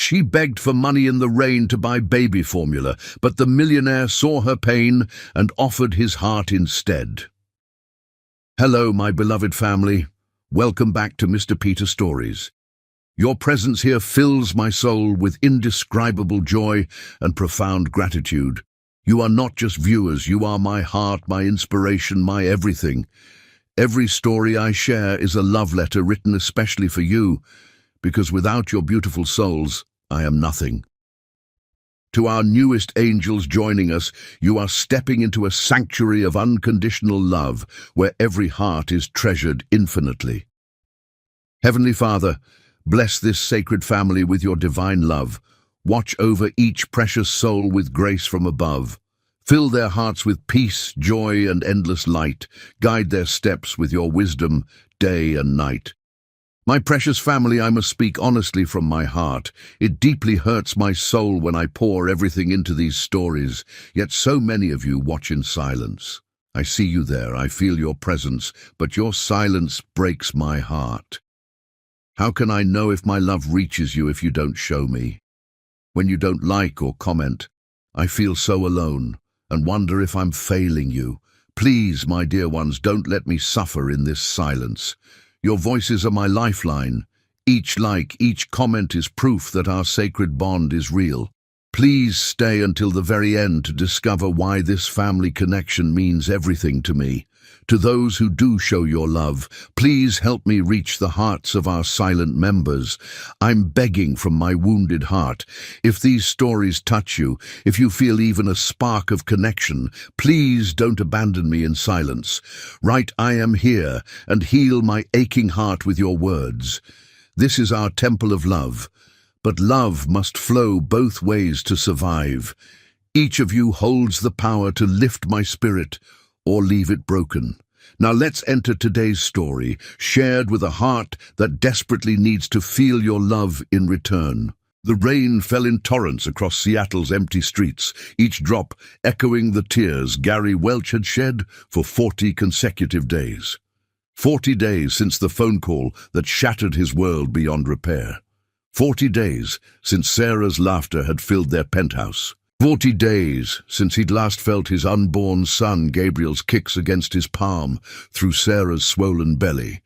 She begged for money in the rain to buy baby formula, but the millionaire saw her pain and offered his heart instead. Hello, my beloved family. Welcome back to Mr. Peter Stories. Your presence here fills my soul with indescribable joy and profound gratitude. You are not just viewers, you are my heart, my inspiration, my everything. Every story I share is a love letter written especially for you, because without your beautiful souls, I am nothing. To our newest angels joining us, you are stepping into a sanctuary of unconditional love, where every heart is treasured infinitely. Heavenly Father, bless this sacred family with your divine love. Watch over each precious soul with grace from above. Fill their hearts with peace, joy, and endless light. Guide their steps with your wisdom, day and night. My precious family, I must speak honestly from my heart. It deeply hurts my soul when I pour everything into these stories, yet so many of you watch in silence. I see you there, I feel your presence, but your silence breaks my heart. How can I know if my love reaches you if you don't show me? When you don't like or comment, I feel so alone and wonder if I'm failing you. Please, my dear ones, don't let me suffer in this silence. Your voices are my lifeline. Each like, each comment is proof that our sacred bond is real. Please stay until the very end to discover why this family connection means everything to me. To those who do show your love, please help me reach the hearts of our silent members. I'm begging from my wounded heart. If these stories touch you, if you feel even a spark of connection, please don't abandon me in silence. Write, I am here, and heal my aching heart with your words. This is our temple of love, but love must flow both ways to survive. Each of you holds the power to lift my spirit or leave it broken. Now let's enter today's story, shared with a heart that desperately needs to feel your love in return. The rain fell in torrents across Seattle's empty streets, each drop echoing the tears Gary Welch had shed for 40 consecutive days. 40 days since the phone call that shattered his world beyond repair. 40 days since Sarah's laughter had filled their penthouse. 40 days since he'd last felt his unborn son Gabriel's kicks against his palm through Sarah's swollen belly.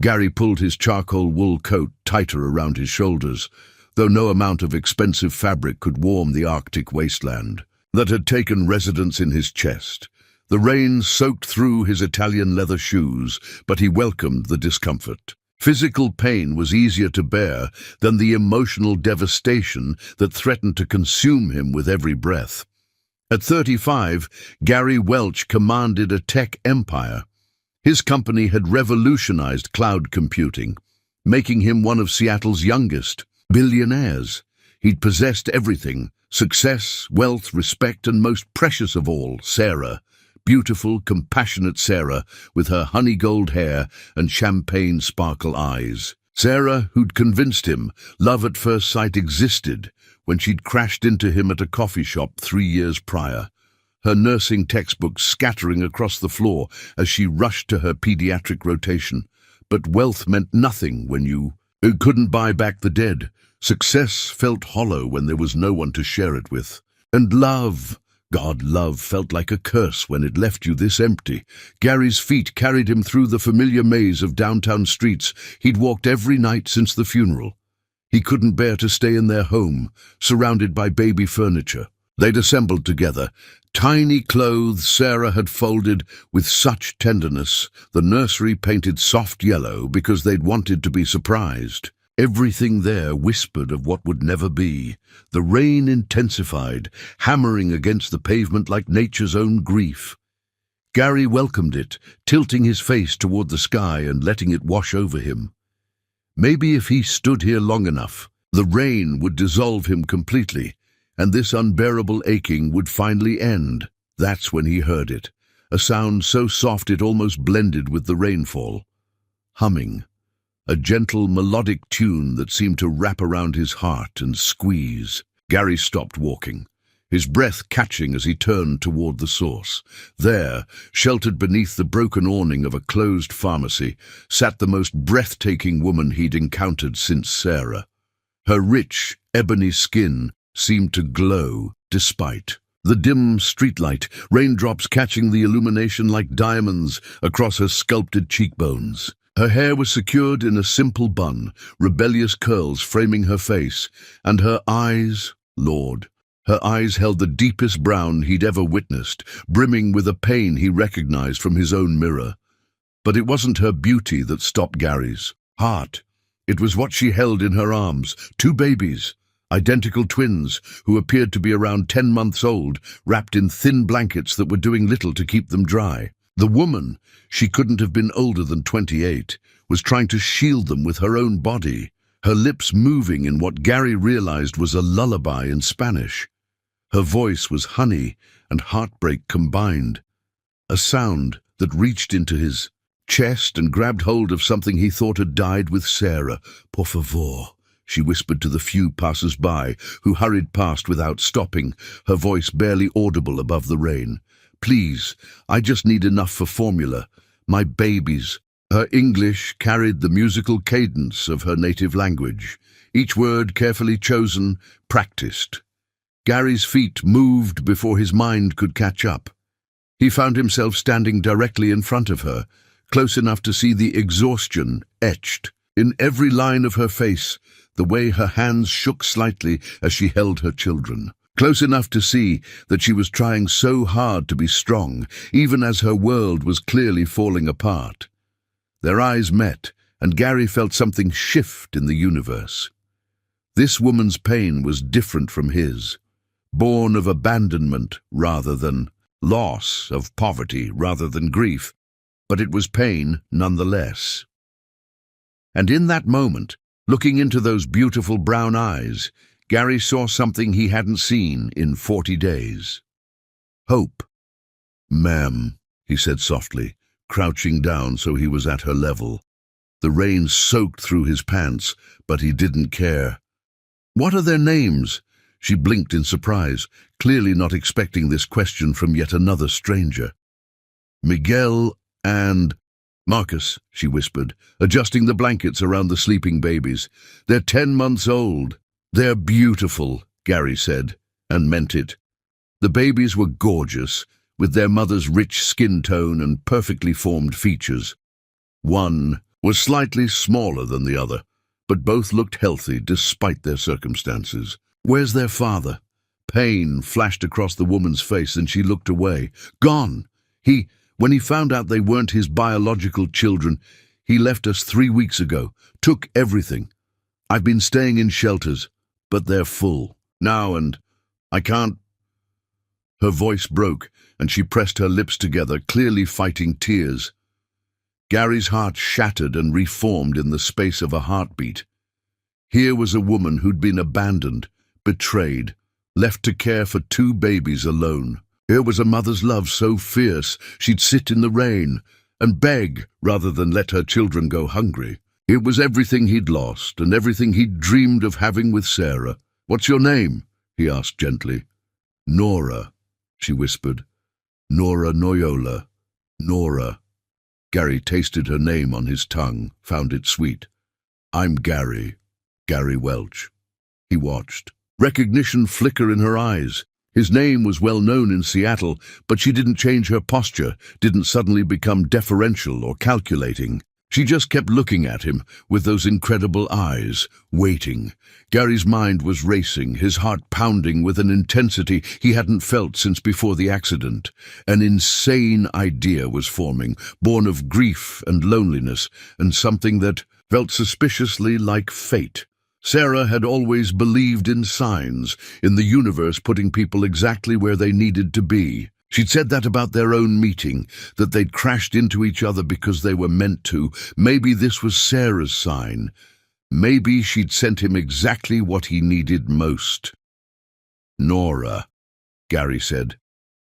Gary pulled his charcoal wool coat tighter around his shoulders, though no amount of expensive fabric could warm the Arctic wasteland that had taken residence in his chest. The rain soaked through his Italian leather shoes, but he welcomed the discomfort. Physical pain was easier to bear than the emotional devastation that threatened to consume him with every breath. At 35, Gary Welch commanded a tech empire. His company had revolutionized cloud computing, making him one of Seattle's youngest billionaires. He'd possessed everything: success, wealth, respect, and most precious of all, Sarah. Beautiful, compassionate Sarah, with her honey gold hair and champagne sparkle eyes. Sarah, who'd convinced him love at first sight existed when she'd crashed into him at a coffee shop 3 years prior, her nursing textbooks scattering across the floor as she rushed to her pediatric rotation. But wealth meant nothing when you couldn't buy back the dead. Success felt hollow when there was no one to share it with. And love, love felt like a curse when it left you this empty. Gary's feet carried him through the familiar maze of downtown streets he'd walked every night since the funeral. He couldn't bear to stay in their home, surrounded by baby furniture. They'd assembled together, tiny clothes Sarah had folded with such tenderness, the nursery painted soft yellow because they'd wanted to be surprised. Everything there whispered of what would never be. The rain intensified, hammering against the pavement like nature's own grief. Gary welcomed it, tilting his face toward the sky and letting it wash over him. Maybe if he stood here long enough, the rain would dissolve him completely, and this unbearable aching would finally end. That's when he heard it, a sound so soft it almost blended with the rainfall. Humming. A gentle, melodic tune that seemed to wrap around his heart and squeeze. Gary stopped walking, his breath catching as he turned toward the source. There, sheltered beneath the broken awning of a closed pharmacy, sat the most breathtaking woman he'd encountered since Sarah. Her rich, ebony skin seemed to glow despite the dim streetlight, raindrops catching the illumination like diamonds across her sculpted cheekbones. Her hair was secured in a simple bun, rebellious curls framing her face, and her eyes, Lord, her eyes held the deepest brown he'd ever witnessed, brimming with a pain he recognized from his own mirror. But it wasn't her beauty that stopped Gary's heart. It was what she held in her arms, two babies, identical twins who appeared to be around 10 months old, wrapped in thin blankets that were doing little to keep them dry. The woman, she couldn't have been older than 28, was trying to shield them with her own body, her lips moving in what Gary realized was a lullaby in Spanish. Her voice was honey and heartbreak combined, a sound that reached into his chest and grabbed hold of something he thought had died with Sarah. "Por favor," she whispered to the few passers-by who hurried past without stopping, her voice barely audible above the rain. "Please, I just need enough for formula. My babies." Her English carried the musical cadence of her native language, each word carefully chosen, practiced. Gary's feet moved before his mind could catch up. He found himself standing directly in front of her, close enough to see the exhaustion etched in every line of her face, the way her hands shook slightly as she held her children. Close enough to see that she was trying so hard to be strong, even as her world was clearly falling apart. Their eyes met, and Gary felt something shift in the universe. This woman's pain was different from his, born of abandonment rather than loss, of poverty rather than grief, but it was pain nonetheless. And in that moment, looking into those beautiful brown eyes, Gary saw something he hadn't seen in 40 days. Hope. "Ma'am," he said softly, crouching down so he was at her level. The rain soaked through his pants, but he didn't care. "What are their names?" She blinked in surprise, clearly not expecting this question from yet another stranger. "Miguel and Marcus," she whispered, adjusting the blankets around the sleeping babies. "They're 10 months old." "They're beautiful," Gary said, and meant it. The babies were gorgeous, with their mother's rich skin tone and perfectly formed features. One was slightly smaller than the other, but both looked healthy despite their circumstances. "Where's their father?" Pain flashed across the woman's face and she looked away. "Gone. When he found out they weren't his biological children, he left us 3 weeks ago, took everything. I've been staying in shelters, but they're full now and I can't." Her voice broke and she pressed her lips together, clearly fighting tears. Gary's heart shattered and reformed in the space of a heartbeat. Here was a woman who'd been abandoned, betrayed, left to care for 2 babies alone. Here was a mother's love so fierce she'd sit in the rain and beg rather than let her children go hungry. It was everything he'd lost and everything he'd dreamed of having with Sarah. "What's your name?" he asked gently. "Nora," she whispered. "Nora Noyola. Nora." Gary tasted her name on his tongue, found it sweet. "I'm Gary Welch." He watched, recognition flicker in her eyes. His name was well known in Seattle, but she didn't change her posture, didn't suddenly become deferential or calculating. She just kept looking at him with those incredible eyes, waiting. Gary's mind was racing, his heart pounding with an intensity he hadn't felt since before the accident. An insane idea was forming, born of grief and loneliness, and something that felt suspiciously like fate. Sarah had always believed in signs, in the universe putting people exactly where they needed to be. She'd said that about their own meeting, that they'd crashed into each other because they were meant to. Maybe this was Sarah's sign. Maybe she'd sent him exactly what he needed most. "Nora," Gary said,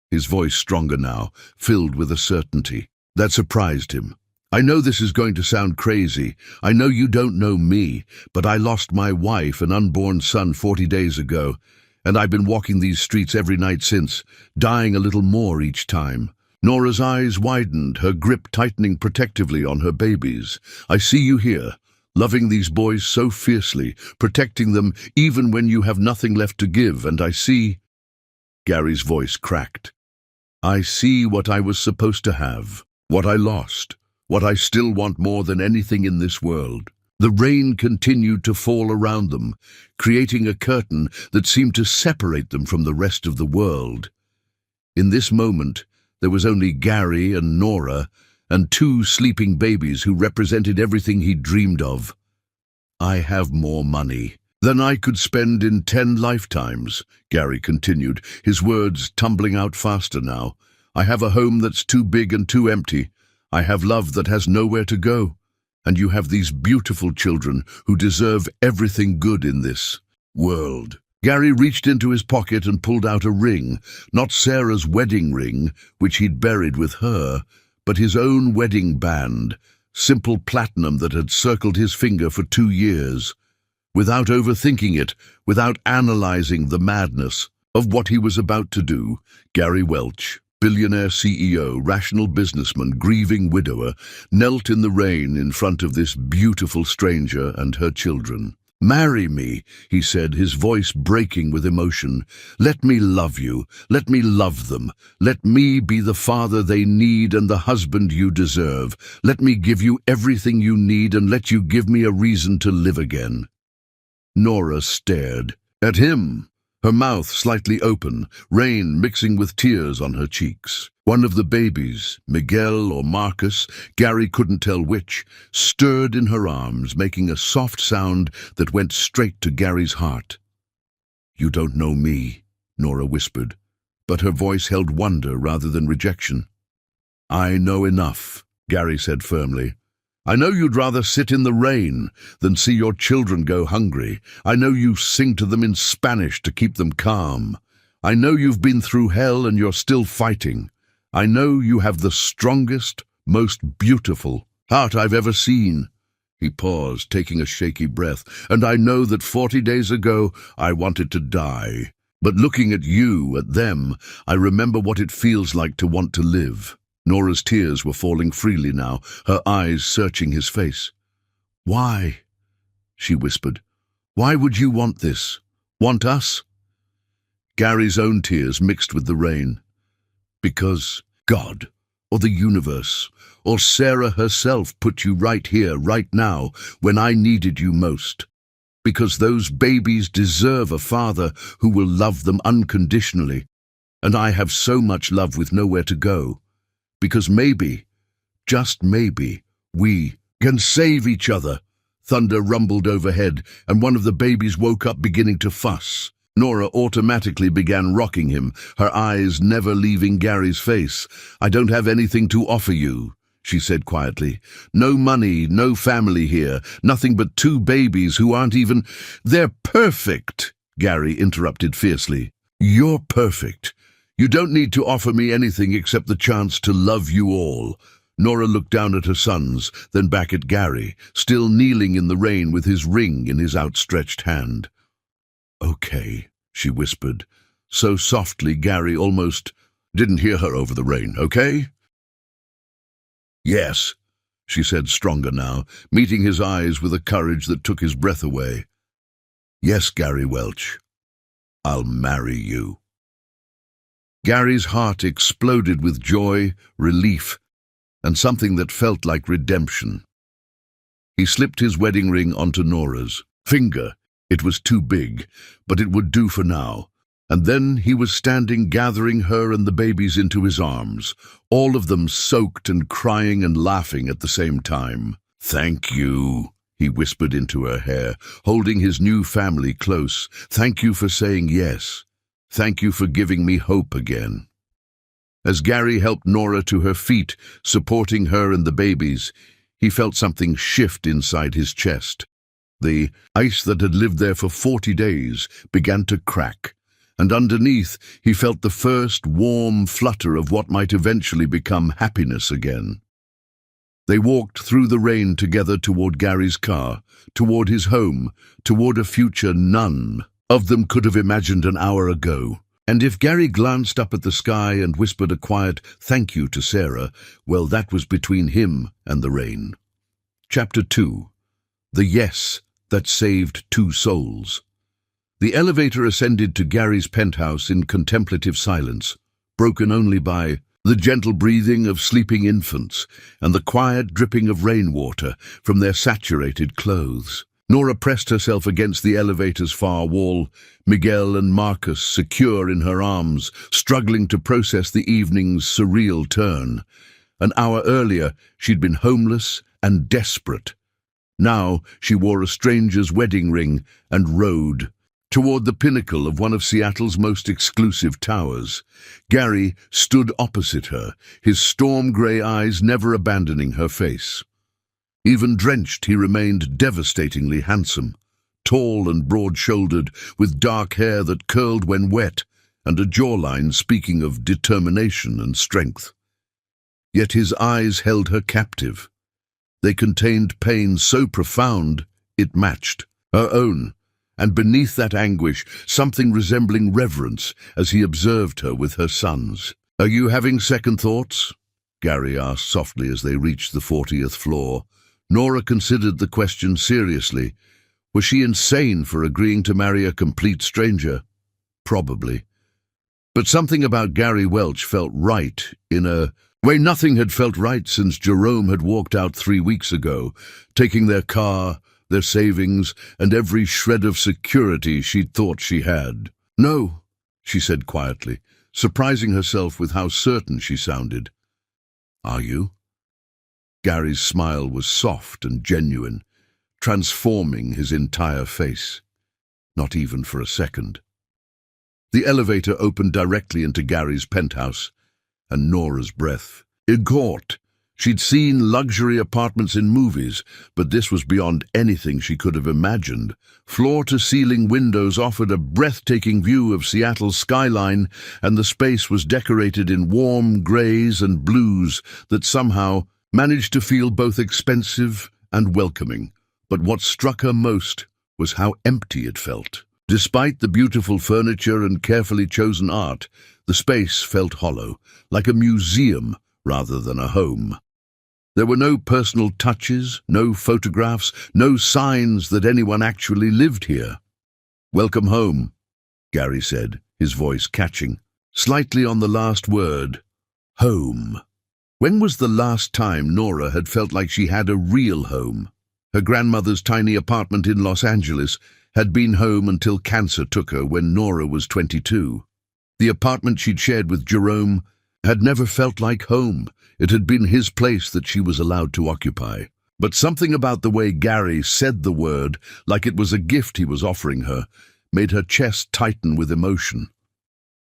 his voice stronger now, filled with a certainty that surprised him. "I know this is going to sound crazy. I know you don't know me, but I lost my wife and unborn son 40 days ago, and I've been walking these streets every night since, dying a little more each time." Nora's eyes widened, her grip tightening protectively on her babies. "I see you here, loving these boys so fiercely, protecting them even when you have nothing left to give, and I see—" Gary's voice cracked. "I see what I was supposed to have, what I lost, what I still want more than anything in this world." The rain continued to fall around them, creating a curtain that seemed to separate them from the rest of the world. In this moment, there was only Gary and Nora and two sleeping babies who represented everything he dreamed of. "I have more money than I could spend in 10 lifetimes, Gary continued, his words tumbling out faster now. "I have a home that's too big and too empty. I have love that has nowhere to go. And you have these beautiful children who deserve everything good in this world." Gary reached into his pocket and pulled out a ring, not Sarah's wedding ring, which he'd buried with her, but his own wedding band, simple platinum that had circled his finger for 2 years. Without overthinking it, without analyzing the madness of what he was about to do, Gary Welch, billionaire CEO, rational businessman, grieving widower, knelt in the rain in front of this beautiful stranger and her children. "Marry me," he said, his voice breaking with emotion. "Let me love you. Let me love them. Let me be the father they need and the husband you deserve. Let me give you everything you need and let you give me a reason to live again." Nora stared at him, her mouth slightly open, rain mixing with tears on her cheeks. One of the babies, Miguel or Marcus, Gary couldn't tell which, stirred in her arms, making a soft sound that went straight to Gary's heart. "You don't know me," Nora whispered, but her voice held wonder rather than rejection. "I know enough," Gary said firmly. "I know you'd rather sit in the rain than see your children go hungry. I know you sing to them in Spanish to keep them calm. I know you've been through hell and you're still fighting. I know you have the strongest, most beautiful heart I've ever seen." He paused, taking a shaky breath. "And I know that 40 days ago I wanted to die. But looking at you, at them, I remember what it feels like to want to live." Nora's tears were falling freely now, her eyes searching his face. "Why?" she whispered. "Why would you want this? Want us?" Gary's own tears mixed with the rain. "Because God, or the universe, or Sarah herself put you right here, right now, when I needed you most. Because those babies deserve a father who will love them unconditionally, and I have so much love with nowhere to go. Because maybe, just maybe, we can save each other." Thunder rumbled overhead, and one of the babies woke up beginning to fuss. Nora automatically began rocking him, her eyes never leaving Gary's face. "I don't have anything to offer you," she said quietly. "No money, no family here, nothing but 2 babies who aren't even—" "They're perfect," Gary interrupted fiercely. "You're perfect. You don't need to offer me anything except the chance to love you all." Nora looked down at her sons, then back at Gary, still kneeling in the rain with his ring in his outstretched hand. "Okay," she whispered, so softly Gary almost didn't hear her over the rain. "Okay?" "Yes," she said, stronger now, meeting his eyes with a courage that took his breath away. "Yes, Gary Welch, I'll marry you." Gary's heart exploded with joy, relief, and something that felt like redemption. He slipped his wedding ring onto Nora's finger. It was too big, but it would do for now. And then he was standing, gathering her and the babies into his arms, all of them soaked and crying and laughing at the same time. "Thank you," he whispered into her hair, holding his new family close. "Thank you for saying yes. Thank you for giving me hope again." As Gary helped Nora to her feet, supporting her and the babies, he felt something shift inside his chest. The ice that had lived there for 40 days began to crack, and underneath he felt the first warm flutter of what might eventually become happiness again. They walked through the rain together toward Gary's car, toward his home, toward a future none of them could have imagined an hour ago. And if Gary glanced up at the sky and whispered a quiet thank you to Sarah, well, that was between him and the rain. Chapter 2. The yes that saved two souls. The elevator ascended to Gary's penthouse in contemplative silence, broken only by the gentle breathing of sleeping infants and the quiet dripping of rainwater from their saturated clothes. Nora pressed herself against the elevator's far wall, Miguel and Marcus secure in her arms, struggling to process the evening's surreal turn. An hour earlier, she'd been homeless and desperate. Now she wore a stranger's wedding ring and rode toward the pinnacle of one of Seattle's most exclusive towers. Gary stood opposite her, his storm-grey eyes never abandoning her face. Even drenched, he remained devastatingly handsome, tall and broad-shouldered, with dark hair that curled when wet, and a jawline speaking of determination and strength. Yet his eyes held her captive. They contained pain so profound it matched her own, and beneath that anguish something resembling reverence as he observed her with her sons. "Are you having second thoughts?" Gary asked softly as they reached the 40th floor. Nora considered the question seriously. Was she insane for agreeing to marry a complete stranger? Probably. But something about Gary Welch felt right in a way nothing had felt right since Jerome had walked out 3 weeks ago, taking their car, their savings, and every shred of security she'd thought she had. "No," she said quietly, surprising herself with how certain she sounded. "Are you?" Gary's smile was soft and genuine, transforming his entire face. Not even for a second. The elevator opened directly into Gary's penthouse, and Nora's breath caught. She'd seen luxury apartments in movies, but this was beyond anything she could have imagined. Floor-to-ceiling windows offered a breathtaking view of Seattle's skyline, and the space was decorated in warm grays and blues that somehow managed to feel both expensive and welcoming. But what struck her most was how empty it felt. Despite the beautiful furniture and carefully chosen art, the space felt hollow, like a museum rather than a home. There were no personal touches, no photographs, no signs that anyone actually lived here. "Welcome home," Gary said, his voice catching, slightly on the last word, home. When was the last time Nora had felt like she had a real home? Her grandmother's tiny apartment in Los Angeles had been home until cancer took her when Nora was 22. The apartment she'd shared with Jerome had never felt like home. It had been his place that she was allowed to occupy. But something about the way Gary said the word, like it was a gift he was offering her, made her chest tighten with emotion.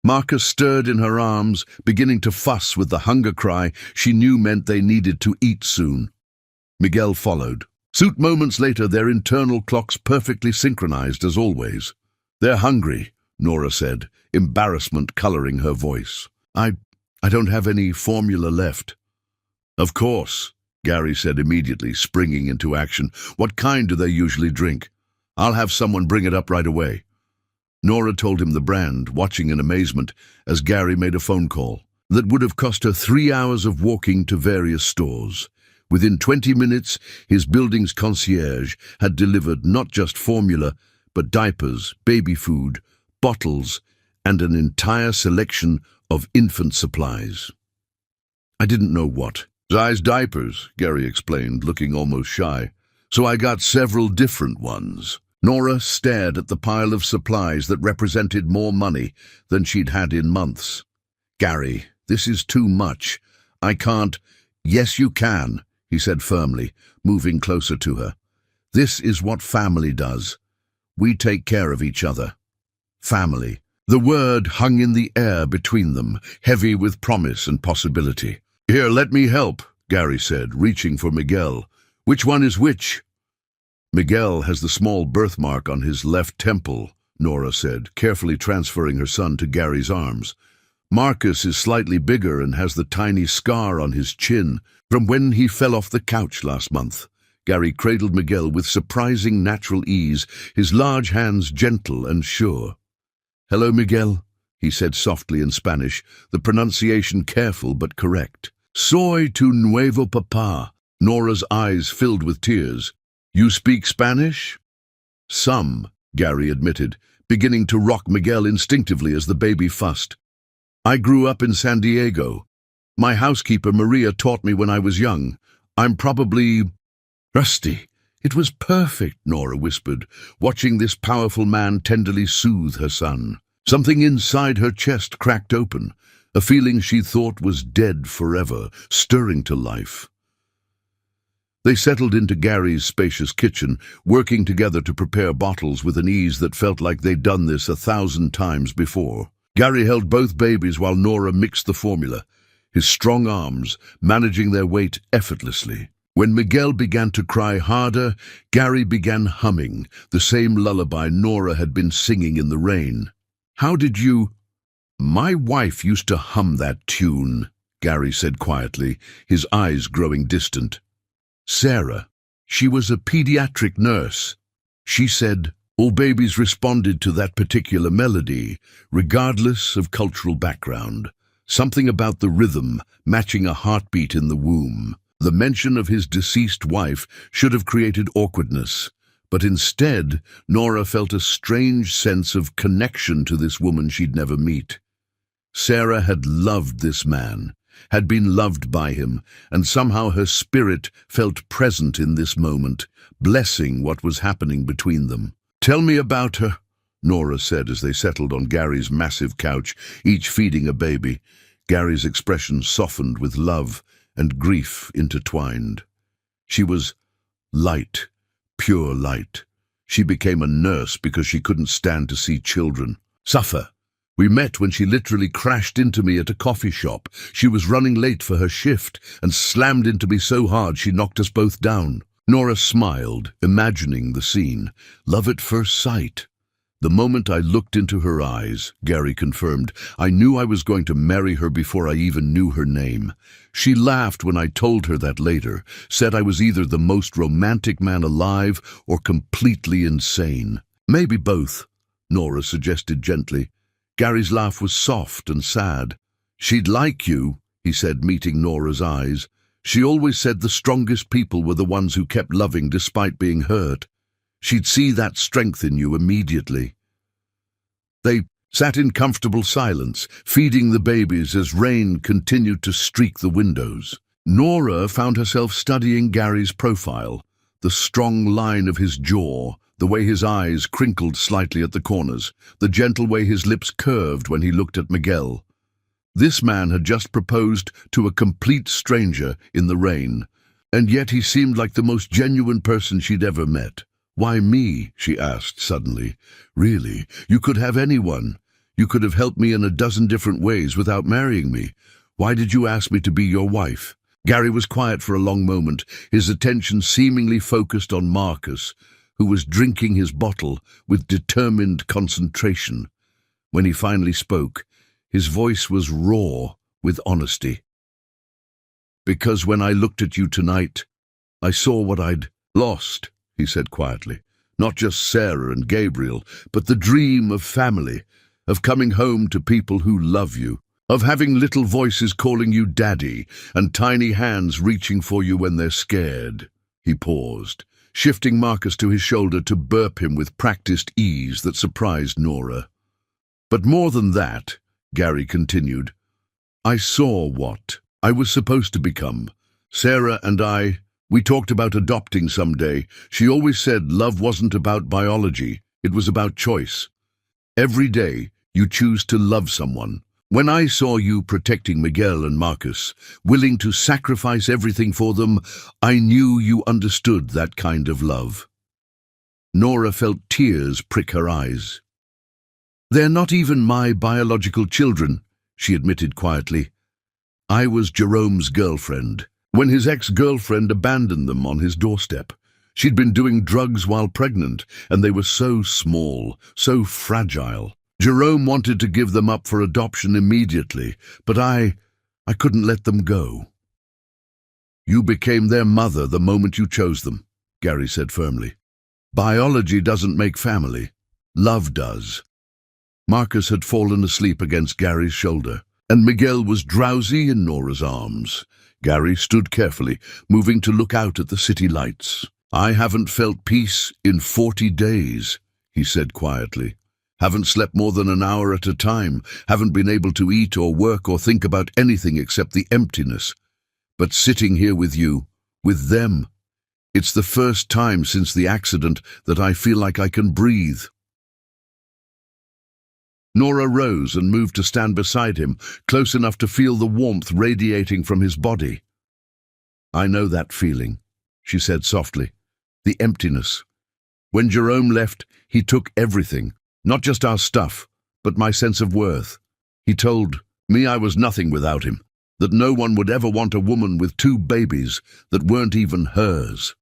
Marcus stirred in her arms, beginning to fuss with the hunger cry she knew meant they needed to eat soon. Miguel followed. Soon moments later, their internal clocks perfectly synchronized as always. "They're hungry," Nora said, embarrassment coloring her voice. I don't have any formula left." "Of course," Gary said immediately, springing into action. "What kind do they usually drink? I'll have someone bring it up right away." Nora told him the brand, watching in amazement as Gary made a phone call that would have cost her 3 hours of walking to various stores. Within 20 minutes, his building's concierge had delivered not just formula, but diapers, baby food, bottles, and an entire selection of infant supplies. "I didn't know what size diapers," Gary explained, looking almost shy. "So I got several different ones." Nora stared at the pile of supplies that represented more money than she'd had in months. "Gary, this is too much. I can't." "Yes, you can," he said firmly, moving closer to her. "This is what family does. We take care of each other." Family. The word hung in the air between them, heavy with promise and possibility. "Here, let me help," Gary said, reaching for Miguel. "Which one is which?" "Miguel has the small birthmark on his left temple," Nora said, carefully transferring her son to Gary's arms. "Marcus is slightly bigger and has the tiny scar on his chin from when he fell off the couch last month." Gary cradled Miguel with surprising natural ease, his large hands gentle and sure. "Hello, Miguel," he said softly in Spanish, the pronunciation careful but correct. "Soy tu nuevo papá." Nora's eyes filled with tears. You speak Spanish? Some, Gary admitted, beginning to rock Miguel instinctively as the baby fussed. I grew up in San Diego. My housekeeper Maria taught me when I was young. I'm probably rusty. It was perfect, Nora whispered, watching this powerful man tenderly soothe her son. Something inside her chest cracked open, a feeling she thought was dead forever, stirring to life. They settled into Gary's spacious kitchen, working together to prepare bottles with an ease that felt like they'd done this 1,000 times before. Gary held both babies while Nora mixed the formula, his strong arms managing their weight effortlessly. When Miguel began to cry harder, Gary began humming, the same lullaby Nora had been singing in the rain. How did you— My wife used to hum that tune, Gary said quietly, his eyes growing distant. Sarah. She was a pediatric nurse. She said all babies responded to that particular melody, regardless of cultural background. Something about the rhythm matching a heartbeat in the womb. The mention of his deceased wife should have created awkwardness, but instead, Nora felt a strange sense of connection to this woman she'd never meet. Sarah had loved this man, had been loved by him, and somehow her spirit felt present in this moment, blessing what was happening between them. Tell me about her, Nora said as they settled on Gary's massive couch, each feeding a baby. Gary's expression softened with love and grief intertwined. She was light, pure light. She became a nurse because she couldn't stand to see children suffer. We met when she literally crashed into me at a coffee shop. She was running late for her shift and slammed into me so hard she knocked us both down. Nora smiled, imagining the scene. Love at first sight. The moment I looked into her eyes, Gary confirmed, I knew I was going to marry her before I even knew her name. She laughed when I told her that later, said I was either the most romantic man alive or completely insane. Maybe both, Nora suggested gently. Gary's laugh was soft and sad. She'd like you, he said, meeting Nora's eyes. She always said the strongest people were the ones who kept loving despite being hurt. She'd see that strength in you immediately. They sat in comfortable silence, feeding the babies as rain continued to streak the windows. Nora found herself studying Gary's profile, the strong line of his jaw, the way his eyes crinkled slightly at the corners, the gentle way his lips curved when he looked at Miguel. This man had just proposed to a complete stranger in the rain, and yet he seemed like the most genuine person she'd ever met. Why me? She asked suddenly. Really, you could have anyone. You could have helped me in a dozen different ways without marrying me. Why did you ask me to be your wife? Gary was quiet for a long moment, his attention seemingly focused on Marcus, who was drinking his bottle with determined concentration. When he finally spoke, his voice was raw with honesty. Because when I looked at you tonight, I saw what I'd lost, he said quietly. Not just Sarah and Gabriel, but the dream of family, of coming home to people who love you, of having little voices calling you daddy and tiny hands reaching for you when they're scared. He paused, shifting Marcus to his shoulder to burp him with practiced ease that surprised Nora. But more than that, Gary continued, I saw what I was supposed to become. Sarah and we talked about adopting someday. She always said love wasn't about biology, it was about choice. Every day, you choose to love someone. When I saw you protecting Miguel and Marcus, willing to sacrifice everything for them, I knew you understood that kind of love. Nora felt tears prick her eyes. They're not even my biological children, she admitted quietly. I was Jerome's girlfriend, when his ex-girlfriend abandoned them on his doorstep. She'd been doing drugs while pregnant, and they were so small, so fragile. Jerome wanted to give them up for adoption immediately, but I couldn't let them go. You became their mother the moment you chose them, Gary said firmly. Biology doesn't make family. Love does. Marcus had fallen asleep against Gary's shoulder, and Miguel was drowsy in Nora's arms. Gary stood carefully, moving to look out at the city lights. I haven't felt peace in 40 days, he said quietly. Haven't slept more than an hour at a time, haven't been able to eat or work or think about anything except the emptiness. But sitting here with you, with them, it's the first time since the accident that I feel like I can breathe. Nora rose and moved to stand beside him, close enough to feel the warmth radiating from his body. I know that feeling, she said softly. The emptiness. When Jerome left, he took everything, not just our stuff, but my sense of worth. He told me I was nothing without him, that no one would ever want a woman with 2 babies that weren't even hers.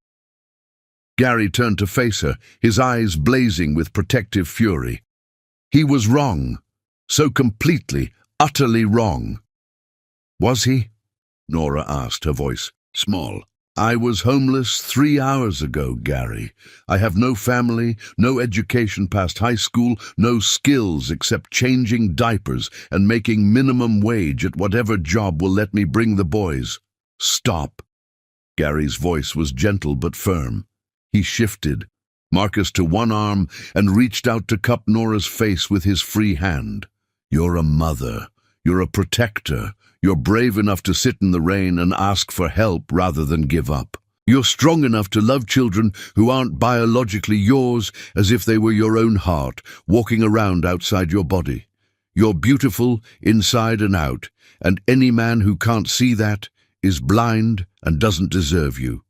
Gary turned to face her, his eyes blazing with protective fury. He was wrong, so completely, utterly wrong. Was he? Nora asked, her voice small. I was homeless 3 hours ago, Gary. I have no family, no education past high school, no skills except changing diapers and making minimum wage at whatever job will let me bring the boys. Stop. Gary's voice was gentle but firm. He shifted, Marcus to one arm, and reached out to cup Nora's face with his free hand. You're a mother. You're a protector. You're brave enough to sit in the rain and ask for help rather than give up. You're strong enough to love children who aren't biologically yours as if they were your own heart, walking around outside your body. You're beautiful inside and out, and any man who can't see that is blind and doesn't deserve you.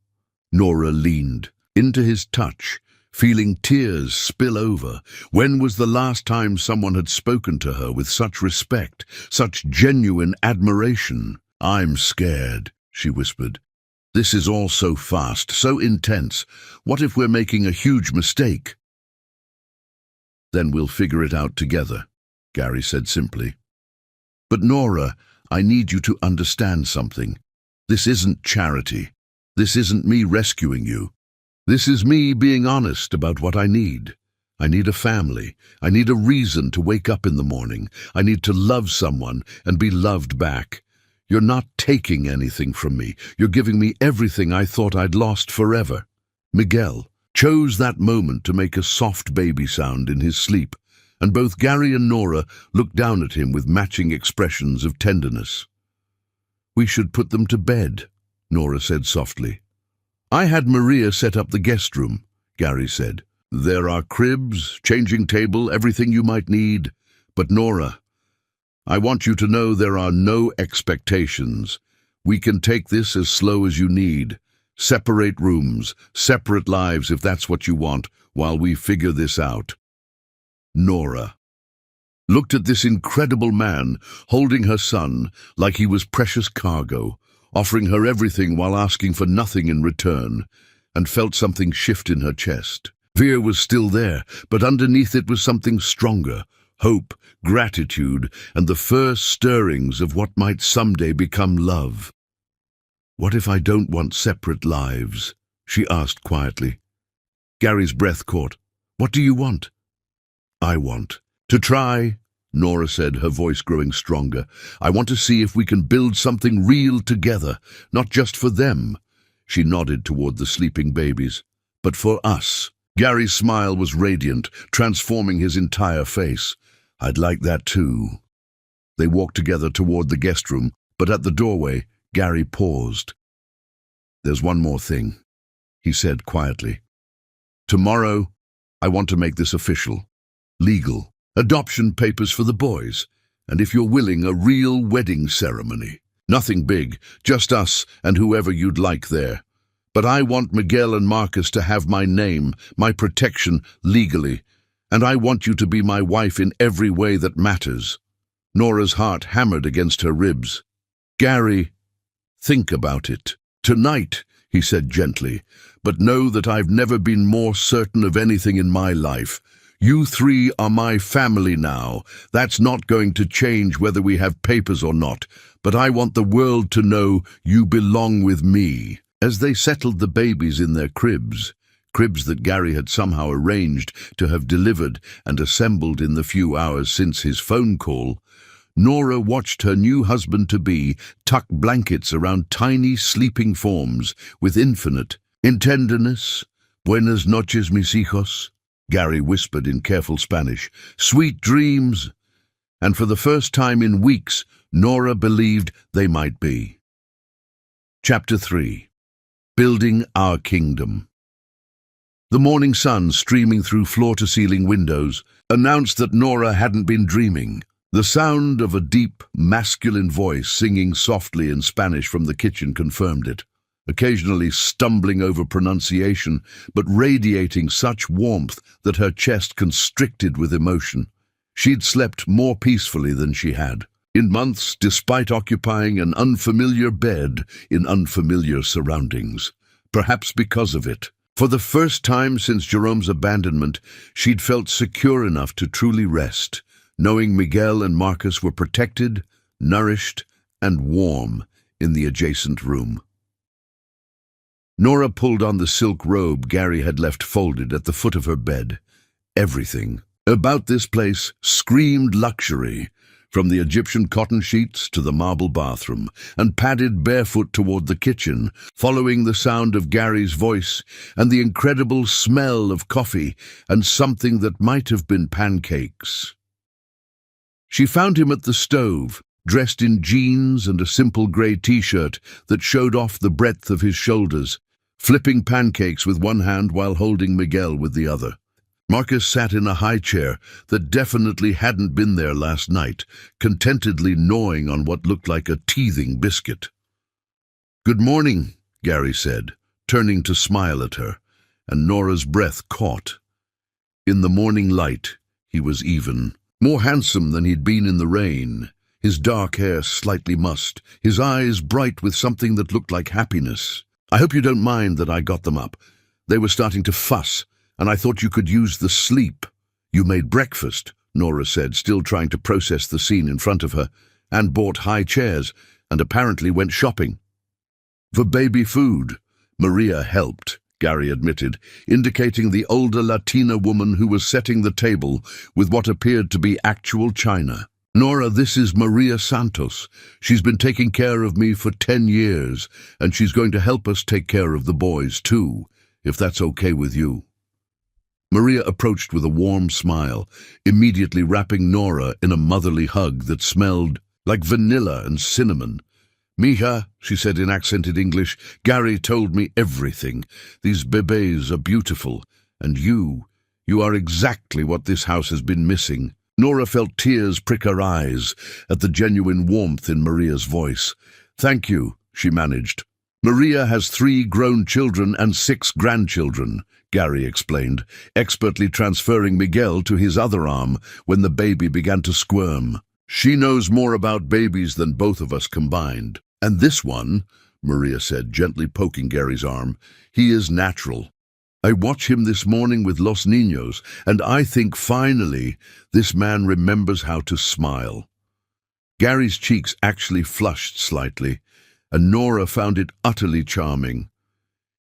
Nora leaned into his touch, feeling tears spill over. When was the last time someone had spoken to her with such respect, such genuine admiration? I'm scared, she whispered. This is all so fast, so intense. What if we're making a huge mistake? Then we'll figure it out together, Gary said simply. But Nora, I need you to understand something. This isn't charity. This isn't me rescuing you. This is me being honest about what I need. I need a family. I need a reason to wake up in the morning. I need to love someone and be loved back. You're not taking anything from me. You're giving me everything I thought I'd lost forever. Miguel chose that moment to make a soft baby sound in his sleep, and both Gary and Nora looked down at him with matching expressions of tenderness. We should put them to bed, Nora said softly. I had Maria set up the guest room, Gary said. There are cribs, changing table, everything you might need. But Nora, I want you to know there are no expectations. We can take this as slow as you need. Separate rooms, separate lives if that's what you want, while we figure this out. Nora looked at this incredible man holding her son like he was precious cargo, offering her everything while asking for nothing in return, and felt something shift in her chest. Fear was still there, but underneath it was something stronger, hope, gratitude, and the first stirrings of what might someday become love. What if I don't want separate lives? She asked quietly. Gary's breath caught. What do you want? I want to try, Nora said, her voice growing stronger. I want to see if we can build something real together, not just for them. She nodded toward the sleeping babies. But for us. Gary's smile was radiant, transforming his entire face. I'd like that too. They walked together toward the guest room, but at the doorway, Gary paused. There's one more thing, he said quietly. Tomorrow, I want to make this official, legal. Adoption papers for the boys, and if you're willing, a real wedding ceremony. Nothing big, just us and whoever you'd like there. But I want Miguel and Marcus to have my name, my protection, legally, and I want you to be my wife in every way that matters. Nora's heart hammered against her ribs. Gary, think about it. Tonight, he said gently, but know that I've never been more certain of anything in my life. You 3 are my family now. That's not going to change whether we have papers or not, but I want the world to know you belong with me. As they settled the babies in their cribs that Gary had somehow arranged to have delivered and assembled in the few hours since his phone call, Nora watched her new husband-to-be tuck blankets around tiny sleeping forms with infinite, In tenderness, buenas noches, mis hijos, Gary whispered in careful Spanish. Sweet dreams. And for the first time in weeks, Nora believed they might be. Chapter 3. Building Our Kingdom. The morning sun, streaming through floor-to-ceiling windows, announced that Nora hadn't been dreaming. The sound of a deep, masculine voice singing softly in Spanish from the kitchen confirmed it, occasionally stumbling over pronunciation, but radiating such warmth that her chest constricted with emotion. She'd slept more peacefully than she had in months, despite occupying an unfamiliar bed in unfamiliar surroundings. Perhaps because of it, for the first time since Jerome's abandonment, she'd felt secure enough to truly rest, knowing Miguel and Marcus were protected, nourished, and warm in the adjacent room. Nora pulled on the silk robe Gary had left folded at the foot of her bed. Everything about this place screamed luxury, from the Egyptian cotton sheets to the marble bathroom, and padded barefoot toward the kitchen, following the sound of Gary's voice and the incredible smell of coffee and something that might have been pancakes. She found him at the stove, dressed in jeans and a simple grey t-shirt that showed off the breadth of his shoulders, flipping pancakes with one hand while holding Miguel with the other. Marcus sat in a high chair that definitely hadn't been there last night, contentedly gnawing on what looked like a teething biscuit. "Good morning," Gary said, turning to smile at her, and Nora's breath caught. In the morning light, he was even more handsome than he'd been in the rain, his dark hair slightly mussed, his eyes bright with something that looked like happiness. "I hope you don't mind that I got them up. They were starting to fuss, and I thought you could use the sleep." "You made breakfast," Nora said, still trying to process the scene in front of her, "and bought high chairs, and apparently went shopping." "For baby food." "Maria helped," Gary admitted, indicating the older Latina woman who was setting the table with what appeared to be actual china. "Nora, this is Maria Santos. She's been taking care of me for 10 years, and she's going to help us take care of the boys too, if that's okay with you." Maria approached with a warm smile, immediately wrapping Nora in a motherly hug that smelled like vanilla and cinnamon. "Mija," she said in accented English, "Gary told me everything. These bebés are beautiful, and you are exactly what this house has been missing." Nora felt tears prick her eyes at the genuine warmth in Maria's voice. "Thank you," she managed. "Maria has 3 grown children and 6 grandchildren," Gary explained, expertly transferring Miguel to his other arm when the baby began to squirm. "She knows more about babies than both of us combined. And this one," Maria said, gently poking Gary's arm, "he is natural. I watched him this morning with Los Niños, and I think finally this man remembers how to smile." Gary's cheeks actually flushed slightly, and Nora found it utterly charming.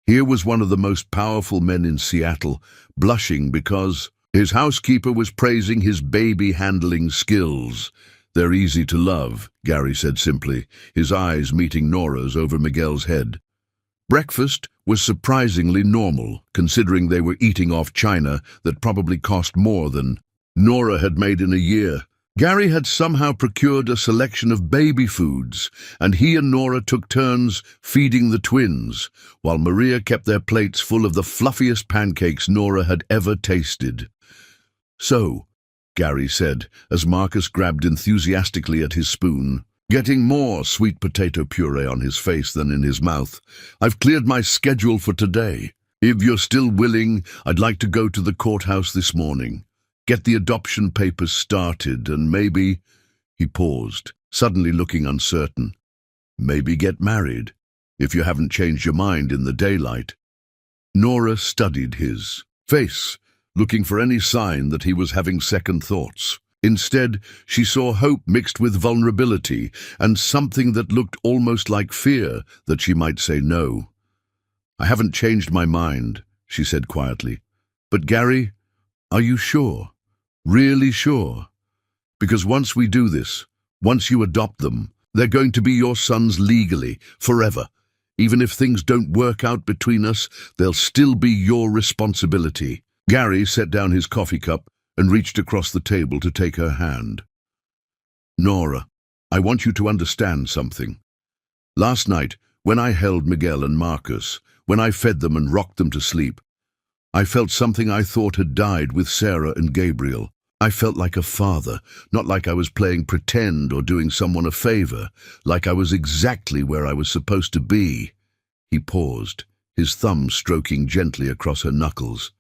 Here was one of the most powerful men in Seattle, blushing because his housekeeper was praising his baby-handling skills. "They're easy to love," Gary said simply, his eyes meeting Nora's over Miguel's head. Breakfast was surprisingly normal, considering they were eating off china that probably cost more than Nora had made in a year. Gary had somehow procured a selection of baby foods, and he and Nora took turns feeding the twins, while Maria kept their plates full of the fluffiest pancakes Nora had ever tasted. "So," Gary said, as Marcus grabbed enthusiastically at his spoon, getting more sweet potato puree on his face than in his mouth, "I've cleared my schedule for today. If you're still willing, I'd like to go to the courthouse this morning, get the adoption papers started, and maybe—" He paused, suddenly looking uncertain. "Maybe get married, if you haven't changed your mind in the daylight." Nora studied his face, looking for any sign that he was having second thoughts. Instead, she saw hope mixed with vulnerability and something that looked almost like fear that she might say no. "I haven't changed my mind," she said quietly. "But Gary, are you sure? Really sure? Because once we do this, once you adopt them, they're going to be your sons legally, forever. Even if things don't work out between us, they'll still be your responsibility." Gary set down his coffee cup and reached across the table to take her hand. "Nora, I want you to understand something. Last night, when I held Miguel and Marcus, when I fed them and rocked them to sleep, I felt something I thought had died with Sarah and Gabriel. I felt like a father, not like I was playing pretend or doing someone a favor, like I was exactly where I was supposed to be." He paused, his thumb stroking gently across her knuckles.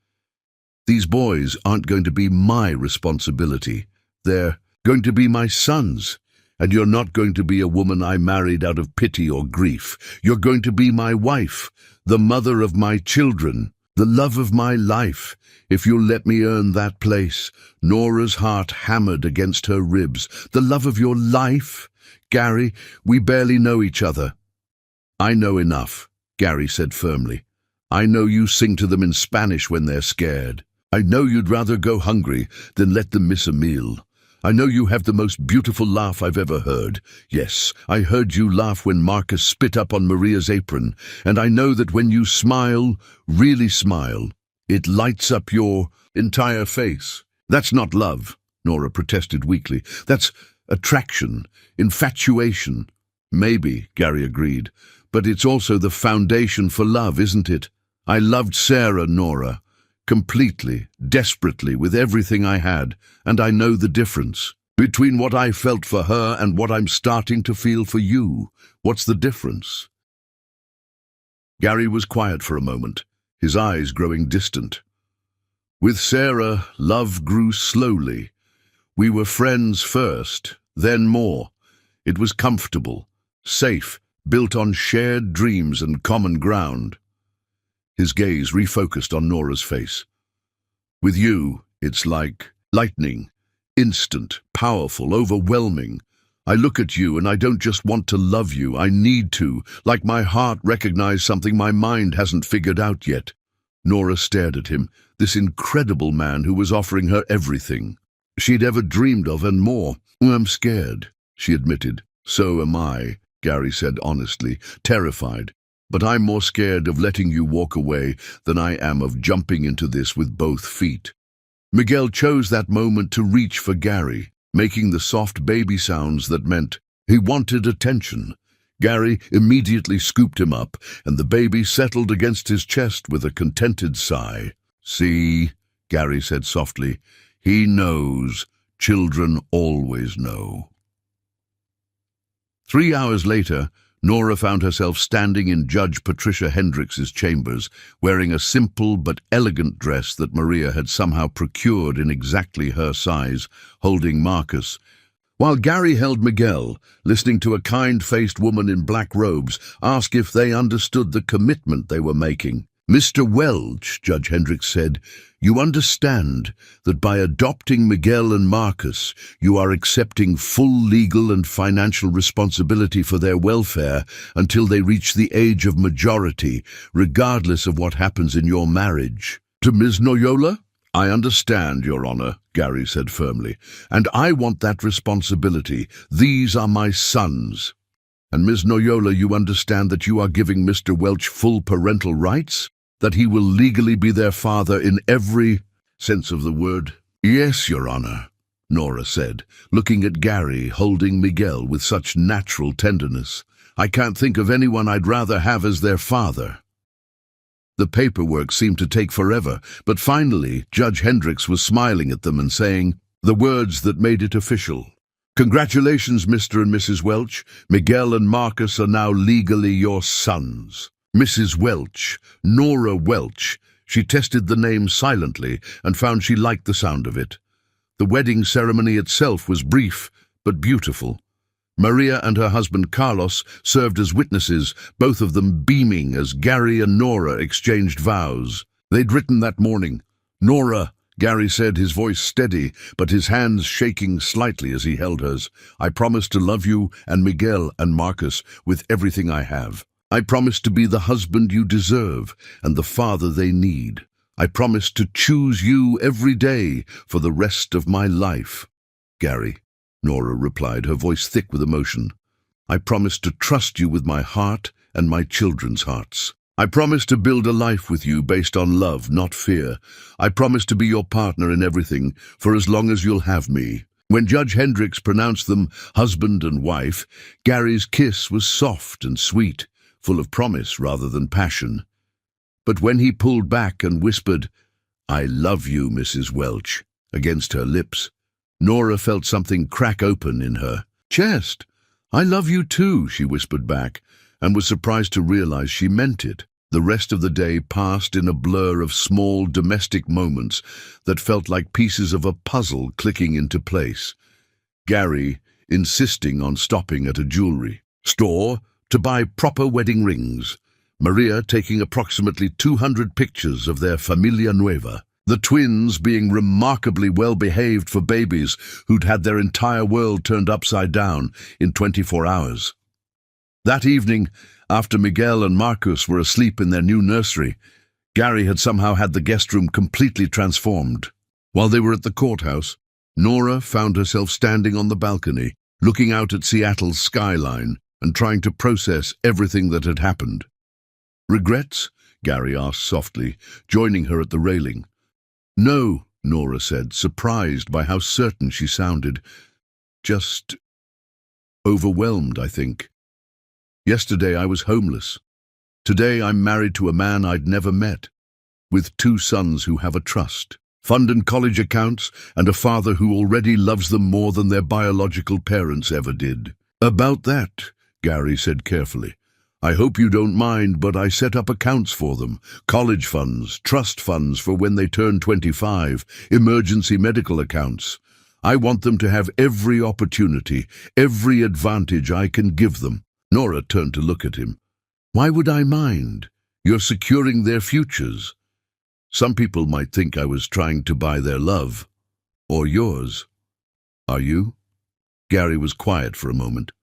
"These boys aren't going to be my responsibility. They're going to be my sons. And you're not going to be a woman I married out of pity or grief. You're going to be my wife, the mother of my children, the love of my life. If you'll let me earn that place." Nora's heart hammered against her ribs. "The love of your life? Gary, we barely know each other." "I know enough," Gary said firmly. "I know you sing to them in Spanish when they're scared. I know you'd rather go hungry than let them miss a meal. I know you have the most beautiful laugh I've ever heard. Yes, I heard you laugh when Marcus spit up on Maria's apron, and I know that when you smile, really smile, it lights up your entire face." "That's not love," Nora protested weakly. "That's attraction, infatuation." "Maybe," Gary agreed, "but it's also the foundation for love, isn't it? I loved Sarah, Nora. Completely, desperately, with everything I had, and I know the difference. Between what I felt for her and what I'm starting to feel for you, what's the difference?" Gary was quiet for a moment, his eyes growing distant. "With Sarah, love grew slowly. We were friends first, then more. It was comfortable, safe, built on shared dreams and common ground." His gaze refocused on Nora's face. "With you, it's like lightning, instant, powerful, overwhelming. I look at you and I don't just want to love you, I need to, like my heart recognized something my mind hasn't figured out yet." Nora stared at him, this incredible man who was offering her everything she'd ever dreamed of and more. "I'm scared," she admitted. "So am I," Gary said honestly, terrified. "But I'm more scared of letting you walk away than I am of jumping into this with both feet." Miguel chose that moment to reach for Gary, making the soft baby sounds that meant he wanted attention. Gary immediately scooped him up, and the baby settled against his chest with a contented sigh. "See," Gary said softly, "he knows. Children always know." 3 hours later, Nora found herself standing in Judge Patricia Hendricks's chambers, wearing a simple but elegant dress that Maria had somehow procured in exactly her size, holding Marcus, while Gary held Miguel, listening to a kind-faced woman in black robes ask if they understood the commitment they were making. "Mr. Welch," Judge Hendricks said, "you understand that by adopting Miguel and Marcus, you are accepting full legal and financial responsibility for their welfare until they reach the age of majority, regardless of what happens in your marriage." "To Ms. Noyola?" "I understand, Your Honor," Gary said firmly, "and I want that responsibility. These are my sons." "And Ms. Noyola, you understand that you are giving Mr. Welch full parental rights? That he will legally be their father in every sense of the word?" "Yes, Your Honor," Nora said, looking at Gary holding Miguel with such natural tenderness. "I can't think of anyone I'd rather have as their father." The paperwork seemed to take forever, but finally Judge Hendricks was smiling at them and saying the words that made it official. "Congratulations, Mr. and Mrs. Welch. Miguel and Marcus are now legally your sons." Mrs. Welch, Nora Welch. She tested the name silently and found she liked the sound of it. The wedding ceremony itself was brief but beautiful. Maria and her husband Carlos served as witnesses, both of them beaming as Gary and Nora exchanged vows. They'd written that morning. "Nora," Gary said, his voice steady, but his hands shaking slightly as he held hers, "I promise to love you and Miguel and Marcus with everything I have. I promise to be the husband you deserve and the father they need. I promise to choose you every day for the rest of my life." "Gary," Nora replied, her voice thick with emotion, I promise to trust you with my heart and my children's hearts. I promise to build a life with you based on love, not fear. I promise to be your partner in everything for as long as you'll have me." When Judge Hendricks pronounced them husband and wife, Gary's kiss was soft and sweet, full of promise rather than passion. But when he pulled back and whispered, "I love you, Mrs. Welch," against her lips, Nora felt something crack open in her chest. "I love you too," she whispered back, and was surprised to realize she meant it. The rest of the day passed in a blur of small domestic moments that felt like pieces of a puzzle clicking into place. Gary insisting on stopping at a jewelry store to buy proper wedding rings. Maria taking approximately 200 pictures of their familia nueva. The twins being remarkably well-behaved for babies who'd had their entire world turned upside down in 24 hours. That evening, after Miguel and Marcus were asleep in their new nursery, Gary had somehow had the guest room completely transformed. While they were at the courthouse, Nora found herself standing on the balcony, looking out at Seattle's skyline and trying to process everything that had happened. "Regrets?" Gary asked softly, joining her at the railing. "No," Nora said, surprised by how certain she sounded. "Just overwhelmed, I think. Yesterday I was homeless. Today I'm married to a man I'd never met, with 2 sons who have a trust, fund and college accounts, and a father who already loves them more than their biological parents ever did." "About that," Gary said carefully, "I hope you don't mind, but I set up accounts for them. College funds, trust funds for when they turn 25, emergency medical accounts. I want them to have every opportunity, every advantage I can give them." Nora turned to look at him. "Why would I mind? You're securing their futures. Some people might think I was trying to buy their love. Or yours. Are you?" Gary was quiet for a moment.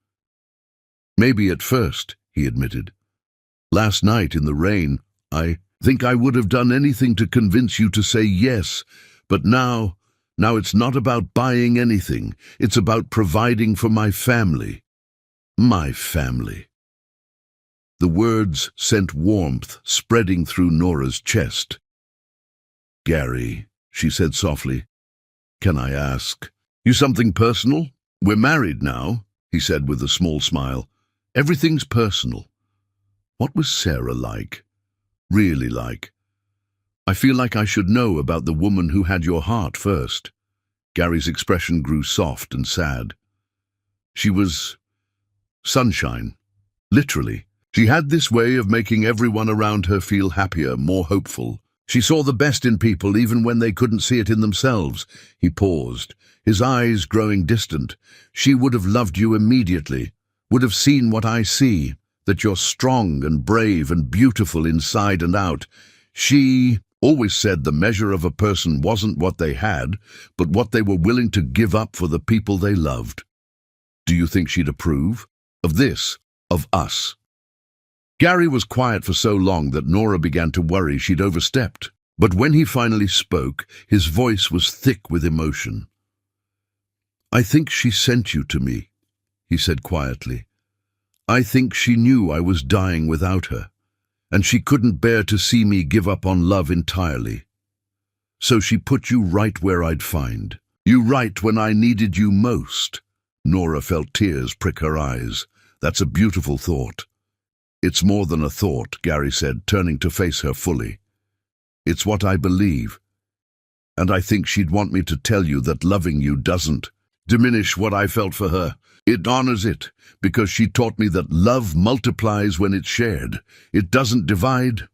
"Maybe at first," he admitted. "Last night in the rain, I think I would have done anything to convince you to say yes. But now it's not about buying anything. It's about providing for my family. My family." The words sent warmth spreading through Nora's chest. "Gary," she said softly, "can I ask you something personal? We're married now," he said with a small smile. "Everything's personal. What was Sarah like? Really like? I feel like I should know about the woman who had your heart first." Gary's expression grew soft and sad. "She was sunshine, literally. She had this way of making everyone around her feel happier, more hopeful. She saw the best in people even when they couldn't see it in themselves." He paused, his eyes growing distant. "She would have loved you immediately, would have seen what I see, that you're strong and brave and beautiful inside and out. She always said the measure of a person wasn't what they had, but what they were willing to give up for the people they loved. Do you think she'd approve of this, of us?" Gary was quiet for so long that Nora began to worry she'd overstepped. But when he finally spoke, his voice was thick with emotion. "I think she sent you to me," he said quietly. "I think she knew I was dying without her, and she couldn't bear to see me give up on love entirely. So she put you right where I'd find. You right when I needed you most." Nora felt tears prick her eyes. "That's a beautiful thought." "It's more than a thought," Gary said, turning to face her fully. "It's what I believe. And I think she'd want me to tell you that loving you doesn't diminish what I felt for her. It honors it, because she taught me that love multiplies when it's shared. It doesn't divide."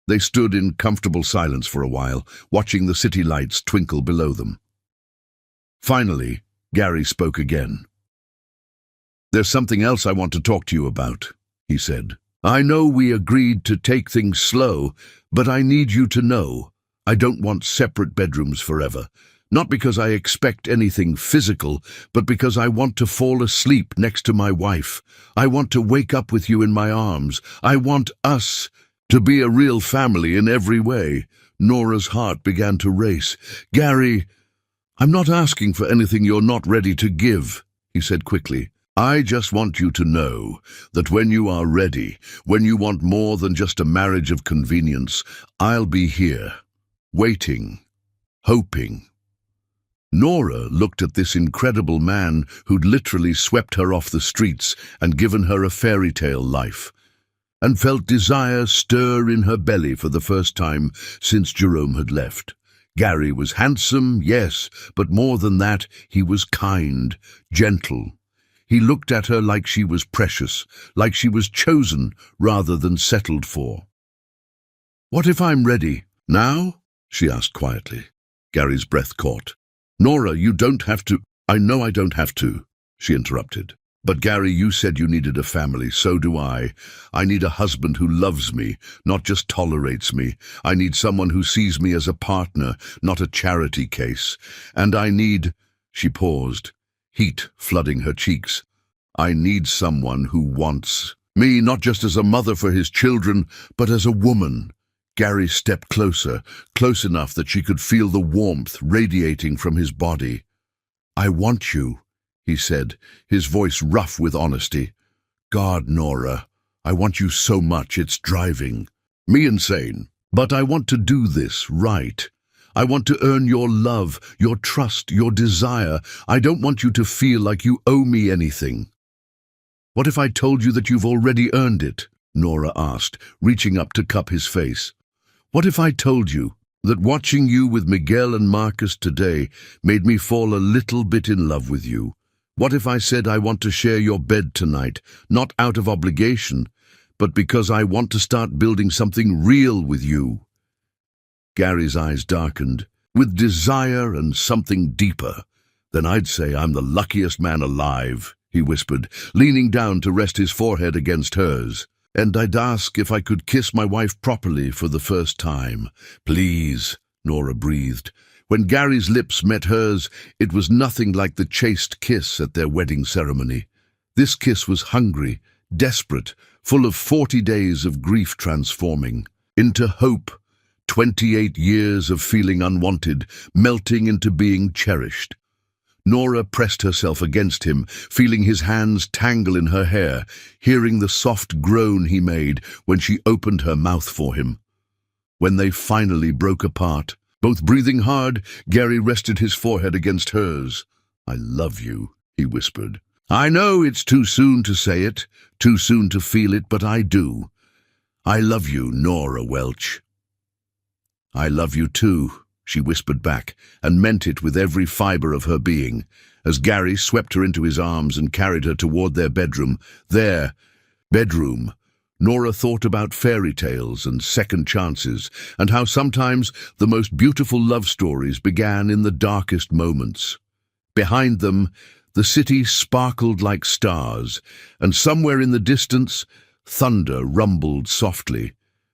They stood in comfortable silence for a while, watching the city lights twinkle below them. Finally, Gary spoke again. "There's something else I want to talk to you about," he said. "I know we agreed to take things slow, but I need you to know I don't want separate bedrooms forever. Not because I expect anything physical, but because I want to fall asleep next to my wife. I want to wake up with you in my arms. I want us to be a real family in every way." Nora's heart began to race. "Gary, I'm not asking for anything you're not ready to give," he said quickly. I just want you to know that when you are ready, when you want more than just a marriage of convenience, I'll be here, waiting, hoping." Nora looked at this incredible man who'd literally swept her off the streets and given her a fairy tale life, and felt desire stir in her belly for the first time since Jerome had left. Gary was handsome, yes, but more than that, he was kind, gentle. He looked at her like she was precious, like she was chosen rather than settled for. "What if I'm ready? Now?" she asked quietly. Gary's breath caught. "Nora, you don't have to—" "I know I don't have to," she interrupted. "But Gary, you said you needed a family, so do I. I need a husband who loves me, not just tolerates me. I need someone who sees me as a partner, not a charity case. And I need—" She paused, heat flooding her cheeks. "I need someone who wants me, not just as a mother for his children, but as a woman." Gary stepped closer, close enough that she could feel the warmth radiating from his body. "I want you," he said, his voice rough with honesty. "God, Nora, I want you so much it's driving me insane. But I want to do this right. I want to earn your love, your trust, your desire. I don't want you to feel like you owe me anything." "What if I told you that you've already earned it?" Nora asked, reaching up to cup his face. "What if I told you that watching you with Miguel and Marcus today made me fall a little bit in love with you? What if I said I want to share your bed tonight, not out of obligation, but because I want to start building something real with you?" Gary's eyes darkened, with desire and something deeper. "Then I'd say I'm the luckiest man alive," he whispered, leaning down to rest his forehead against hers. "And I'd ask if I could kiss my wife properly for the first time." "Please," Nora breathed. When Gary's lips met hers, it was nothing like the chaste kiss at their wedding ceremony. This kiss was hungry, desperate, full of 40 days of grief transforming into hope, 28 years of feeling unwanted, melting into being cherished. Nora pressed herself against him, feeling his hands tangle in her hair, hearing the soft groan he made when she opened her mouth for him. When they finally broke apart, both breathing hard, Gary rested his forehead against hers. "I love you," he whispered. "I know it's too soon to say it, too soon to feel it, but I do. I love you, Nora Welch." "I love you too," she whispered back, and meant it with every fibre of her being, as Gary swept her into his arms and carried her toward their bedroom. Their bedroom. Nora thought about fairy tales and second chances, and how sometimes the most beautiful love stories began in the darkest moments. Behind them, the city sparkled like stars, and somewhere in the distance, thunder rumbled softly,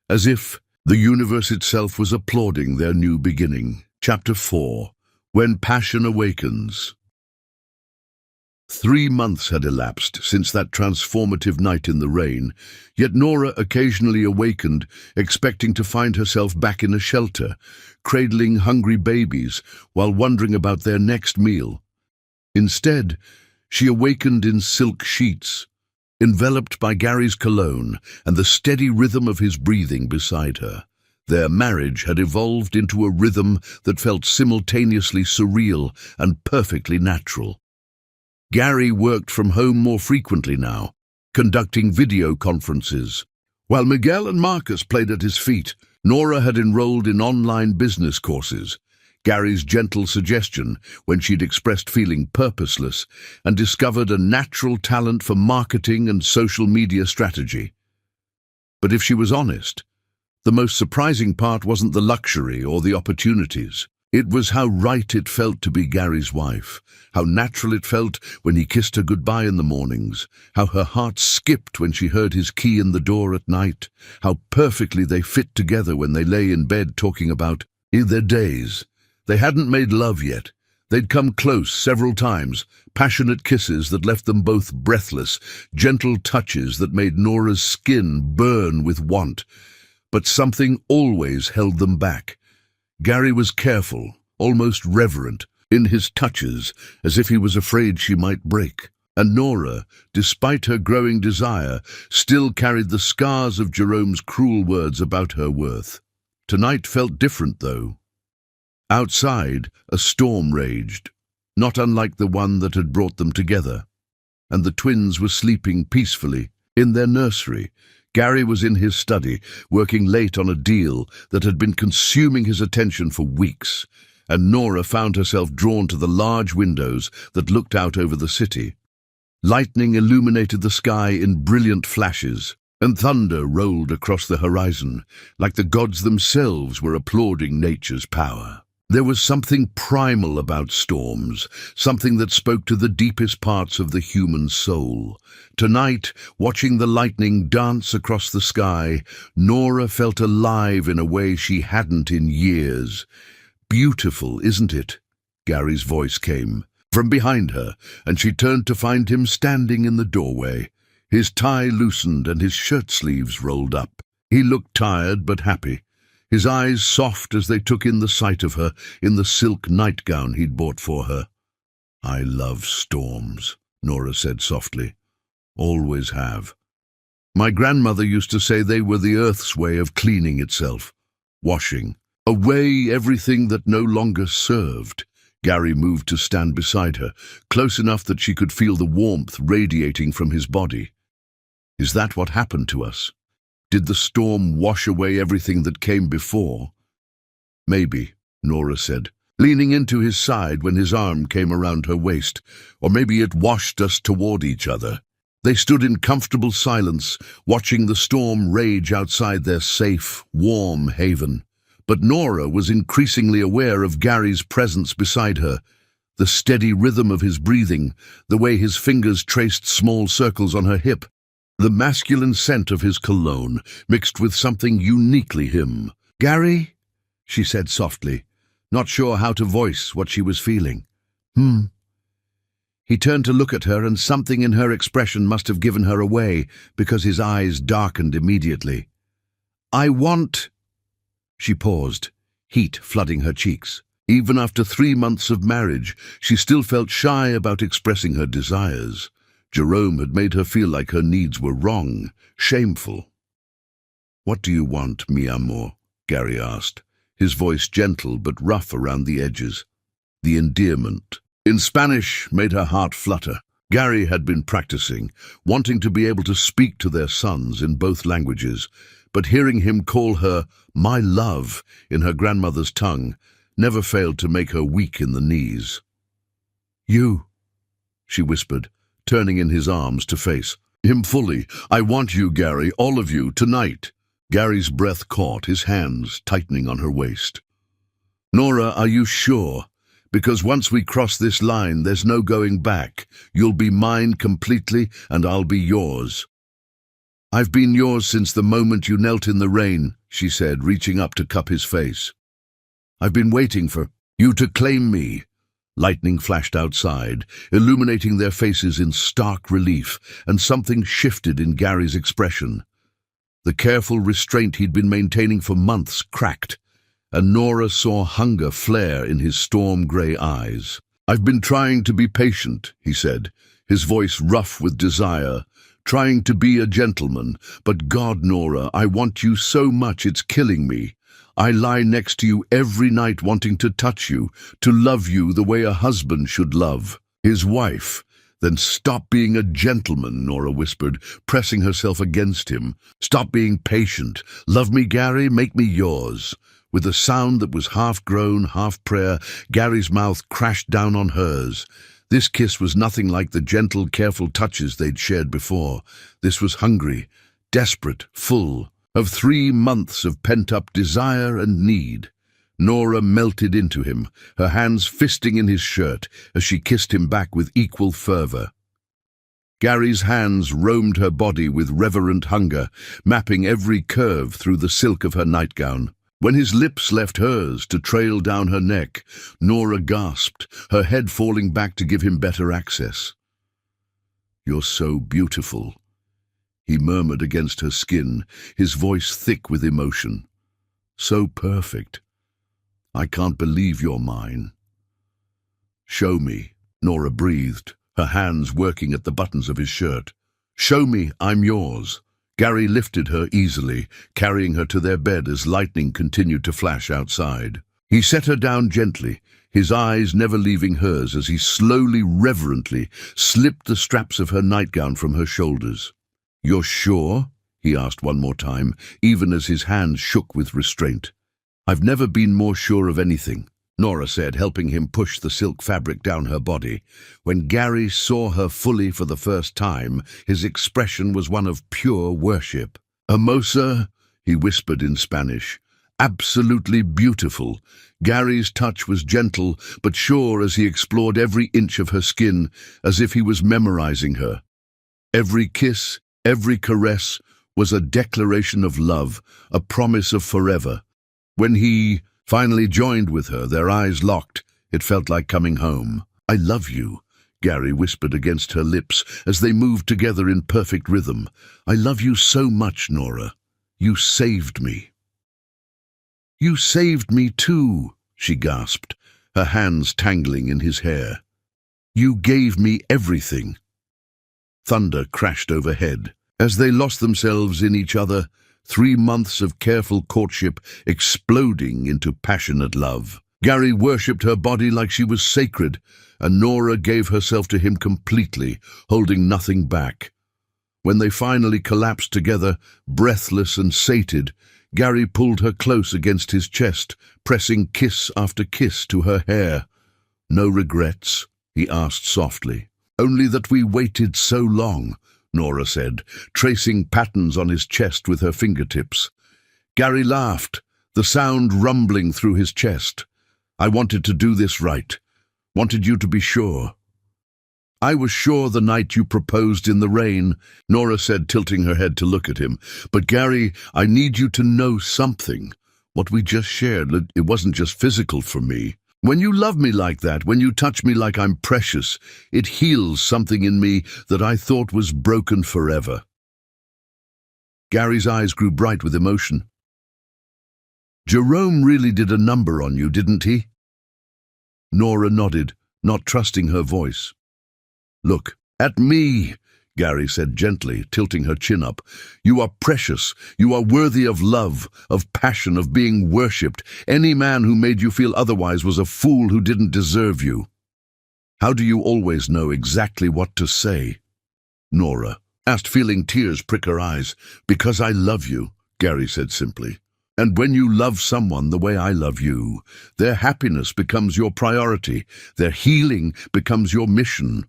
as if the universe itself was applauding their new beginning. Chapter 4. When Passion Awakens. 3 months had elapsed since that transformative night in the rain, yet Nora occasionally awakened, expecting to find herself back in a shelter, cradling hungry babies while wondering about their next meal. Instead, she awakened in silk sheets, enveloped by Gary's cologne and the steady rhythm of his breathing beside her. Their marriage had evolved into a rhythm that felt simultaneously surreal and perfectly natural. Gary worked from home more frequently now, conducting video conferences. While Miguel and Marcus played at his feet, Nora had enrolled in online business courses. Gary's gentle suggestion when she'd expressed feeling purposeless, and discovered a natural talent for marketing and social media strategy. But if she was honest, the most surprising part wasn't the luxury or the opportunities. It was how right it felt to be Gary's wife, how natural it felt when he kissed her goodbye in the mornings, how her heart skipped when she heard his key in the door at night, how perfectly they fit together when they lay in bed talking about their days. They hadn't made love yet. They'd come close several times, passionate kisses that left them both breathless, gentle touches that made Nora's skin burn with want. But something always held them back. Gary was careful, almost reverent, in his touches, as if he was afraid she might break. And Nora, despite her growing desire, still carried the scars of Jerome's cruel words about her worth. Tonight felt different, though. Outside, a storm raged, not unlike the one that had brought them together, and the twins were sleeping peacefully in their nursery. Gary was in his study, working late on a deal that had been consuming his attention for weeks, and Nora found herself drawn to the large windows that looked out over the city. Lightning illuminated the sky in brilliant flashes, and thunder rolled across the horizon, like the gods themselves were applauding nature's power. There was something primal about storms, something that spoke to the deepest parts of the human soul. Tonight, watching the lightning dance across the sky, Nora felt alive in a way she hadn't in years. "Beautiful, isn't it?" Gary's voice came from behind her, and she turned to find him standing in the doorway. His tie loosened and his shirt sleeves rolled up. He looked tired but happy, his eyes soft as they took in the sight of her in the silk nightgown he'd bought for her. "I love storms," Nora said softly. "Always have. My grandmother used to say they were the earth's way of cleaning itself, washing away everything that no longer served." Gary moved to stand beside her, close enough that she could feel the warmth radiating from his body. "Is that what happened to us? Did the storm wash away everything that came before?" "Maybe," Nora said, leaning into his side when his arm came around her waist. "Or maybe it washed us toward each other." They stood in comfortable silence, watching the storm rage outside their safe, warm haven. But Nora was increasingly aware of Gary's presence beside her, the steady rhythm of his breathing, the way his fingers traced small circles on her hip, the masculine scent of his cologne, mixed with something uniquely him. "Gary?" she said softly, not sure how to voice what she was feeling. He turned to look at her, and something in her expression must have given her away, because his eyes darkened immediately. "I want—" She paused, heat flooding her cheeks. Even after 3 months of marriage, she still felt shy about expressing her desires. Jerome had made her feel like her needs were wrong, shameful. "What do you want, mi amor?" Gary asked, his voice gentle but rough around the edges. The endearment in Spanish made her heart flutter. Gary had been practicing, wanting to be able to speak to their sons in both languages, but hearing him call her "my love" in her grandmother's tongue never failed to make her weak in the knees. "You," she whispered, turning in his arms to face him fully. "I want you, Gary, all of you, tonight." Gary's breath caught, his hands tightening on her waist. "Nora, are you sure? Because once we cross this line, there's no going back. You'll be mine completely, and I'll be yours." "I've been yours since the moment you knelt in the rain," she said, reaching up to cup his face. "I've been waiting for you to claim me." Lightning flashed outside, illuminating their faces in stark relief, and something shifted in Gary's expression. The careful restraint he'd been maintaining for months cracked, and Nora saw hunger flare in his storm-grey eyes. "I've been trying to be patient," he said, his voice rough with desire, "trying to be a gentleman, but God, Nora, I want you so much it's killing me. I lie next to you every night wanting to touch you, to love you the way a husband should love his wife." "Then stop being a gentleman," Nora whispered, pressing herself against him. "Stop being patient. Love me, Gary, make me yours." With a sound that was half groan, half prayer, Gary's mouth crashed down on hers. This kiss was nothing like the gentle, careful touches they'd shared before. This was hungry, desperate, full of 3 months of pent-up desire and need. Nora melted into him, her hands fisting in his shirt as she kissed him back with equal fervor. Gary's hands roamed her body with reverent hunger, mapping every curve through the silk of her nightgown. When his lips left hers to trail down her neck, Nora gasped, her head falling back to give him better access. "You're so beautiful," he murmured against her skin, his voice thick with emotion. "So perfect. I can't believe you're mine." "Show me," Nora breathed, her hands working at the buttons of his shirt. "Show me I'm yours." Gary lifted her easily, carrying her to their bed as lightning continued to flash outside. He set her down gently, his eyes never leaving hers as he slowly, reverently slipped the straps of her nightgown from her shoulders. "You're sure?" he asked one more time, even as his hands shook with restraint. "I've never been more sure of anything," Nora said, helping him push the silk fabric down her body. When Gary saw her fully for the first time, his expression was one of pure worship. "Hermosa," he whispered in Spanish. "Absolutely beautiful." Gary's touch was gentle but sure as he explored every inch of her skin, as if he was memorizing her. Every kiss, every caress was a declaration of love, a promise of forever. When he finally joined with her, their eyes locked, it felt like coming home. "I love you," Gary whispered against her lips as they moved together in perfect rhythm. "I love you so much, Nora. You saved me." "You saved me too," she gasped, her hands tangling in his hair. "You gave me everything." Thunder crashed overhead. As they lost themselves in each other, 3 months of careful courtship exploding into passionate love. Gary worshipped her body like she was sacred, and Nora gave herself to him completely, holding nothing back. When they finally collapsed together, breathless and sated, Gary pulled her close against his chest, pressing kiss after kiss to her hair. "No regrets?" he asked softly. "Only that we waited so long," Nora said, tracing patterns on his chest with her fingertips. Gary laughed, the sound rumbling through his chest. "I wanted to do this right. Wanted you to be sure." "I was sure the night you proposed in the rain," Nora said, tilting her head to look at him. "But Gary, I need you to know something. What we just shared, it wasn't just physical for me. When you love me like that, when you touch me like I'm precious, it heals something in me that I thought was broken forever." Gary's eyes grew bright with emotion. "Jerome really did a number on you, didn't he?" Nora nodded, not trusting her voice. "Look at me," Gary said gently, tilting her chin up. "You are precious. You are worthy of love, of passion, of being worshipped. Any man who made you feel otherwise was a fool who didn't deserve you." "How do you always know exactly what to say?" Nora asked, feeling tears prick her eyes. "Because I love you," Gary said simply. "And when you love someone the way I love you, their happiness becomes your priority. Their healing becomes your mission."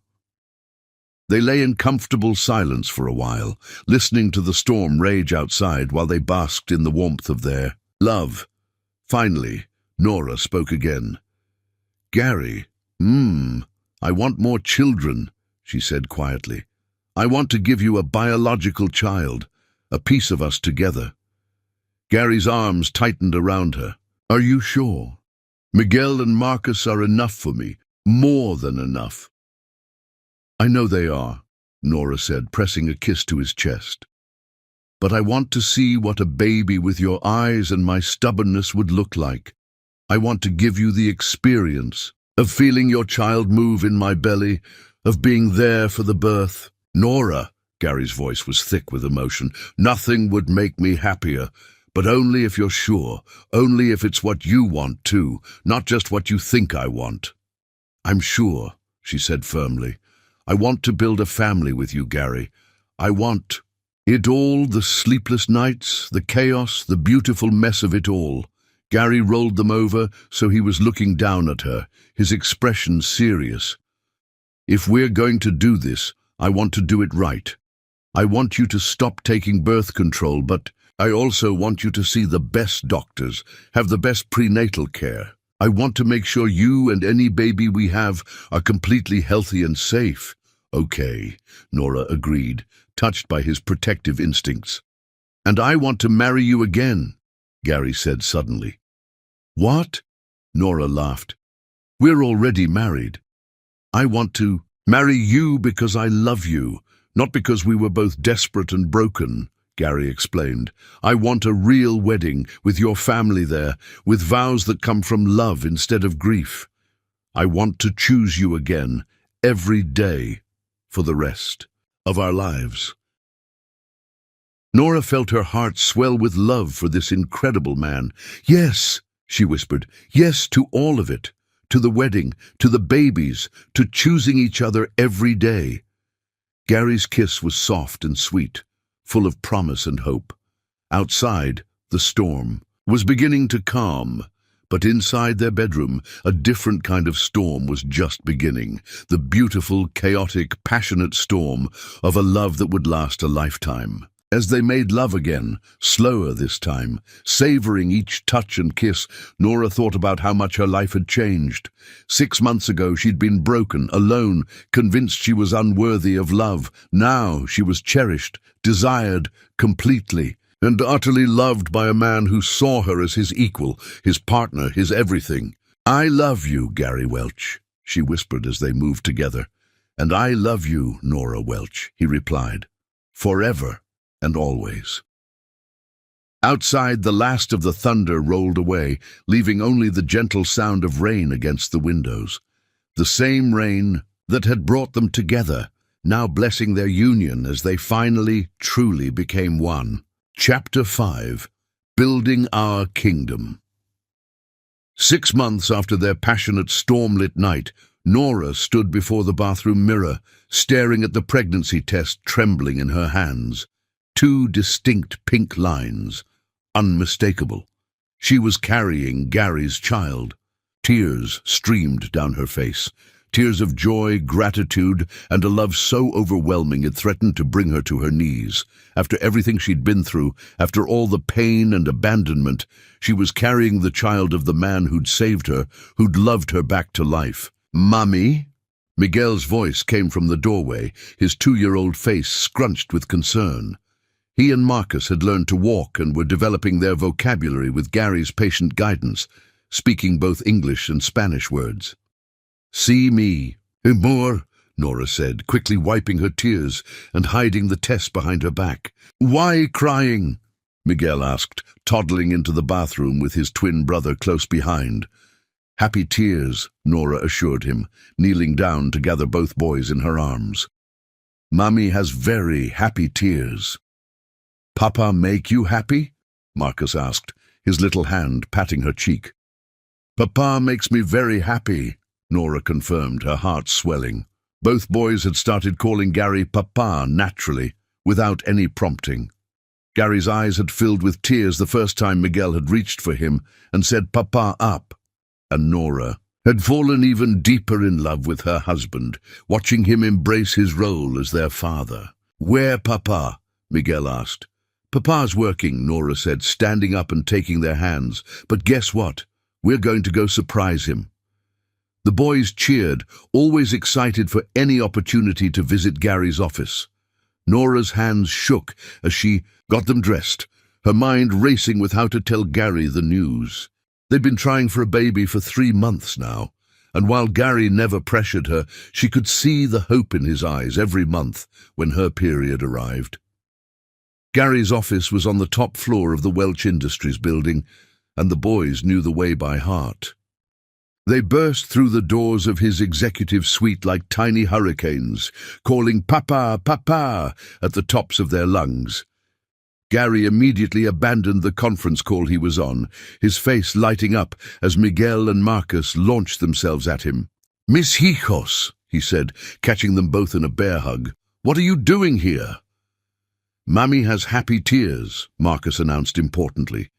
They lay in comfortable silence for a while, listening to the storm rage outside while they basked in the warmth of their love. Finally, Nora spoke again. "Gary, I want more children," she said quietly. "I want to give you a biological child, a piece of us together." Gary's arms tightened around her. "Are you sure? Miguel and Marcus are enough for me, more than enough." "I know they are," Nora said, pressing a kiss to his chest. "But I want to see what a baby with your eyes and my stubbornness would look like. I want to give you the experience of feeling your child move in my belly, of being there for the birth." "Nora," Gary's voice was thick with emotion, "nothing would make me happier. But only if you're sure, only if it's what you want too, not just what you think I want." "I'm sure," she said firmly. "I want to build a family with you, Gary. I want it all, the sleepless nights, the chaos, the beautiful mess of it all." Gary rolled them over so he was looking down at her, his expression serious. "If we're going to do this, I want to do it right. I want you to stop taking birth control, but I also want you to see the best doctors, have the best prenatal care. I want to make sure you and any baby we have are completely healthy and safe." "Okay," Nora agreed, touched by his protective instincts. "And I want to marry you again," Gary said suddenly. "What?" Nora laughed. "We're already married. I want to marry you because I love you, not because we were both desperate and broken," Gary explained. "I want a real wedding, with your family there, with vows that come from love instead of grief. I want to choose you again, every day for the rest of our lives. Nora felt her heart swell with love for this incredible man. Yes, she whispered, yes to all of it, to the wedding, to the babies, to choosing each other every day. Gary's kiss was soft and sweet, full of promise and hope. Outside, the storm was beginning to calm, but inside their bedroom, a different kind of storm was just beginning. The beautiful, chaotic, passionate storm of a love that would last a lifetime. As they made love again, slower this time, savoring each touch and kiss, Nora thought about how much her life had changed. 6 months ago, she'd been broken, alone, convinced she was unworthy of love. Now she was cherished, desired completely, and utterly loved by a man who saw her as his equal, his partner, his everything. "I love you, Gary Welch," she whispered as they moved together. "And I love you, Nora Welch," he replied. "Forever and always." Outside, the last of the thunder rolled away, leaving only the gentle sound of rain against the windows. The same rain that had brought them together, now blessing their union as they finally, truly became one. Chapter 5. Building Our Kingdom. 6 months after their passionate, storm-lit night, Nora stood before the bathroom mirror, staring at the pregnancy test trembling in her hands. 2 distinct pink lines, unmistakable. She was carrying Gary's child. Tears streamed down her face, tears of joy, gratitude, and a love so overwhelming it threatened to bring her to her knees. After everything she'd been through, after all the pain and abandonment, she was carrying the child of the man who'd saved her, who'd loved her back to life. "Mommy?" Miguel's voice came from the doorway, his 2-year-old face scrunched with concern. He and Marcus had learned to walk and were developing their vocabulary with Gary's patient guidance, speaking both English and Spanish words. "See me." "Amor," Nora said, quickly wiping her tears and hiding the test behind her back. "Why crying?" Miguel asked, toddling into the bathroom with his twin brother close behind. "Happy tears," Nora assured him, kneeling down to gather both boys in her arms. "Mommy has very happy tears." "Papa make you happy?" Marcus asked, his little hand patting her cheek. "Papa makes me very happy," Nora confirmed, her heart swelling. Both boys had started calling Gary Papa naturally, without any prompting. Gary's eyes had filled with tears the first time Miguel had reached for him and said Papa up, and Nora had fallen even deeper in love with her husband, watching him embrace his role as their father. "Where Papa?" Miguel asked. "Papa's working," Nora said, standing up and taking their hands. "But guess what? We're going to go surprise him." The boys cheered, always excited for any opportunity to visit Gary's office. Nora's hands shook as she got them dressed, her mind racing with how to tell Gary the news. They'd been trying for a baby for 3 months now, and while Gary never pressured her, she could see the hope in his eyes every month when her period arrived. Gary's office was on the top floor of the Welch Industries building, and the boys knew the way by heart. They burst through the doors of his executive suite like tiny hurricanes, calling "Papa, Papa" at the tops of their lungs. Gary immediately abandoned the conference call he was on, his face lighting up as Miguel and Marcus launched themselves at him. "Mis hijos," he said, catching them both in a bear hug. "What are you doing here?" "Mommy has happy tears," Marcus announced importantly.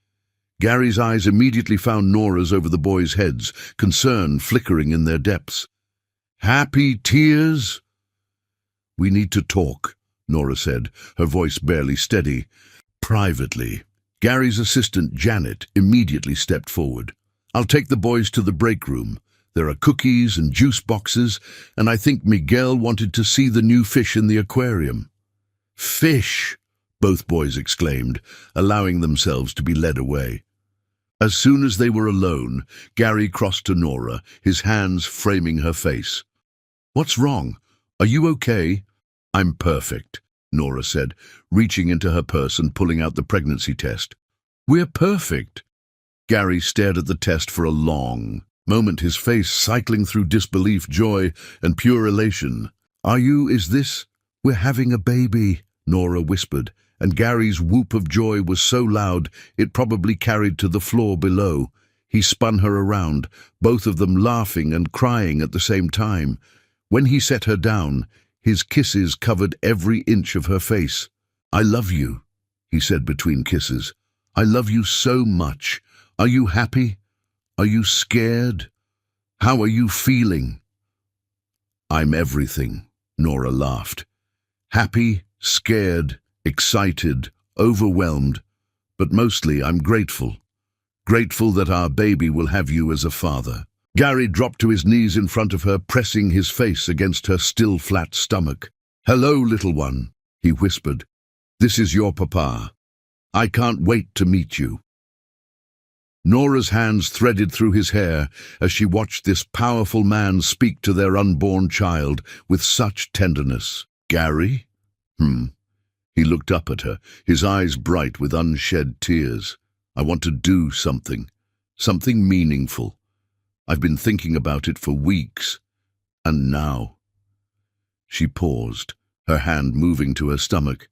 Gary's eyes immediately found Nora's over the boys' heads, concern flickering in their depths. "Happy tears?" "We need to talk," Nora said, her voice barely steady. "Privately." Gary's assistant, Janet, immediately stepped forward. "I'll take the boys to the break room. There are cookies and juice boxes, and I think Miguel wanted to see the new fish in the aquarium." "Fish!" both boys exclaimed, allowing themselves to be led away. As soon as they were alone, Gary crossed to Nora, his hands framing her face. "What's wrong? Are you okay?" "I'm perfect," Nora said, reaching into her purse and pulling out the pregnancy test. "We're perfect." Gary stared at the test for a long moment, his face cycling through disbelief, joy, and pure elation. Is this? We're having a baby, Nora whispered, and Gary's whoop of joy was so loud it probably carried to the floor below. He spun her around, both of them laughing and crying at the same time. When he set her down, his kisses covered every inch of her face. "I love you," he said between kisses. "I love you so much. Are you happy? Are you scared? How are you feeling?" "I'm everything," Nora laughed. "Happy, scared, excited, overwhelmed, but mostly I'm grateful. Grateful that our baby will have you as a father." Gary dropped to his knees in front of her, pressing his face against her still flat stomach. "Hello, little one," he whispered. "This is your papa. I can't wait to meet you." Nora's hands threaded through his hair as she watched this powerful man speak to their unborn child with such tenderness. "Gary?" He looked up at her, his eyes bright with unshed tears. "I want to do something meaningful. I've been thinking about it for weeks, and now." She paused, her hand moving to her stomach.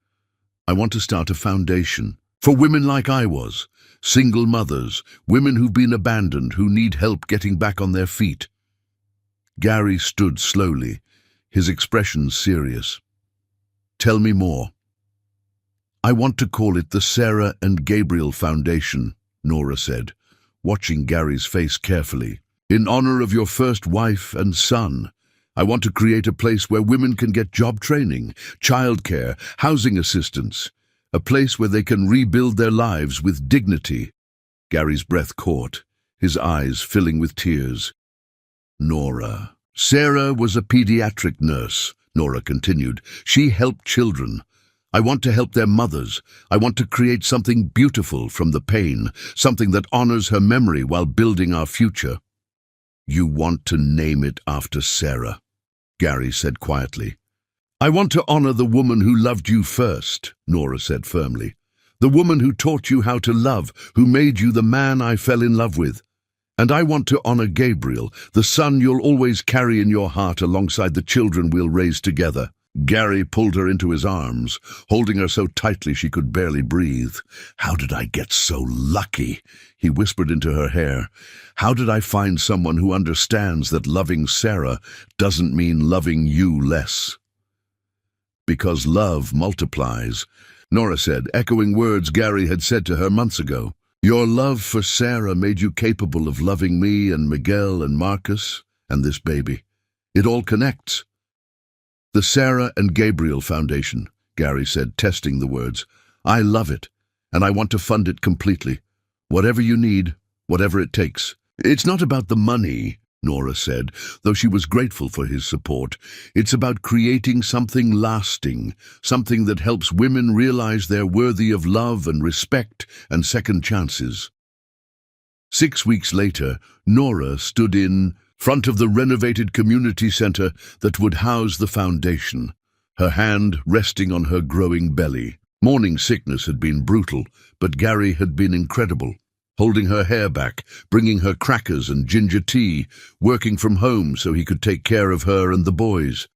"I want to start a foundation for women like I was, single mothers, women who've been abandoned, who need help getting back on their feet." Gary stood slowly, his expression serious. "Tell me more." "I want to call it the Sarah and Gabriel Foundation," Nora said, watching Gary's face carefully. "In honor of your first wife and son, I want to create a place where women can get job training, childcare, housing assistance, a place where they can rebuild their lives with dignity." Gary's breath caught, his eyes filling with tears. "Nora." "Sarah was a pediatric nurse," Nora continued. "She helped children. I want to help their mothers. I want to create something beautiful from the pain, something that honors her memory while building our future." "You want to name it after Sarah," Gary said quietly. "I want to honor the woman who loved you first," Nora said firmly. "The woman who taught you how to love, who made you the man I fell in love with. And I want to honor Gabriel, the son you'll always carry in your heart alongside the children we'll raise together." Gary pulled her into his arms, holding her so tightly she could barely breathe. "How did I get so lucky?" he whispered into her hair. "How did I find someone who understands that loving Sarah doesn't mean loving you less?" "Because love multiplies," Nora said, echoing words Gary had said to her months ago. "Your love for Sarah made you capable of loving me and Miguel and Marcus and this baby. It all connects." "The Sarah and Gabriel Foundation," Gary said, testing the words. "I love it, and I want to fund it completely. Whatever you need, whatever it takes." "It's not about the money," Nora said, though she was grateful for his support. "It's about creating something lasting, something that helps women realize they're worthy of love and respect and second chances." 6 weeks later, Nora stood in front of the renovated community center that would house the foundation, her hand resting on her growing belly. Morning sickness had been brutal, but Gary had been incredible, holding her hair back, bringing her crackers and ginger tea, working from home so he could take care of her and the boys.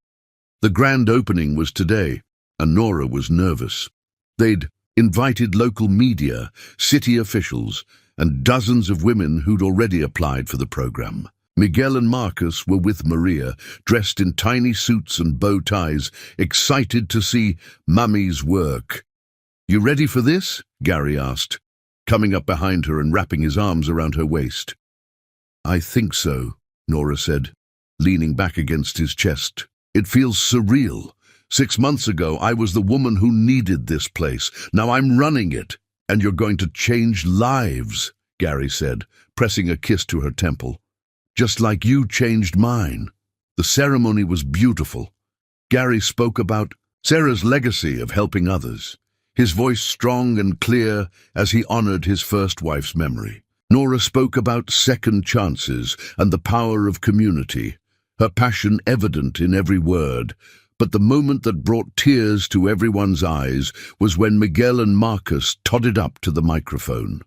The grand opening was today, and Nora was nervous. They'd invited local media, city officials, and dozens of women who'd already applied for the program. Miguel and Marcus were with Maria, dressed in tiny suits and bow ties, excited to see Mummy's work. "You ready for this?" Gary asked, coming up behind her and wrapping his arms around her waist. "I think so," Nora said, leaning back against his chest. "It feels surreal. 6 months ago, I was the woman who needed this place. Now I'm running it, and you're going to change lives," Gary said, pressing a kiss to her temple. "Just like you changed mine." The ceremony was beautiful. Gary spoke about Sarah's legacy of helping others, his voice strong and clear as he honored his first wife's memory. Nora spoke about second chances and the power of community, her passion evident in every word. But the moment that brought tears to everyone's eyes was when Miguel and Marcus todded up to the microphone.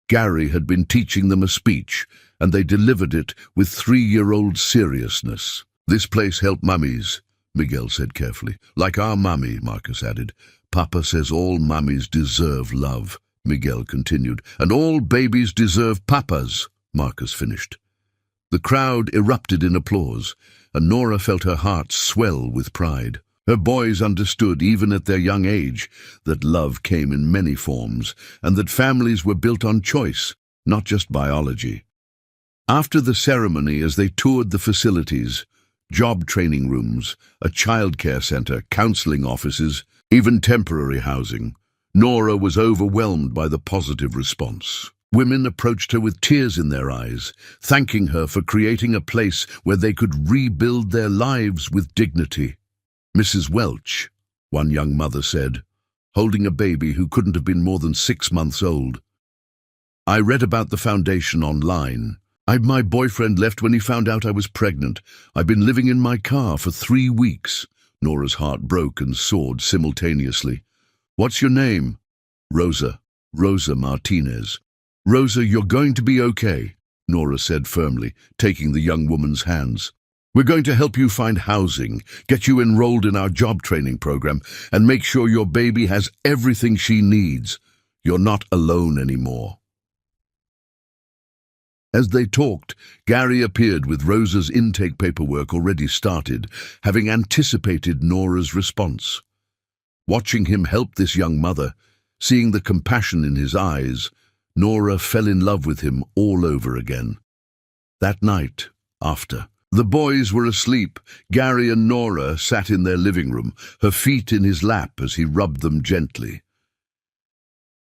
Gary had been teaching them a speech, and they delivered it with 3-year-old seriousness. "This place helped mummies," Miguel said carefully. "Like our mummy," Marcus added. "Papa says all mummies deserve love," Miguel continued. "And all babies deserve papas," Marcus finished. The crowd erupted in applause, and Nora felt her heart swell with pride. Her boys understood, even at their young age, that love came in many forms, and that families were built on choice, not just biology. After the ceremony, as they toured the facilities, job training rooms, a childcare center, counseling offices, even temporary housing, Nora was overwhelmed by the positive response. Women approached her with tears in their eyes, thanking her for creating a place where they could rebuild their lives with dignity. "Mrs. Welch," one young mother said, holding a baby who couldn't have been more than 6 months old. "I read about the foundation online. My boyfriend left when he found out I was pregnant. I've been living in my car for 3 weeks. Nora's heart broke and soared simultaneously. "What's your name?" "Rosa. Rosa Martinez." "Rosa, you're going to be okay," Nora said firmly, taking the young woman's hands. "We're going to help you find housing, get you enrolled in our job training program, and make sure your baby has everything she needs. You're not alone anymore." As they talked, Gary appeared with Rosa's intake paperwork already started, having anticipated Nora's response. Watching him help this young mother, seeing the compassion in his eyes, Nora fell in love with him all over again. That night, after the boys were asleep, Gary and Nora sat in their living room, her feet in his lap as he rubbed them gently.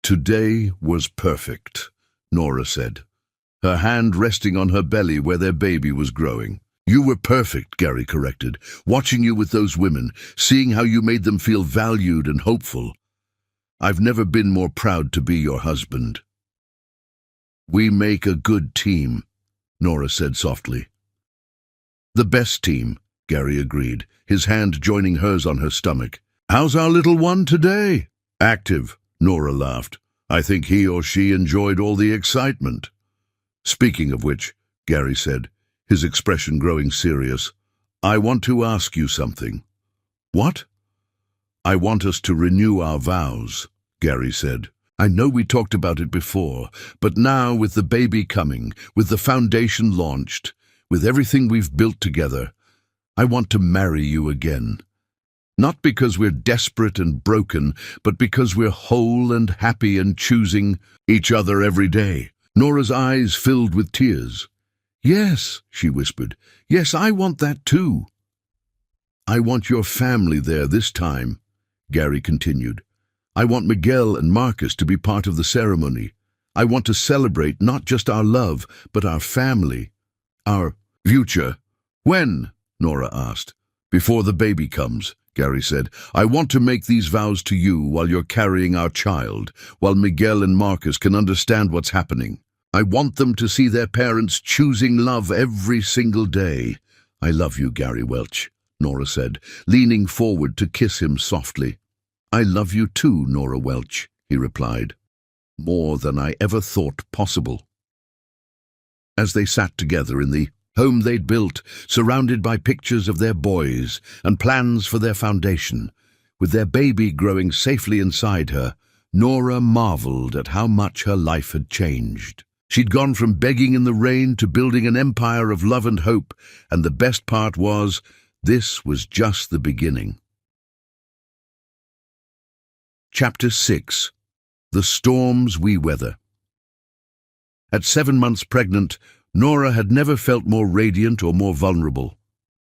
"Today was perfect," Nora said, her hand resting on her belly where their baby was growing. "You were perfect," Gary corrected, "watching you with those women, seeing how you made them feel valued and hopeful. I've never been more proud to be your husband." "We make a good team," Nora said softly. "The best team," Gary agreed, his hand joining hers on her stomach. "How's our little one today?" "Active," Nora laughed. "I think he or she enjoyed all the excitement." "Speaking of which," Gary said, his expression growing serious, "I want to ask you something." "What?" "I want us to renew our vows," Gary said. "I know we talked about it before, but now with the baby coming, with the foundation launched, with everything we've built together, I want to marry you again. Not because we're desperate and broken, but because we're whole and happy and choosing each other every day." Nora's eyes filled with tears. "Yes," she whispered. "Yes, I want that too." "I want your family there this time," Gary continued. "I want Miguel and Marcus to be part of the ceremony. I want to celebrate not just our love, but our family, our future." "When?" Nora asked. "Before the baby comes," Gary said. "I want to make these vows to you while you're carrying our child, while Miguel and Marcus can understand what's happening. I want them to see their parents choosing love every single day." "I love you, Gary Welch," Nora said, leaning forward to kiss him softly. "I love you too, Nora Welch," he replied. "More than I ever thought possible." As they sat together in the home they'd built, surrounded by pictures of their boys and plans for their foundation, with their baby growing safely inside her, Nora marveled at how much her life had changed. She'd gone from begging in the rain to building an empire of love and hope, and the best part was, this was just the beginning. Chapter 6. The Storms We Weather. At 7 months pregnant, Nora had never felt more radiant or more vulnerable.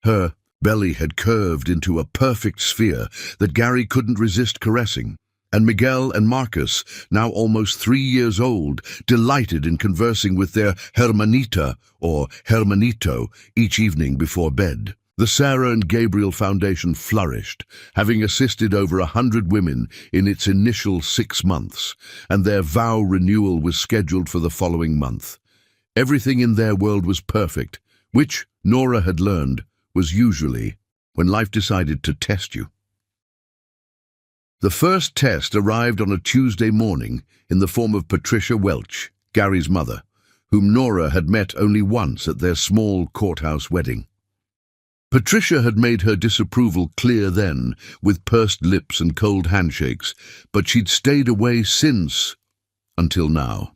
Her belly had curved into a perfect sphere that Gary couldn't resist caressing, and Miguel and Marcus, now almost 3 years old, delighted in conversing with their hermanita or hermanito each evening before bed. The Sarah and Gabriel Foundation flourished, having assisted over 100 women in its initial 6 months, and their vow renewal was scheduled for the following month. Everything in their world was perfect, which, Nora had learned, was usually when life decided to test you. The first test arrived on a Tuesday morning in the form of Patricia Welch, Gary's mother, whom Nora had met only once at their small courthouse wedding. Patricia had made her disapproval clear then, with pursed lips and cold handshakes, but she'd stayed away since, until now.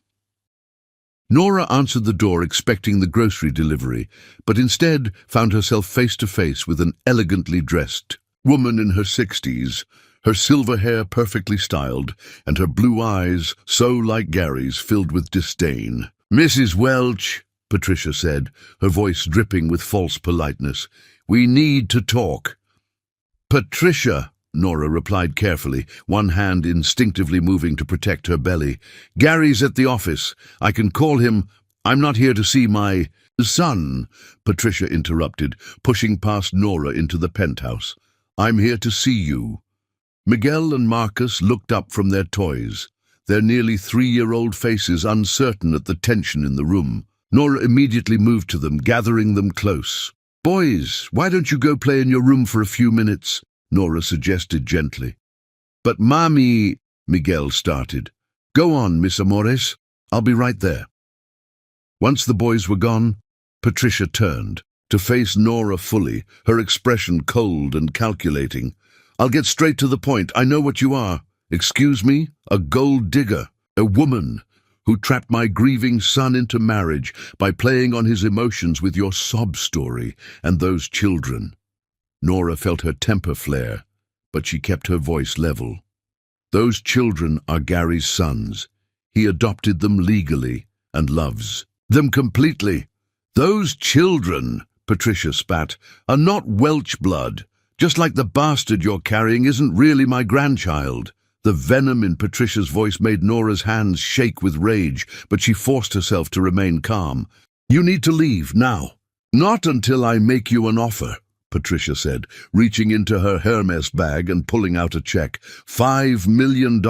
Nora answered the door expecting the grocery delivery, but instead found herself face to face with an elegantly dressed woman in her 60s, her silver hair perfectly styled, and her blue eyes, so like Gary's, filled with disdain. "Mrs. Welch," Patricia said, her voice dripping with false politeness, "we need to talk." "Patricia," Nora replied carefully, one hand instinctively moving to protect her belly. "Gary's at the office. I can call him. I'm not here to see my son," Patricia interrupted, pushing past Nora into the penthouse. "I'm here to see you." Miguel and Marcus looked up from their toys, their nearly 3-year-old faces uncertain at the tension in the room. Nora immediately moved to them, gathering them close. "Boys, why don't you go play in your room for a few minutes?" Nora suggested gently. "But Mommy," Miguel started. "Go on, Miss Amores. I'll be right there." Once the boys were gone, Patricia turned to face Nora fully, her expression cold and calculating. "I'll get straight to the point. I know what you are. Excuse me? A gold digger. A woman who trapped my grieving son into marriage by playing on his emotions with your sob story and those children." Nora felt her temper flare, but she kept her voice level. "Those children are Gary's sons. He adopted them legally and loves them completely. Those children," Patricia spat, "are not Welch blood. Just like the bastard you're carrying isn't really my grandchild." The venom in Patricia's voice made Nora's hands shake with rage, but she forced herself to remain calm. "You need to leave, now." "Not until I make you an offer," Patricia said, reaching into her Hermes bag and pulling out a check. $5 million.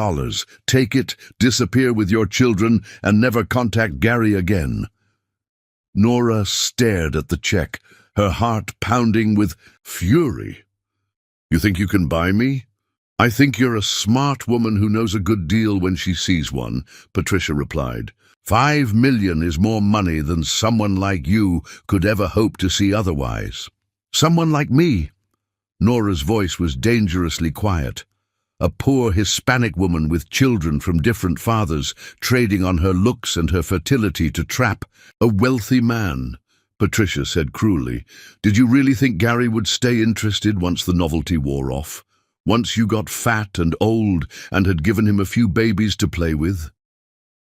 Take it, disappear with your children, and never contact Gary again." Nora stared at the check, her heart pounding with fury. "You think you can buy me?" "I think you're a smart woman who knows a good deal when she sees one," Patricia replied. $5 million is more money than someone like you could ever hope to see otherwise." "Someone like me?" Nora's voice was dangerously quiet. A poor Hispanic woman with children from different fathers, trading on her looks and her fertility to trap a wealthy man. Patricia said cruelly, "Did you really think Gary would stay interested once the novelty wore off? Once you got fat and old and had given him a few babies to play with?"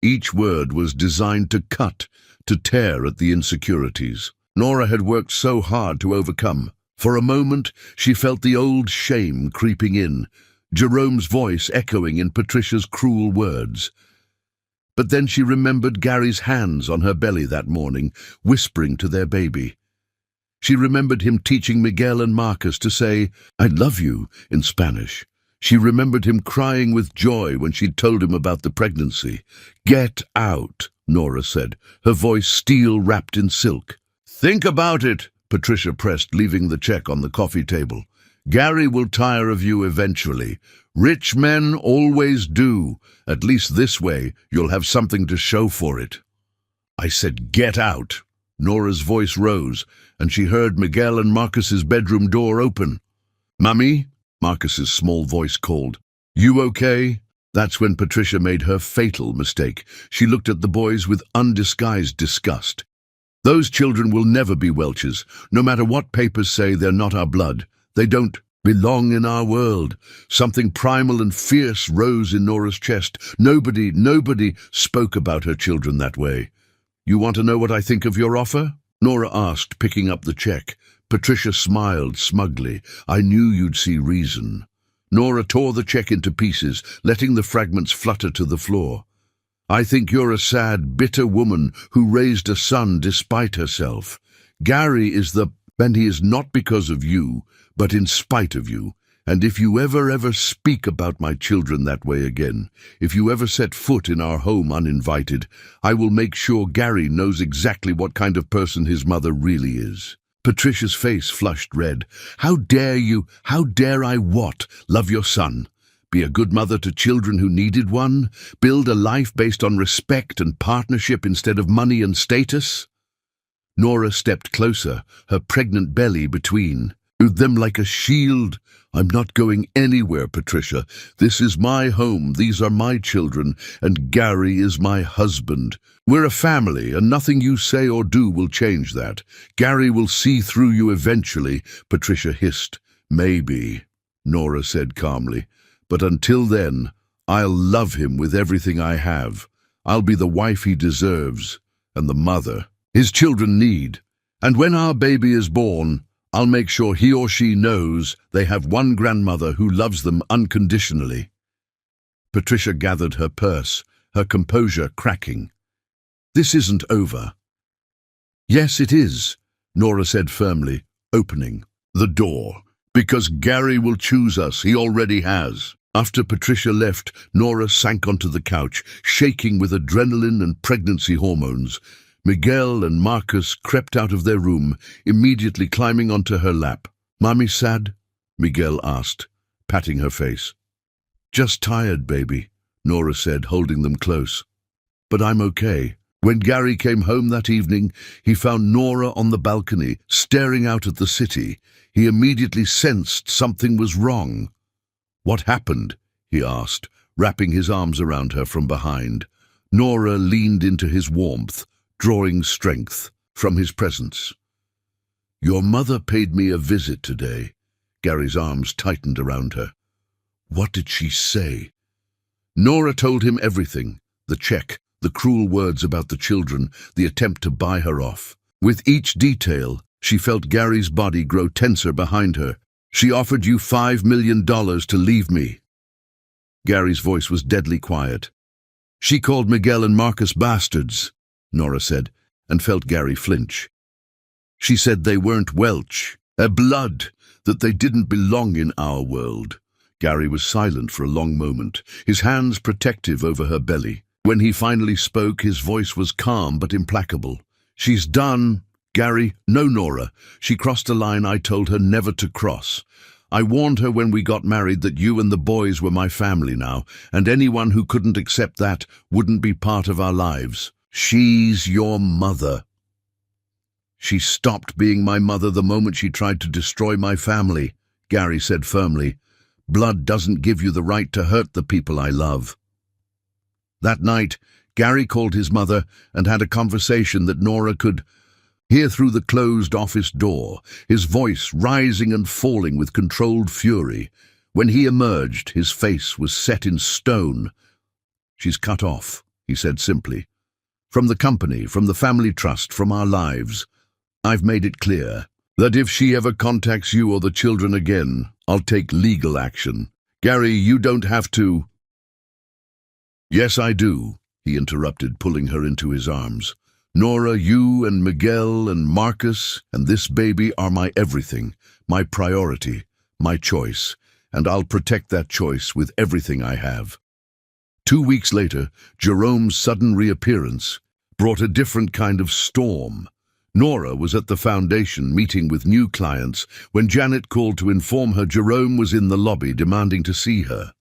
Each word was designed to cut, to tear at the insecurities Nora had worked so hard to overcome. For a moment, she felt the old shame creeping in, Jerome's voice echoing in Patricia's cruel words. But then she remembered Gary's hands on her belly that morning, whispering to their baby. She remembered him teaching Miguel and Marcus to say, "I love you," in Spanish. She remembered him crying with joy when she'd told him about the pregnancy. "Get out," Nora said, her voice steel wrapped in silk. "Think about it," Patricia pressed, leaving the check on the coffee table. "Gary will tire of you eventually. Rich men always do. At least this way, you'll have something to show for it." "I said get out." Nora's voice rose, and she heard Miguel and Marcus's bedroom door open. "Mummy?" Marcus's small voice called. "You okay?" That's when Patricia made her fatal mistake. She looked at the boys with undisguised disgust. "Those children will never be Welch's. No matter what papers say, they're not our blood. They don't belong in our world." Something primal and fierce rose in Nora's chest. Nobody spoke about her children that way. "You want to know what I think of your offer?" Nora asked, picking up the check. Patricia smiled smugly. "I knew you'd see reason." Nora tore the check into pieces, letting the fragments flutter to the floor. "I think you're a sad, bitter woman who raised a son despite herself. Gary is and he is not because of you, but in spite of you. And if you ever speak about my children that way again, if you ever set foot in our home uninvited, I will make sure Gary knows exactly what kind of person his mother really is." Patricia's face flushed red. "How dare you? How dare I what? Love your son? Be a good mother to children who needed one? Build a life based on respect and partnership instead of money and status? Nora stepped closer, her pregnant belly between. With them like a shield. I'm not going anywhere, Patricia. This is my home, these are my children, and Gary is my husband. We're a family, and nothing you say or do will change that. Gary will see through you eventually, Patricia hissed. Maybe, Nora said calmly. But until then, I'll love him with everything I have. I'll be the wife he deserves, and the mother his children need. And when our baby is born, I'll make sure he or she knows they have one grandmother who loves them unconditionally. Patricia gathered her purse, her composure cracking. This isn't over. Yes, it is, Nora said firmly, opening the door. Because Gary will choose us, he already has. After Patricia left, Nora sank onto the couch, shaking with adrenaline and pregnancy hormones. Miguel and Marcus crept out of their room, immediately climbing onto her lap. Mommy sad? Miguel asked, patting her face. Just tired, baby, Nora said, holding them close. But I'm okay. When Gary came home that evening, he found Nora on the balcony, staring out at the city. He immediately sensed something was wrong. What happened? He asked, wrapping his arms around her from behind. Nora leaned into his warmth, drawing strength from his presence. Your mother paid me a visit today. Gary's arms tightened around her. What did she say? Nora told him everything. The check, the cruel words about the children, the attempt to buy her off. With each detail, she felt Gary's body grow tenser behind her. She offered you $5 million to leave me. Gary's voice was deadly quiet. She called Miguel and Marcus bastards, Nora said, and felt Gary flinch. She said they weren't Welsh, blood, that they didn't belong in our world. Gary was silent for a long moment, his hands protective over her belly. When he finally spoke, his voice was calm but implacable. She's done. Gary, no, Nora. She crossed a line I told her never to cross. I warned her when we got married that you and the boys were my family now, and anyone who couldn't accept that wouldn't be part of our lives. She's your mother. She stopped being my mother the moment she tried to destroy my family, Gary said firmly. Blood doesn't give you the right to hurt the people I love. That night, Gary called his mother and had a conversation that Nora could hear through the closed office door, his voice rising and falling with controlled fury. When he emerged, his face was set in stone. She's cut off, he said simply. From the company, from the family trust, from our lives. I've made it clear that if she ever contacts you or the children again, I'll take legal action. Gary, you don't have to. Yes, I do, he interrupted, pulling her into his arms. Nora, you and Miguel and Marcus and this baby are my everything, my priority, my choice, and I'll protect that choice with everything I have. 2 weeks later, Jerome's sudden reappearance brought a different kind of storm. Nora was at the foundation meeting with new clients when Janet called to inform her Jerome was in the lobby demanding to see her.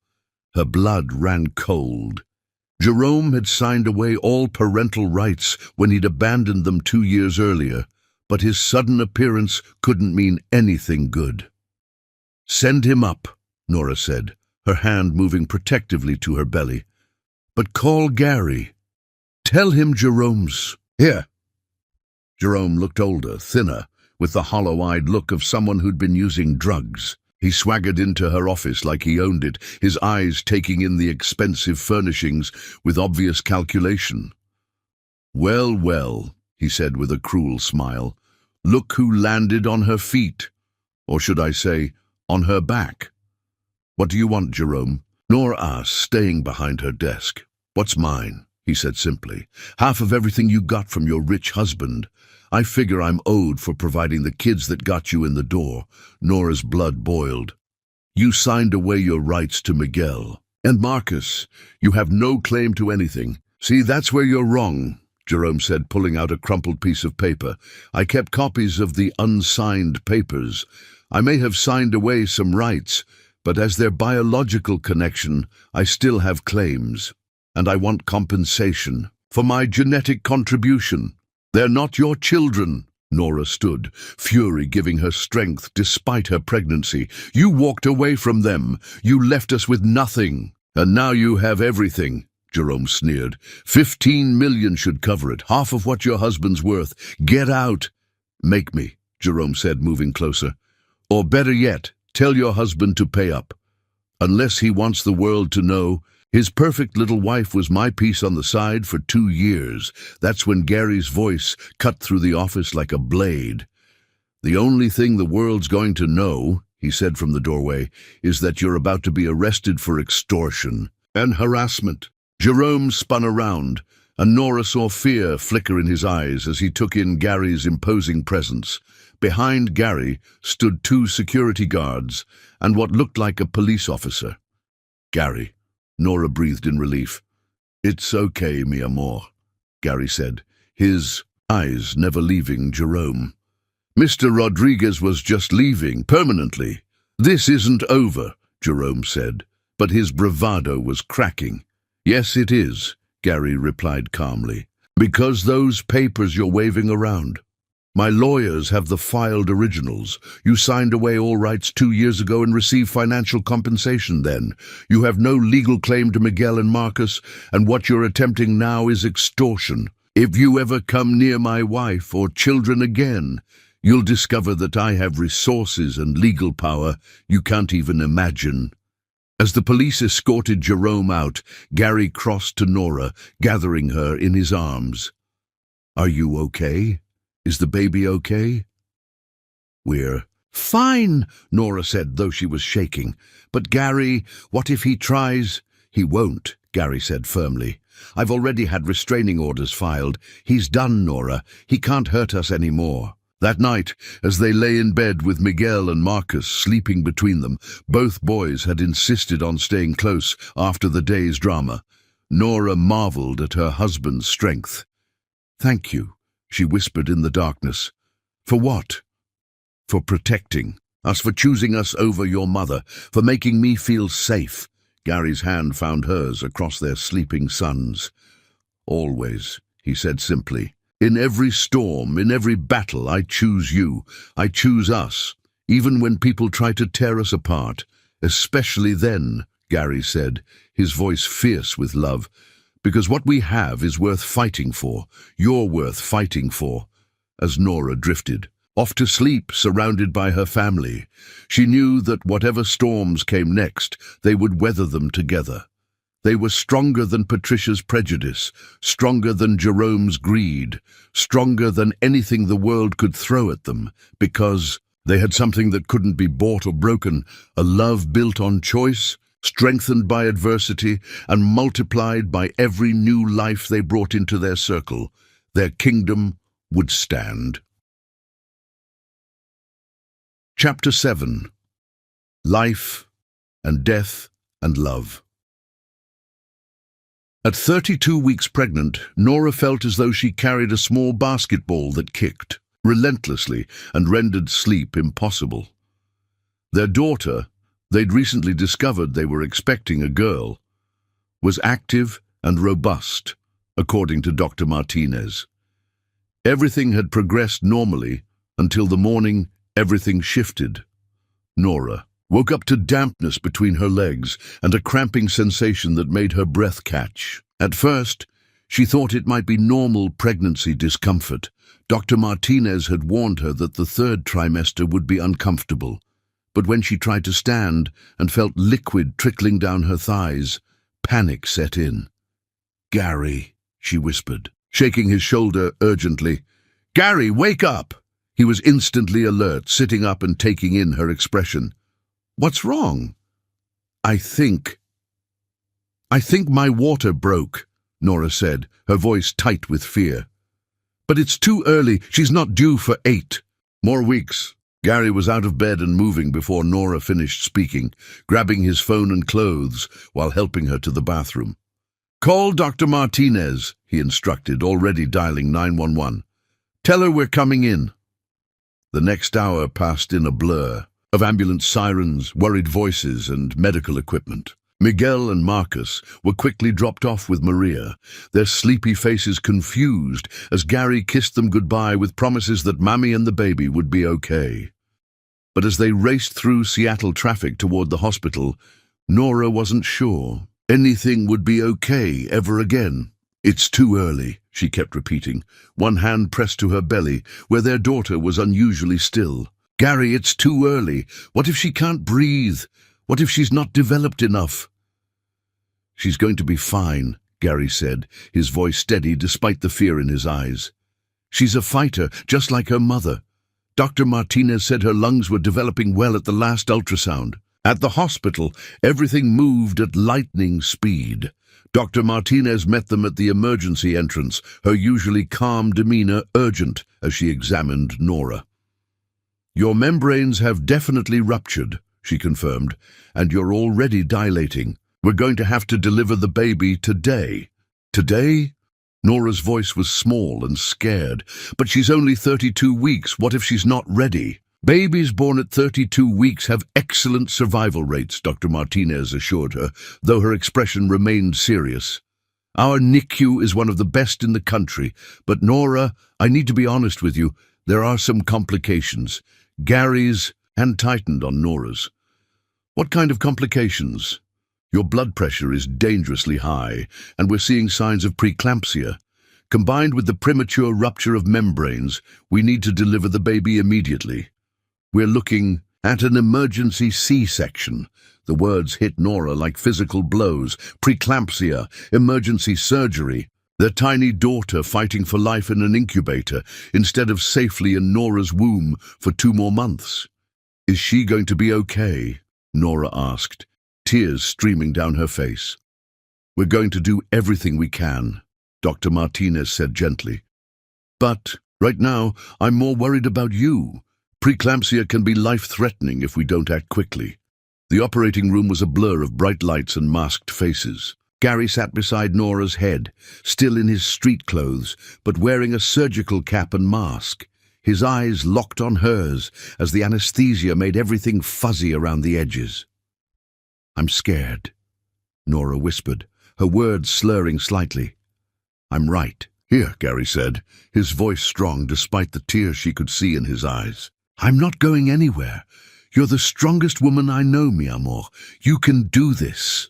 Her blood ran cold. Jerome had signed away all parental rights when he'd abandoned them 2 years earlier, but his sudden appearance couldn't mean anything good. Send him up, Nora said, her hand moving protectively to her belly. But call Gary. Tell him Jerome's here. Jerome looked older, thinner, with the hollow-eyed look of someone who'd been using drugs. He swaggered into her office like he owned it, his eyes taking in the expensive furnishings with obvious calculation. Well, well, he said with a cruel smile, look who landed on her feet. Or should I say, on her back. What do you want, Jerome? Nora asked, staying behind her desk. What's mine? He said simply. Half of everything you got from your rich husband. I figure I'm owed for providing the kids that got you in the door. Nora's blood boiled. You signed away your rights to Miguel. And Marcus, you have no claim to anything. See, that's where you're wrong, Jerome said, pulling out a crumpled piece of paper. I kept copies of the unsigned papers. I may have signed away some rights, But as their biological connection, I still have claims, and I want compensation for my genetic contribution. They're not your children. Nora stood, fury giving her strength despite her pregnancy. You walked away from them. You left us with nothing. And now you have everything, Jerome sneered. 15 million should cover it, half of what your husband's worth. Get out. Make me, Jerome said, moving closer. Or better yet, tell your husband to pay up. Unless he wants the world to know, his perfect little wife was my piece on the side for 2 years. That's when Gary's voice cut through the office like a blade. The only thing the world's going to know, he said from the doorway, is that you're about to be arrested for extortion and harassment. Jerome spun around, and Nora saw fear flicker in his eyes as he took in Gary's imposing presence. Behind Gary stood 2 security guards and what looked like a police officer. Gary. Nora breathed in relief. It's okay, mi amor, Gary said, his eyes never leaving Jerome. Mr. Rodriguez was just leaving, permanently. This isn't over, Jerome said, but his bravado was cracking. Yes, it is, Gary replied calmly, because those papers you're waving around. My lawyers have the filed originals. You signed away all rights 2 years ago and received financial compensation then. You have no legal claim to Miguel and Marcus, and what you're attempting now is extortion. If you ever come near my wife or children again, you'll discover that I have resources and legal power you can't even imagine. As the police escorted Jerome out, Gary crossed to Nora, gathering her in his arms. Are you okay? Is the baby okay? We're fine, Nora said, though she was shaking. But Gary, what if he tries? He won't, Gary said firmly. I've already had restraining orders filed. He's done, Nora. He can't hurt us anymore. That night, as they lay in bed with Miguel and Marcus sleeping between them, both boys had insisted on staying close after the day's drama. Nora marveled at her husband's strength. Thank you, she whispered in the darkness. For what? For protecting us, for choosing us over your mother, for making me feel safe. Gary's hand found hers across their sleeping sons. Always, he said simply. In every storm, in every battle, I choose you. I choose us, even when people try to tear us apart. Especially then, Gary said, his voice fierce with love. Because what we have is worth fighting for. You're worth fighting for. As Nora drifted, off to sleep, surrounded by her family, she knew that whatever storms came next, they would weather them together. They were stronger than Patricia's prejudice, stronger than Jerome's greed, stronger than anything the world could throw at them, because they had something that couldn't be bought or broken, a love built on choice, strengthened by adversity, and multiplied by every new life they brought into their circle. Their kingdom would stand. Chapter 7. Life and Death and Love. At 32 weeks pregnant, Nora felt as though she carried a small basketball that kicked relentlessly and rendered sleep impossible. Their daughter, they'd recently discovered they were expecting a girl, was active and robust, according to Dr. Martinez. Everything had progressed normally until the morning everything shifted. Nora woke up to dampness between her legs and a cramping sensation that made her breath catch. At first, she thought it might be normal pregnancy discomfort. Dr. Martinez had warned her that the 3rd trimester would be uncomfortable. But when she tried to stand and felt liquid trickling down her thighs, panic set in. "Gary," she whispered, shaking his shoulder urgently. "Gary, wake up!" He was instantly alert, sitting up and taking in her expression. "What's wrong?" I think my water broke," Nora said, her voice tight with fear. "But it's too early. She's not due for 8 more weeks." Gary was out of bed and moving before Nora finished speaking, grabbing his phone and clothes while helping her to the bathroom. "Call Dr. Martinez," he instructed, already dialing 911. "Tell her we're coming in." The next hour passed in a blur. of ambulance sirens, worried voices, and medical equipment. Miguel and Marcus were quickly dropped off with Maria, their sleepy faces confused as Gary kissed them goodbye with promises that Mammy and the baby would be okay. But as they raced through Seattle traffic toward the hospital, Nora wasn't sure anything would be okay ever again. "It's too early," she kept repeating, one hand pressed to her belly, where their daughter was unusually still. "Gary, it's too early. What if she can't breathe? What if she's not developed enough?" "She's going to be fine," Gary said, his voice steady despite the fear in his eyes. "She's a fighter, just like her mother. Dr. Martinez said her lungs were developing well at the last ultrasound." At the hospital, everything moved at lightning speed. Dr. Martinez met them at the emergency entrance, her usually calm demeanor urgent as she examined Nora. "Your membranes have definitely ruptured," she confirmed, "and you're already dilating. We're going to have to deliver the baby today." "Today?" Nora's voice was small and scared. "But she's only 32 weeks. What if she's not ready?" "Babies born at 32 weeks have excellent survival rates," Dr. Martinez assured her, though her expression remained serious. "Our NICU is one of the best in the country, but Nora, I need to be honest with you, there are some complications." Gary's hand tightened on Nora's. "What kind of complications?" "Your blood pressure is dangerously high, and we're seeing signs of preeclampsia. Combined with the premature rupture of membranes, we need to deliver the baby immediately. We're looking at an emergency C-section." The words hit Nora like physical blows. Preeclampsia, emergency surgery, their tiny daughter fighting for life in an incubator instead of safely in Nora's womb for 2 more months. "Is she going to be okay?" Nora asked, tears streaming down her face. "We're going to do everything we can," Dr. Martinez said gently. "But right now, I'm more worried about you. Preeclampsia can be life-threatening if we don't act quickly." The operating room was a blur of bright lights and masked faces. Gary sat beside Nora's head, still in his street clothes, but wearing a surgical cap and mask. His eyes locked on hers as the anesthesia made everything fuzzy around the edges. "I'm scared," Nora whispered, her words slurring slightly. "I'm right." "Here," Gary said, his voice strong despite the tears she could see in his eyes. "I'm not going anywhere. You're the strongest woman I know, mi amor. You can do this."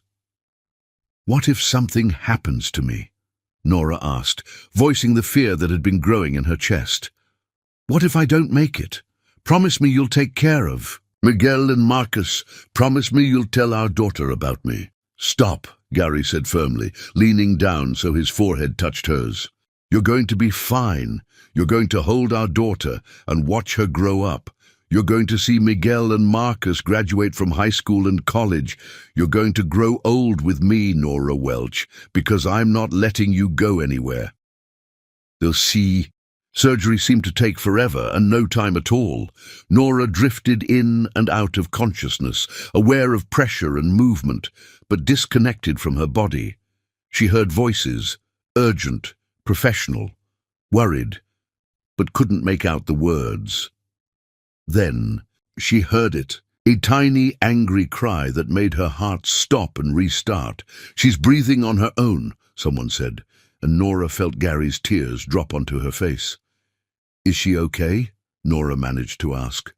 "What if something happens to me?" Nora asked, voicing the fear that had been growing in her chest. "What if I don't make it? Promise me you'll take care of Miguel and Marcus. Promise me you'll tell our daughter about me." "Stop," Gary said firmly, leaning down so his forehead touched hers. "You're going to be fine. You're going to hold our daughter and watch her grow up. You're going to see Miguel and Marcus graduate from high school and college. You're going to grow old with me, Nora Welch, because I'm not letting you go anywhere." They'll see. Surgery seemed to take forever and no time at all. Nora drifted in and out of consciousness, aware of pressure and movement, but disconnected from her body. She heard voices, urgent, professional, worried, but couldn't make out the words. Then she heard it, a tiny, angry cry that made her heart stop and restart. "She's breathing on her own," someone said, and Nora felt Gary's tears drop onto her face. "Is she okay?" Nora managed to ask.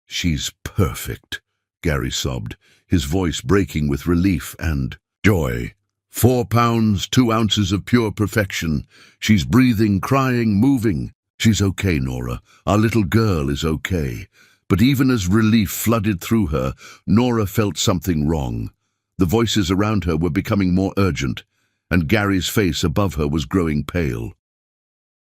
"She's perfect," Gary sobbed, his voice breaking with relief and joy. 4 pounds, 2 ounces of pure perfection. She's breathing, crying, moving. She's okay, Nora. Our little girl is okay." But even as relief flooded through her, Nora felt something wrong. The voices around her were becoming more urgent, and Gary's face above her was growing pale.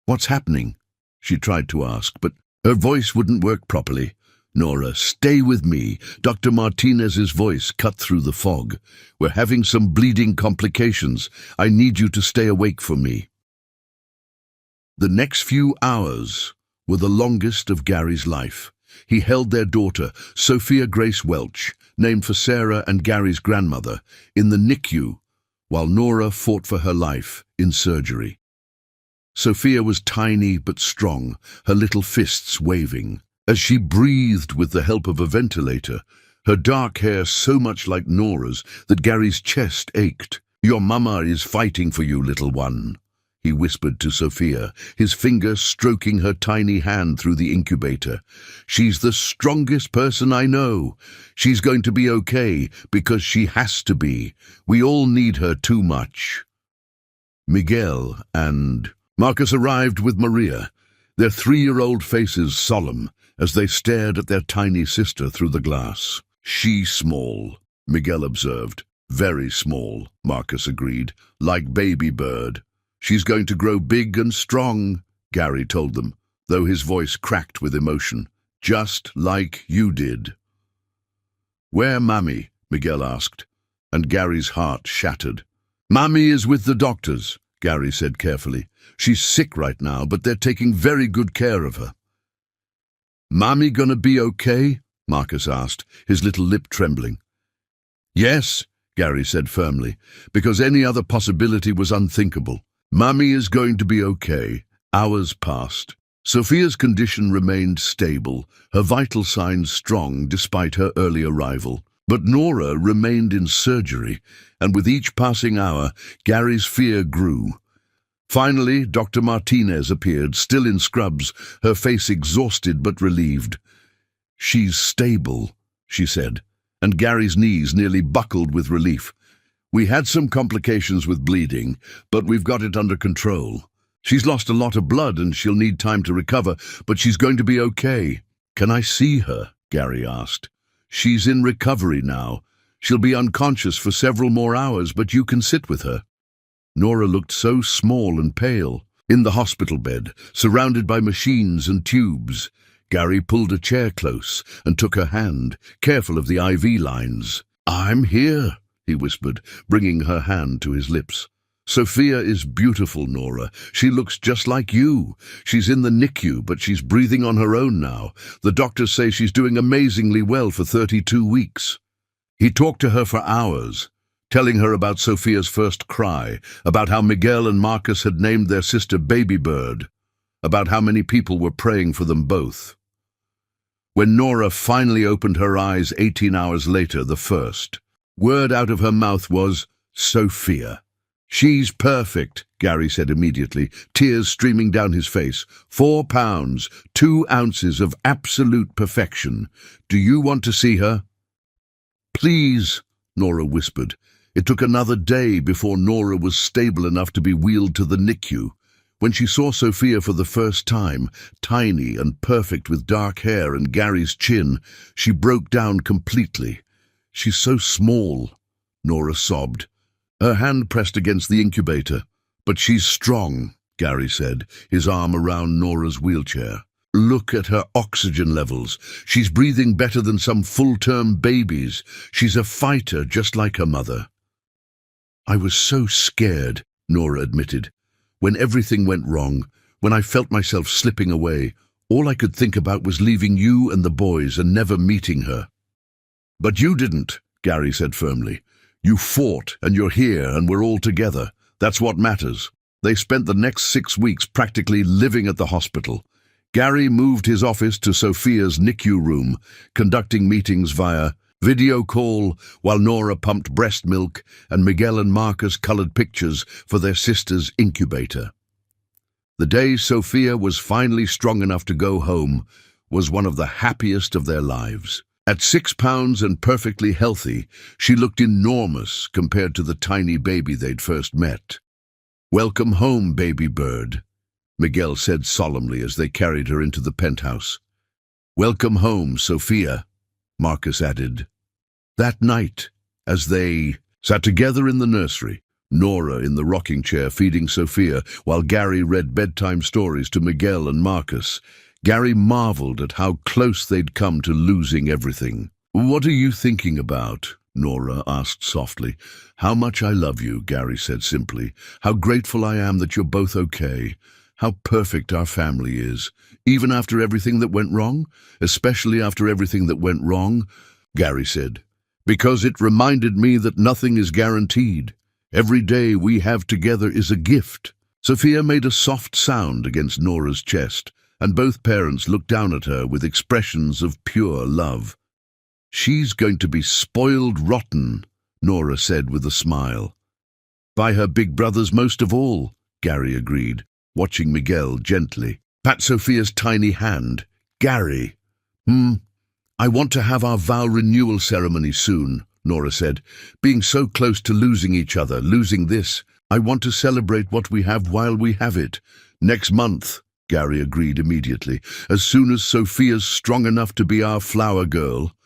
"What's happening?" she tried to ask, but her voice wouldn't work properly. "Nora, stay with me." Dr. Martinez's voice cut through the fog. "We're having some bleeding complications. I need you to stay awake for me." The next few hours were the longest of Gary's life. He held their daughter, Sophia Grace Welch, named for Sarah and Gary's grandmother, in the NICU, while Nora fought for her life in surgery. Sophia was tiny but strong, her little fists waving. As she breathed with the help of a ventilator, her dark hair so much like Nora's that Gary's chest ached. "Your mama is fighting for you, little one," he whispered to Sophia, his finger stroking her tiny hand through the incubator. "She's the strongest person I know. She's going to be okay, because she has to be. We all need her too much." Miguel and Marcus arrived with Maria, their 3-year-old faces solemn as they stared at their tiny sister through the glass. "She's small," Miguel observed. "Very small," Marcus agreed, "like baby bird." "She's going to grow big and strong," Gary told them, though his voice cracked with emotion. "Just like you did." "Where Mammy?" Miguel asked, and Gary's heart shattered. "Mammy is with the doctors," Gary said carefully. "She's sick right now, but they're taking very good care of her." "Mammy gonna be okay?" Marcus asked, his little lip trembling. "Yes," Gary said firmly, because any other possibility was unthinkable. "Mammy is going to be okay." Hours passed. Sophia's condition remained stable, her vital signs strong despite her early arrival. But Nora remained in surgery, and with each passing hour, Gary's fear grew. Finally, Dr. Martinez appeared, still in scrubs, her face exhausted but relieved. "She's stable," she said, and Gary's knees nearly buckled with relief. "We had some complications with bleeding, but we've got it under control. She's lost a lot of blood and she'll need time to recover, but she's going to be okay." "Can I see her?" Gary asked. "She's in recovery now. She'll be unconscious for several more hours, but you can sit with her." Nora looked so small and pale, in the hospital bed, surrounded by machines and tubes. Gary pulled a chair close and took her hand, careful of the IV lines. "I'm here," he whispered, bringing her hand to his lips. "Sophia is beautiful, Nora. She looks just like you. She's in the NICU, but she's breathing on her own now. The doctors say she's doing amazingly well for 32 weeks. He talked to her for hours, telling her about Sophia's first cry, about how Miguel and Marcus had named their sister Baby Bird, about how many people were praying for them both. When Nora finally opened her eyes 18 hours later, the first word out of her mouth was, "Sophia." "She's perfect," Gary said immediately, tears streaming down his face. 4 pounds, 2 ounces of absolute perfection. "Do you want to see her?" "Please," Nora whispered. It took another day before Nora was stable enough to be wheeled to the NICU. When she saw Sophia for the first time, tiny and perfect with dark hair and Gary's chin, she broke down completely. "She's so small," Nora sobbed. Her hand pressed against the incubator. "But she's strong," Gary said, his arm around Nora's wheelchair. "Look at her oxygen levels. She's breathing better than some full-term babies. She's a fighter just like her mother." "I was so scared," Nora admitted. "When everything went wrong, when I felt myself slipping away, all I could think about was leaving you and the boys and never meeting her." "But you didn't," Gary said firmly. "You fought, and you're here, and we're all together. That's what matters." They spent the next 6 weeks practically living at the hospital. Gary moved his office to Sophia's NICU room, conducting meetings via video call while Nora pumped breast milk and Miguel and Marcus colored pictures for their sister's incubator. The day Sophia was finally strong enough to go home was one of the happiest of their lives. At 6 pounds and perfectly healthy, she looked enormous compared to the tiny baby they'd first met. "Welcome home, baby bird," Miguel said solemnly as they carried her into the penthouse. "Welcome home, Sophia," Marcus added. That night, as they sat together in the nursery, Nora in the rocking chair feeding Sophia while Gary read bedtime stories to Miguel and Marcus, Gary marveled at how close they'd come to losing everything. "What are you thinking about?" Nora asked softly. "How much I love you," Gary said simply. "How grateful I am that you're both okay. How perfect our family is. Even after everything that went wrong? Especially after everything that went wrong," Gary said. "Because it reminded me that nothing is guaranteed. Every day we have together is a gift." Sophia made a soft sound against Nora's chest, and both parents looked down at her with expressions of pure love. "She's going to be spoiled rotten," Nora said with a smile. "By her big brothers most of all," Gary agreed, watching Miguel gently pat Sophia's tiny hand. "Gary, I want to have our vow renewal ceremony soon," Nora said. "Being so close to losing each other, losing this, I want to celebrate what we have while we have it." "Next month," Gary agreed immediately, "as soon as Sophia's strong enough to be our flower girl."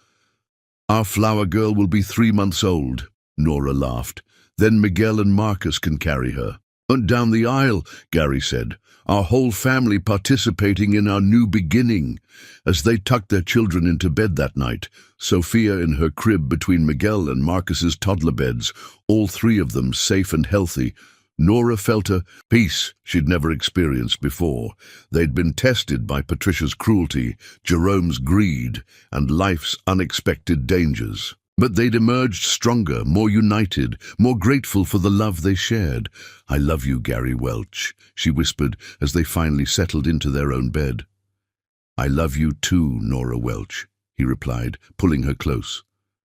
"Our flower girl will be 3 months old," Nora laughed. "Then Miguel and Marcus can carry her." "And down the aisle," Gary said, "our whole family participating in our new beginning." As they tucked their children into bed that night, Sophia in her crib between Miguel and Marcus's toddler beds, all 3 of them safe and healthy, Nora felt a peace she'd never experienced before. They'd been tested by Patricia's cruelty, Jerome's greed, and life's unexpected dangers. But they'd emerged stronger, more united, more grateful for the love they shared. "I love you, Gary Welch," she whispered as they finally settled into their own bed. "I love you too, Nora Welch," he replied, pulling her close.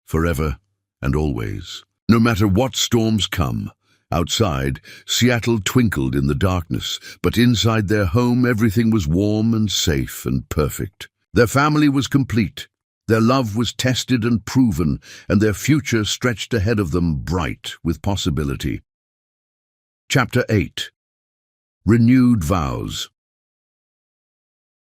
"Forever and always, no matter what storms come." Outside, Seattle twinkled in the darkness, but inside their home everything was warm and safe and perfect. Their family was complete. Their love was tested and proven, and their future stretched ahead of them bright with possibility. Chapter 8. Renewed Vows.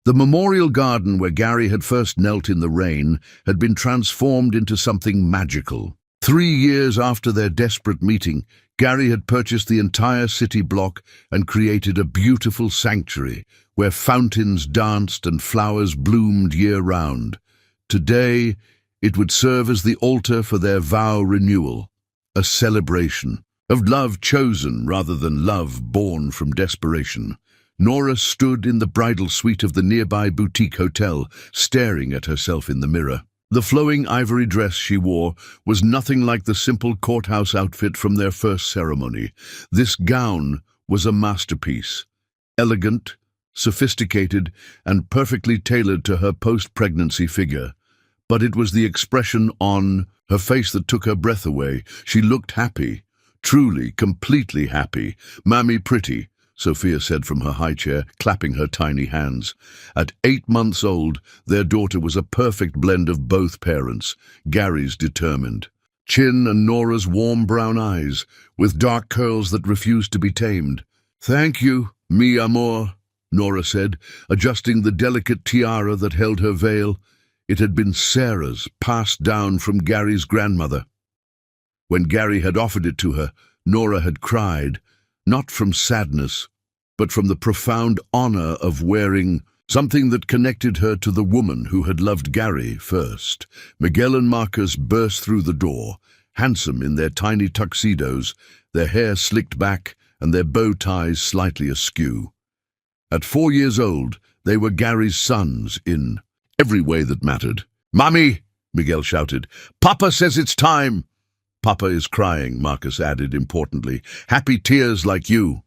The memorial garden where Gary had first knelt in the rain had been transformed into something magical. 3 years after their desperate meeting, Gary had purchased the entire city block and created a beautiful sanctuary where fountains danced and flowers bloomed year-round. Today, it would serve as the altar for their vow renewal, a celebration of love chosen rather than love born from desperation. Nora stood in the bridal suite of the nearby boutique hotel, staring at herself in the mirror. The flowing ivory dress she wore was nothing like the simple courthouse outfit from their first ceremony. This gown was a masterpiece, elegant, sophisticated, and perfectly tailored to her post-pregnancy figure. But it was the expression on her face that took her breath away. She looked happy, truly, completely happy. "Mammy pretty," Sophia said from her high chair, clapping her tiny hands. At 8 months old, their daughter was a perfect blend of both parents, Gary's determined chin and Nora's warm brown eyes, with dark curls that refused to be tamed. "Thank you, mi amor," Nora said, adjusting the delicate tiara that held her veil. It had been Sarah's, passed down from Gary's grandmother. When Gary had offered it to her, Nora had cried, not from sadness, but from the profound honor of wearing something that connected her to the woman who had loved Gary first. Miguel and Marcus burst through the door, handsome in their tiny tuxedos, their hair slicked back and their bow ties slightly askew. At 4 years old, they were Gary's sons in every way that mattered. "Mommy!" Miguel shouted. "Papa says it's time!" "Papa is crying," Marcus added importantly. "Happy tears like you."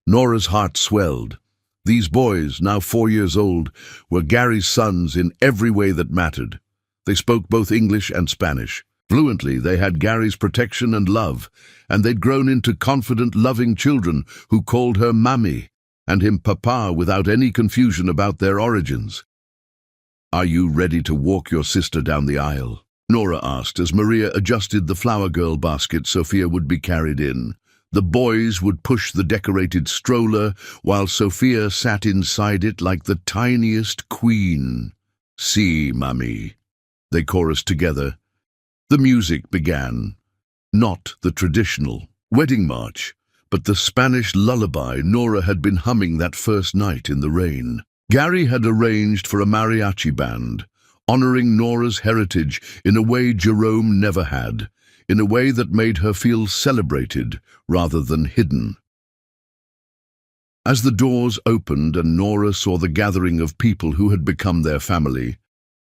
Nora's heart swelled. These boys, now 4 years old, were Gary's sons in every way that mattered. They spoke both English and Spanish. Fluently, they had Gary's protection and love, and they'd grown into confident, loving children who called her Mammy and him Papa without any confusion about their origins. "Are you ready to walk your sister down the aisle?" Nora asked as Maria adjusted the flower girl basket Sophia would be carried in. The boys would push the decorated stroller while Sophia sat inside it like the tiniest queen. "Si, Mammy," they chorused together. The music began. Not the traditional wedding march, but the Spanish lullaby Nora had been humming that first night in the rain. Gary had arranged for a mariachi band, honoring Nora's heritage in a way Jerome never had, in a way that made her feel celebrated rather than hidden. As the doors opened and Nora saw the gathering of people who had become their family,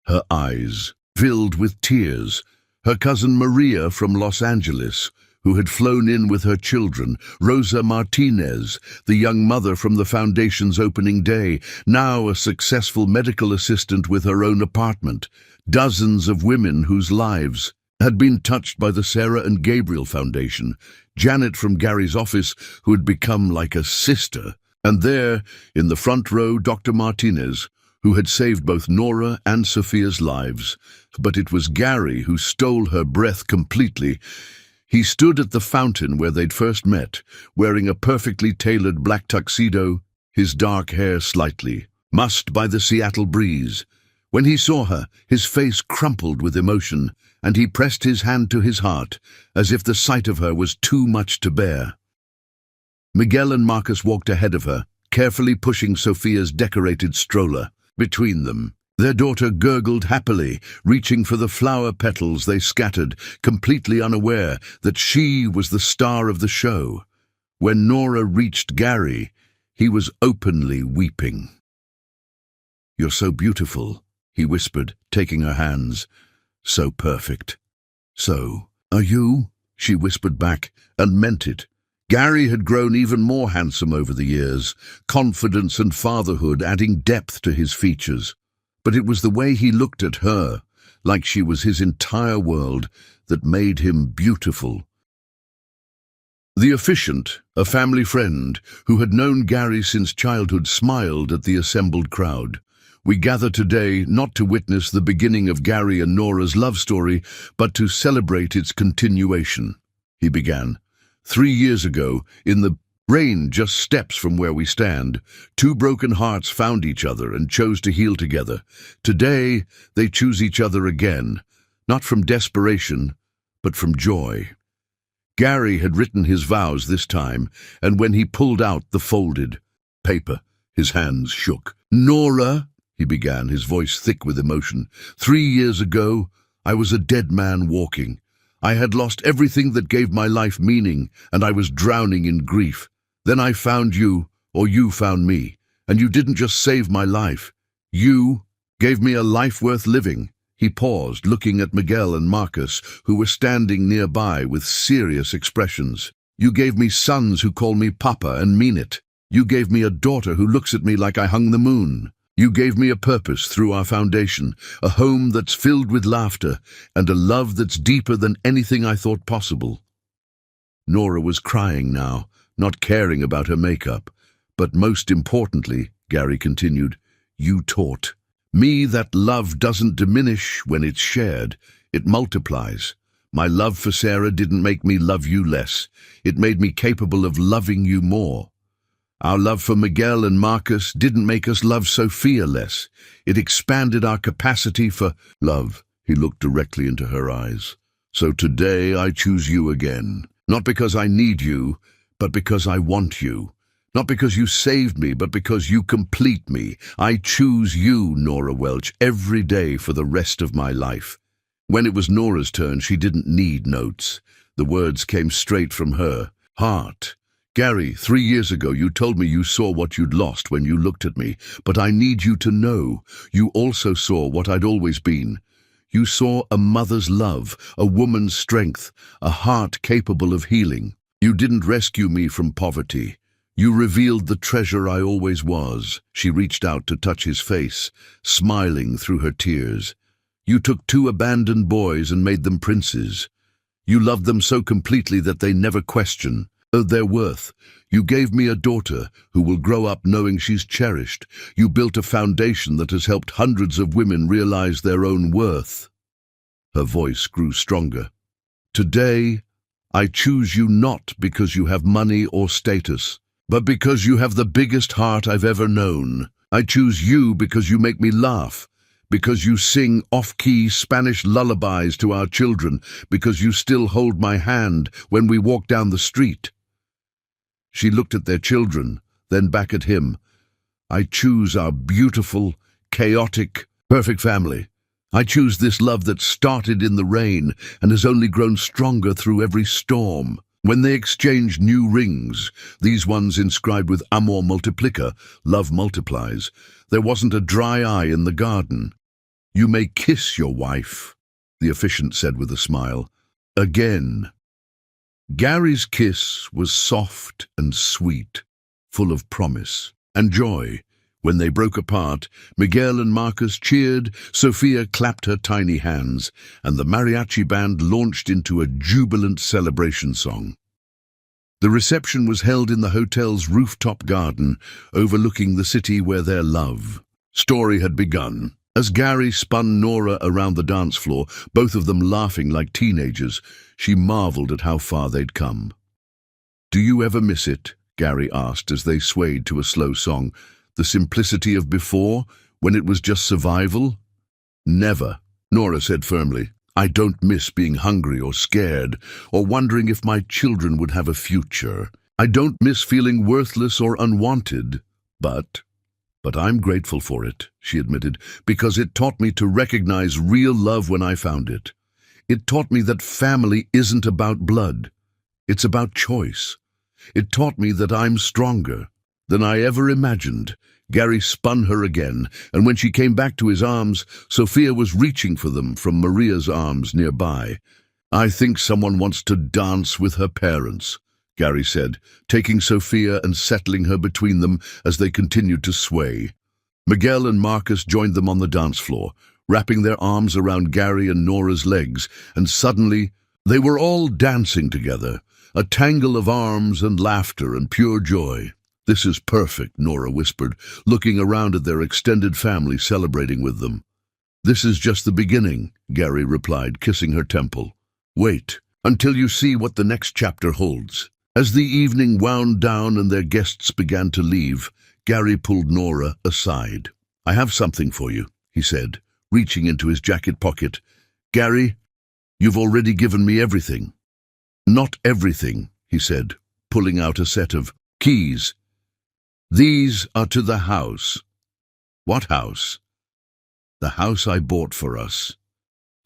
her eyes filled with tears. Her cousin Maria from Los Angeles, who had flown in with her children, Rosa Martinez, the young mother from the foundation's opening day, now a successful medical assistant with her own apartment, dozens of women whose lives had been touched by the Sarah and Gabriel Foundation, Janet from Gary's office, who had become like a sister, and there, in the front row, Dr. Martinez, who had saved both Nora and Sophia's lives. But it was Gary who stole her breath completely. He stood at the fountain where they'd first met, wearing a perfectly tailored black tuxedo, his dark hair slightly mussed by the Seattle breeze. When he saw her, his face crumpled with emotion, and he pressed his hand to his heart, as if the sight of her was too much to bear. Miguel and Marcus walked ahead of her, carefully pushing Sophia's decorated stroller between them. Their daughter gurgled happily, reaching for the flower petals they scattered, completely unaware that she was the star of the show. When Nora reached Gary, he was openly weeping. "You're so beautiful," he whispered, taking her hands. "So perfect." "So, are you?" she whispered back, and meant it. Gary had grown even more handsome over the years, confidence and fatherhood adding depth to his features. But it was the way he looked at her, like she was his entire world, that made him beautiful. The officiant, a family friend, who had known Gary since childhood, smiled at the assembled crowd. "We gather today not to witness the beginning of Gary and Nora's love story, but to celebrate its continuation," he began. 3 years ago, in the rain just steps from where we stand, two broken hearts found each other and chose to heal together. Today, they choose each other again, not from desperation, but from joy. Gary had written his vows this time, and when he pulled out the folded paper, his hands shook. "Nora," he began, his voice thick with emotion, 3 years ago, I was a dead man walking. I had lost everything that gave my life meaning, and I was drowning in grief. Then I found you, or you found me, and you didn't just save my life. You gave me a life worth living." He paused, looking at Miguel and Marcus, who were standing nearby with serious expressions. "You gave me sons who call me Papa and mean it. You gave me a daughter who looks at me like I hung the moon. You gave me a purpose through our foundation, a home that's filled with laughter, and a love that's deeper than anything I thought possible." Nora was crying now, not caring about her makeup. "But most importantly," Gary continued, "you taught me that love doesn't diminish when it's shared. It multiplies. My love for Sarah didn't make me love you less. It made me capable of loving you more. Our love for Miguel and Marcus didn't make us love Sophia less. It expanded our capacity for love." He looked directly into her eyes. "So today I choose you again. Not because I need you, but because I want you. Not because you saved me, but because you complete me. I choose you, Nora Welch, every day for the rest of my life." When it was Nora's turn, she didn't need notes. The words came straight from her heart. "Gary, 3 years ago you told me you saw what you'd lost when you looked at me, but I need you to know you also saw what I'd always been. You saw a mother's love, a woman's strength, a heart capable of healing. You didn't rescue me from poverty. You revealed the treasure I always was." She reached out to touch his face, smiling through her tears. "You took 2 abandoned boys and made them princes. You loved them so completely that they never question their worth. You gave me a daughter who will grow up knowing she's cherished. You built a foundation that has helped hundreds of women realize their own worth." Her voice grew stronger. "Today, I choose you not because you have money or status, but because you have the biggest heart I've ever known. I choose you because you make me laugh, because you sing off-key Spanish lullabies to our children, because you still hold my hand when we walk down the street." She looked at their children, then back at him. "I choose our beautiful, chaotic, perfect family. I choose this love that started in the rain and has only grown stronger through every storm." When they exchanged new rings, these ones inscribed with Amor Multiplica, love multiplies, there wasn't a dry eye in the garden. "You may kiss your wife," the officiant said with a smile. "Again." Gary's kiss was soft and sweet, full of promise and joy. When they broke apart, Miguel and Marcus cheered, Sophia clapped her tiny hands, and the mariachi band launched into a jubilant celebration song. The reception was held in the hotel's rooftop garden, overlooking the city where their love story had begun. As Gary spun Nora around the dance floor, both of them laughing like teenagers, she marveled at how far they'd come. "Do you ever miss it?" Gary asked as they swayed to a slow song. "The simplicity of before, when it was just survival?" "Never," Nora said firmly. "I don't miss being hungry or scared, or wondering if my children would have a future. I don't miss feeling worthless or unwanted, but I'm grateful for it," she admitted, "because it taught me to recognize real love when I found it. It taught me that family isn't about blood. It's about choice. It taught me that I'm stronger than I ever imagined." Gary spun her again, and when she came back to his arms, Sophia was reaching for them from Maria's arms nearby. "I think someone wants to dance with her parents," Gary said, taking Sophia and settling her between them as they continued to sway. Miguel and Marcus joined them on the dance floor, wrapping their arms around Gary and Nora's legs, and suddenly they were all dancing together, a tangle of arms and laughter and pure joy. "This is perfect," Nora whispered, looking around at their extended family celebrating with them. "This is just the beginning," Gary replied, kissing her temple. "Wait until you see what the next chapter holds." As the evening wound down and their guests began to leave, Gary pulled Nora aside. "I have something for you," he said, reaching into his jacket pocket. "Gary, you've already given me everything." "Not everything," he said, pulling out a set of keys. "These are to the house." "What house?" "The house I bought for us,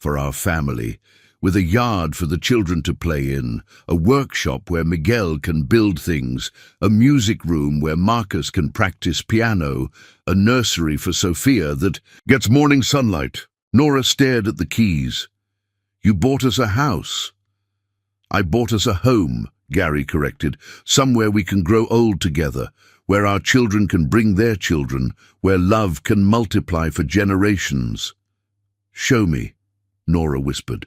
for our family, with a yard for the children to play in, a workshop where Miguel can build things, a music room where Marcus can practice piano, a nursery for Sophia that gets morning sunlight." Nora stared at the keys. "You bought us a house." "I bought us a home," Gary corrected, "somewhere we can grow old together, where our children can bring their children, where love can multiply for generations." "Show me," Nora whispered.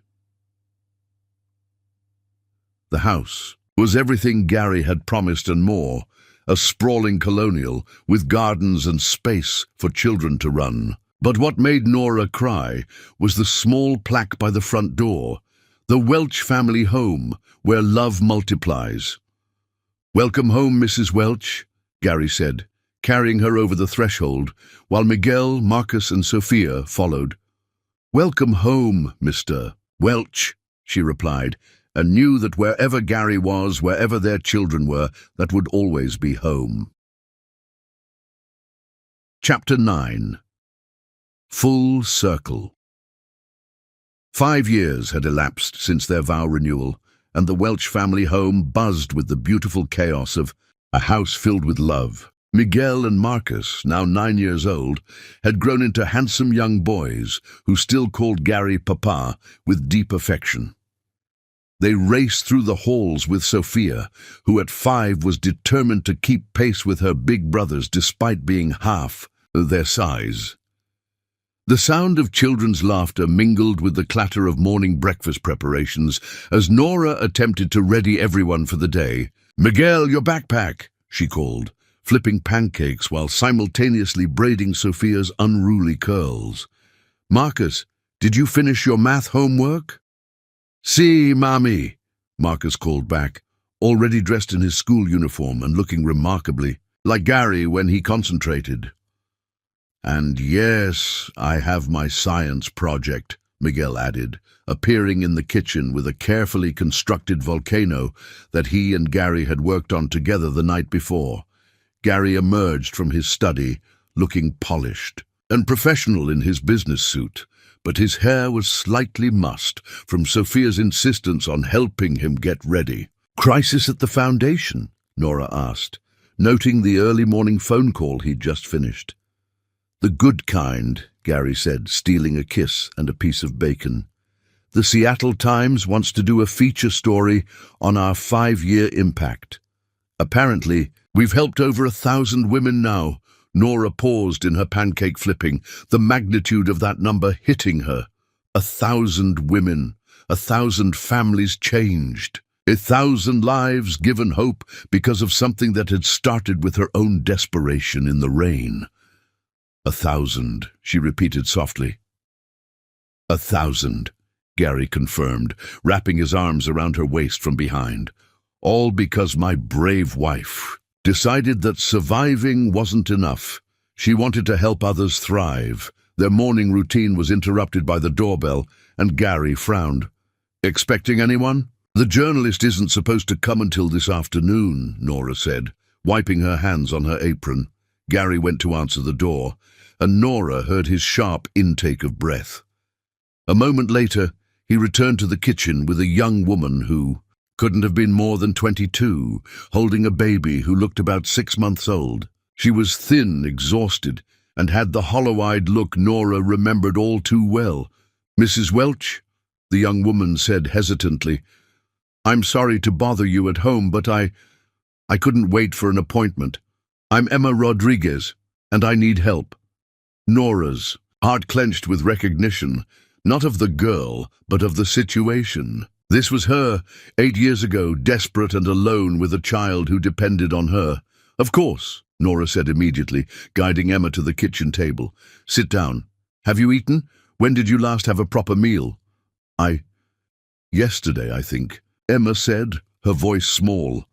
The house was everything Gary had promised and more, a sprawling colonial with gardens and space for children to run. But what made Nora cry was the small plaque by the front door, "The Welch family home, where love multiplies." "Welcome home, Mrs. Welch," Gary said, carrying her over the threshold, while Miguel, Marcus, and Sophia followed. "Welcome home, Mr. Welch," she replied, and knew that wherever Gary was, wherever their children were, that would always be home. Chapter 9. Full Circle. 5 years had elapsed since their vow renewal, and the Welch family home buzzed with the beautiful chaos of a house filled with love. Miguel and Marcus, now 9 years old, had grown into handsome young boys who still called Gary Papa with deep affection. They raced through the halls with Sophia, who at 5 was determined to keep pace with her big brothers despite being half their size. The sound of children's laughter mingled with the clatter of morning breakfast preparations as Nora attempted to ready everyone for the day. "Miguel, your backpack," she called, flipping pancakes while simultaneously braiding Sophia's unruly curls. "Marcus, did you finish your math homework?" "Si, Mommy," Marcus called back, already dressed in his school uniform and looking remarkably like Gary when he concentrated. "And yes, I have my science project," Miguel added, appearing in the kitchen with a carefully constructed volcano that he and Gary had worked on together the night before. Gary emerged from his study, looking polished and professional in his business suit, but his hair was slightly mussed from Sophia's insistence on helping him get ready. "Crisis at the foundation?" Nora asked, noting the early morning phone call he'd just finished. "The good kind," Gary said, stealing a kiss and a piece of bacon. The Seattle Times wants to do a feature story on our 5-year impact. Apparently, we've helped over 1,000 women now. Nora paused in her pancake flipping, the magnitude of that number hitting her. 1,000 women, 1,000 families changed. 1,000 lives given hope because of something that had started with her own desperation in the rain. 1,000, she repeated softly. 1,000, Gary confirmed, wrapping his arms around her waist from behind. All because my brave wife decided that surviving wasn't enough. She wanted to help others thrive. Their morning routine was interrupted by the doorbell, and Gary frowned. Expecting anyone? The journalist isn't supposed to come until this afternoon, Nora said, wiping her hands on her apron. Gary went to answer the door, and Nora heard his sharp intake of breath. A moment later, he returned to the kitchen with a young woman who couldn't have been more than 22, holding a baby who looked about 6 months old. She was thin, exhausted, and had the hollow-eyed look Nora remembered all too well. "Mrs. Welch?" the young woman said hesitantly. "I'm sorry to bother you at home, but I couldn't wait for an appointment. I'm Emma Rodriguez, and I need help." Nora's heart clenched with recognition, not of the girl, but of the situation. This was her, 8 years ago, desperate and alone with a child who depended on her. "Of course," Nora said immediately, guiding Emma to the kitchen table. "Sit down. Have you eaten? When did you last have a proper meal?" Yesterday, I think," Emma said, her voice small.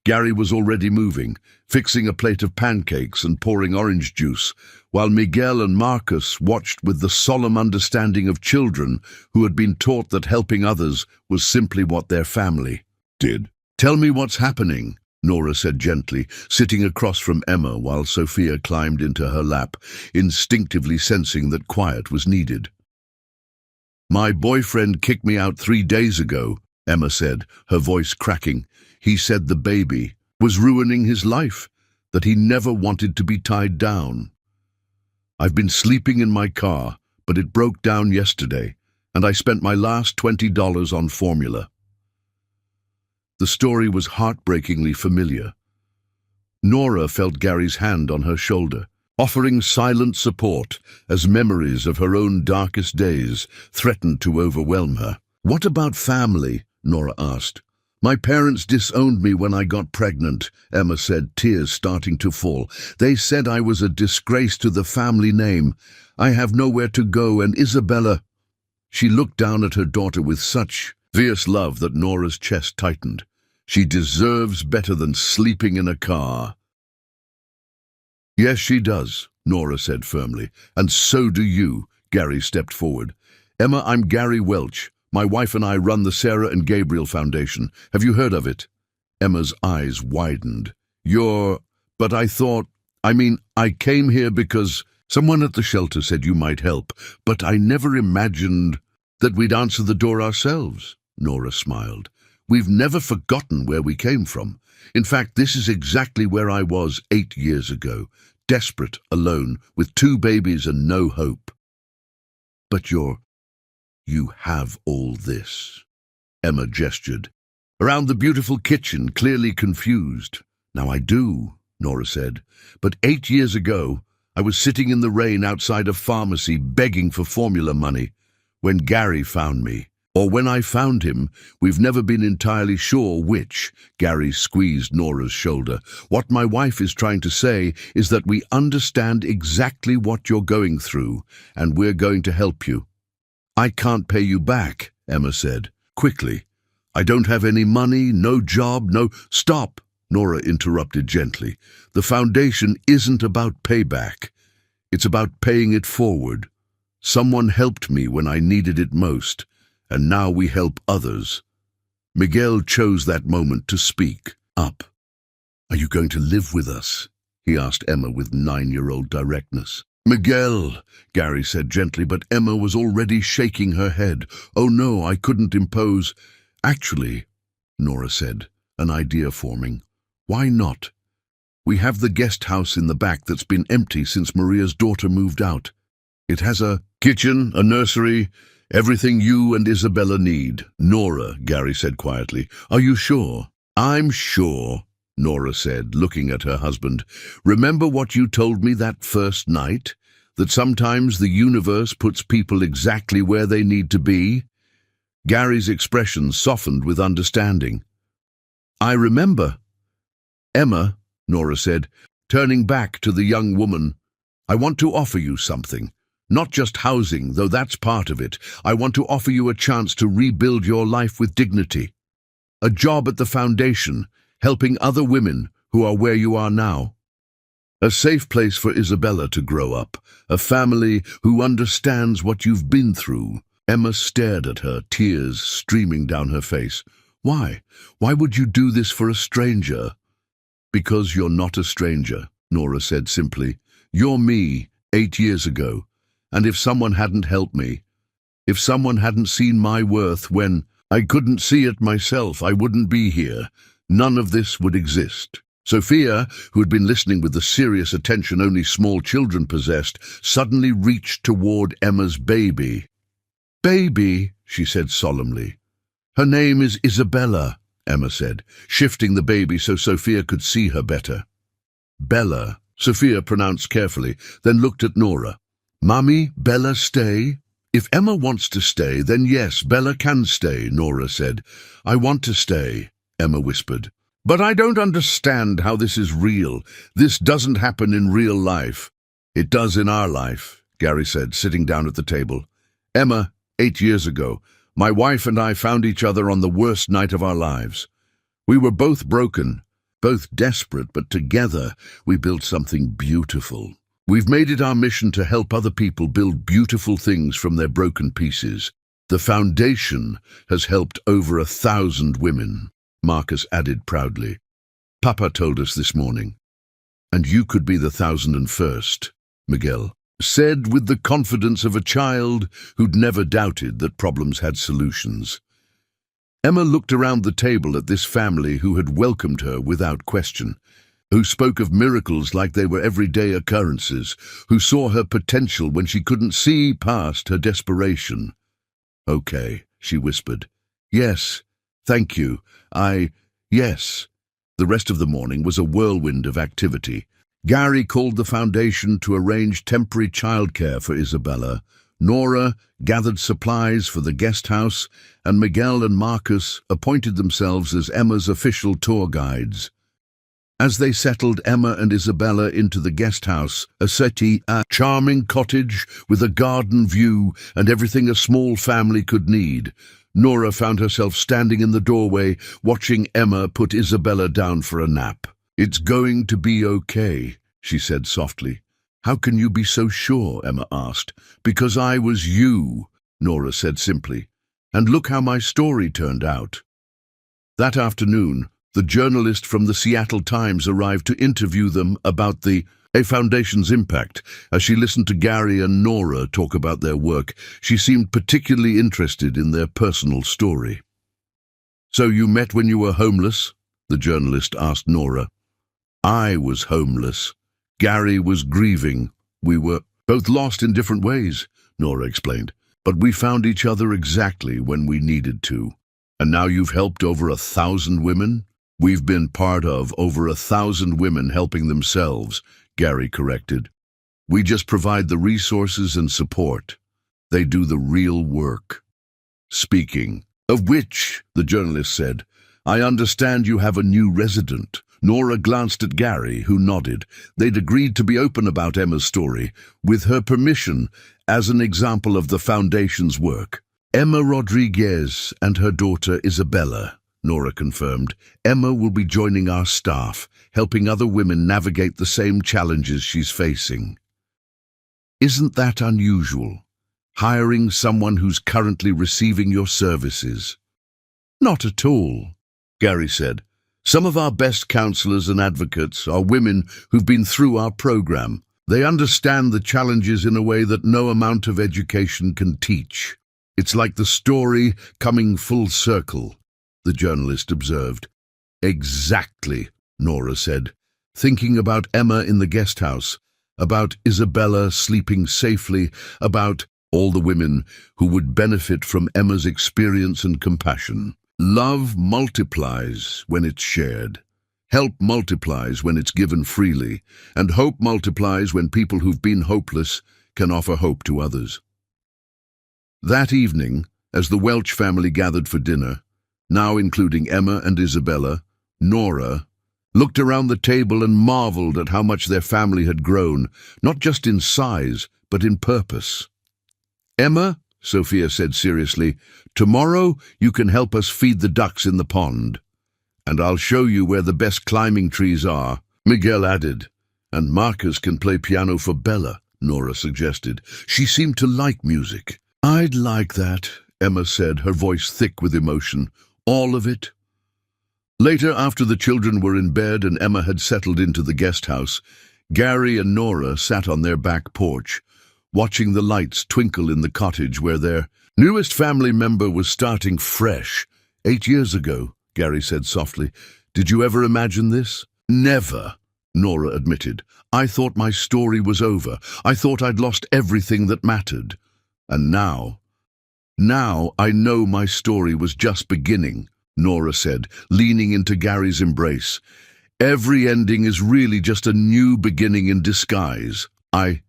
Gary was already moving, fixing a plate of pancakes and pouring orange juice, while Miguel and Marcus watched with the solemn understanding of children who had been taught that helping others was simply what their family did. "Tell me what's happening," Nora said gently, sitting across from Emma while Sophia climbed into her lap, instinctively sensing that quiet was needed. "My boyfriend kicked me out 3 days ago," Emma said, her voice cracking. "He said the baby was ruining his life, that he never wanted to be tied down. I've been sleeping in my car, but it broke down yesterday, and I spent my last $20 on formula." The story was heartbreakingly familiar. Nora felt Gary's hand on her shoulder, offering silent support as memories of her own darkest days threatened to overwhelm her. "What about family?" Nora asked. "My parents disowned me when I got pregnant," Emma said, tears starting to fall. "They said I was a disgrace to the family name. I have nowhere to go, and Isabella—" She looked down at her daughter with such fierce love that Nora's chest tightened. "She deserves better than sleeping in a car." "Yes, she does," Nora said firmly. "And so do you." Gary stepped forward. "Emma, I'm Gary Welch. My wife and I run the Sarah and Gabriel Foundation. Have you heard of it?" Emma's eyes widened. But I came here because someone at the shelter said you might help, but I never imagined that we'd answer the door ourselves." Nora smiled. "We've never forgotten where we came from. In fact, this is exactly where I was 8 years ago, desperate, alone, with 2 babies and no hope." "But you have all this." Emma gestured around the beautiful kitchen, clearly confused. "Now I do," Nora said. "But 8 years ago, I was sitting in the rain outside a pharmacy begging for formula money when Gary found me. Or when I found him, we've never been entirely sure which." Gary squeezed Nora's shoulder. "What my wife is trying to say is that we understand exactly what you're going through, and we're going to help you." "I can't pay you back," Emma said, quickly. "I don't have any money, no job, no—" "Stop," Nora interrupted gently. "The foundation isn't about payback. It's about paying it forward. Someone helped me when I needed it most, and now we help others." Miguel chose that moment to speak up. "Are you going to live with us?" he asked Emma with 9-year-old directness. "Miguel," Gary said gently, but Emma was already shaking her head. "Oh no, I couldn't impose." "Actually," Nora said, an idea forming, "why not? We have the guest house in the back that's been empty since Maria's daughter moved out. It has a kitchen, a nursery, Everything you and Isabella need. Nora, Gary said quietly. Are you sure? I'm sure, Nora said, looking at her husband. Remember what you told me that first night? That sometimes the universe puts people exactly where they need to be? Gary's expression softened with understanding. I remember. Emma, Nora said, turning back to the young woman, I want to offer you something. Not just housing, though that's part of it. I want to offer you a chance to rebuild your life with dignity. A job at the foundation, helping other women who are where you are now. A safe place for Isabella to grow up, a family who understands what you've been through. Emma stared at her, tears streaming down her face. Why? Why would you do this for a stranger? Because you're not a stranger, Nora said simply. You're me, 8 years ago. And if someone hadn't helped me, if someone hadn't seen my worth when I couldn't see it myself, I wouldn't be here. None of this would exist. Sophia, who had been listening with the serious attention only small children possessed, suddenly reached toward Emma's baby. Baby, she said solemnly. Her name is Isabella, Emma said, shifting the baby so Sophia could see her better. Bella, Sophia pronounced carefully, then looked at Nora. Mummy, Bella stay? If Emma wants to stay, then yes, Bella can stay, Nora said. I want to stay, Emma whispered. But I don't understand how this is real. This doesn't happen in real life. It does in our life, Gary said, sitting down at the table. Emma, 8 years ago, my wife and I found each other on the worst night of our lives. We were both broken, both desperate, but together we built something beautiful. We've made it our mission to help other people build beautiful things from their broken pieces. The foundation has helped over 1,000 women, Marcus added proudly. Papa told us this morning. And you could be the 1,001st, Miguel said with the confidence of a child who'd never doubted that problems had solutions. Emma looked around the table at this family who had welcomed her without question, who spoke of miracles like they were everyday occurrences, who saw her potential when she couldn't see past her desperation. Okay, she whispered. Yes, thank you. Yes. The rest of the morning was a whirlwind of activity. Gary called the foundation to arrange temporary childcare for Isabella. Nora gathered supplies for the guest house, and Miguel and Marcus appointed themselves as Emma's official tour guides. As they settled Emma and Isabella into the guest house, a charming cottage with a garden view and everything a small family could need, Nora found herself standing in the doorway, watching Emma put Isabella down for a nap. It's going to be okay, she said softly. How can you be so sure? Emma asked. Because I was you, Nora said simply. And look how my story turned out. That afternoon, the journalist from the Seattle Times arrived to interview them about the Foundation's impact. As she listened to Gary and Nora talk about their work, she seemed particularly interested in their personal story. So you met when you were homeless? The journalist asked Nora. I was homeless. Gary was grieving. We were both lost in different ways, Nora explained. But we found each other exactly when we needed to. And now you've helped over 1,000 women? We've been part of over 1,000 women helping themselves, Gary corrected. We just provide the resources and support. They do the real work. Speaking of which, the journalist said, I understand you have a new resident. Nora glanced at Gary, who nodded. They'd agreed to be open about Emma's story, with her permission, as an example of the Foundation's work. Emma Rodriguez and her daughter Isabella, Nora confirmed. Emma will be joining our staff, helping other women navigate the same challenges she's facing. Isn't that unusual? Hiring someone who's currently receiving your services? Not at all, Gary said. Some of our best counselors and advocates are women who've been through our program. They understand the challenges in a way that no amount of education can teach. It's like the story coming full circle, the journalist observed. Exactly, Nora said, thinking about Emma in the guest house, about Isabella sleeping safely, about all the women who would benefit from Emma's experience and compassion. Love multiplies when it's shared. Help multiplies when it's given freely, and hope multiplies when people who've been hopeless can offer hope to others. That evening, as the Welch family gathered for dinner, now including Emma and Isabella, Nora looked around the table and marveled at how much their family had grown, not just in size, but in purpose. "Emma," Sophia said seriously, "tomorrow you can help us feed the ducks in the pond. And I'll show you where the best climbing trees are," Miguel added. "And Marcus can play piano for Bella," Nora suggested. "She seemed to like music." "I'd like that," Emma said, her voice thick with emotion. "All of it." Later, after the children were in bed and Emma had settled into the guest house, Gary and Nora sat on their back porch, watching the lights twinkle in the cottage where their newest family member was starting fresh. 8 years ago, Gary said softly. "Did you ever imagine this?" "Never," Nora admitted. "I thought my story was over. I thought I'd lost everything that mattered. And now I know my story was just beginning," Nora said, leaning into Gary's embrace. "Every ending is really just a new beginning in disguise. I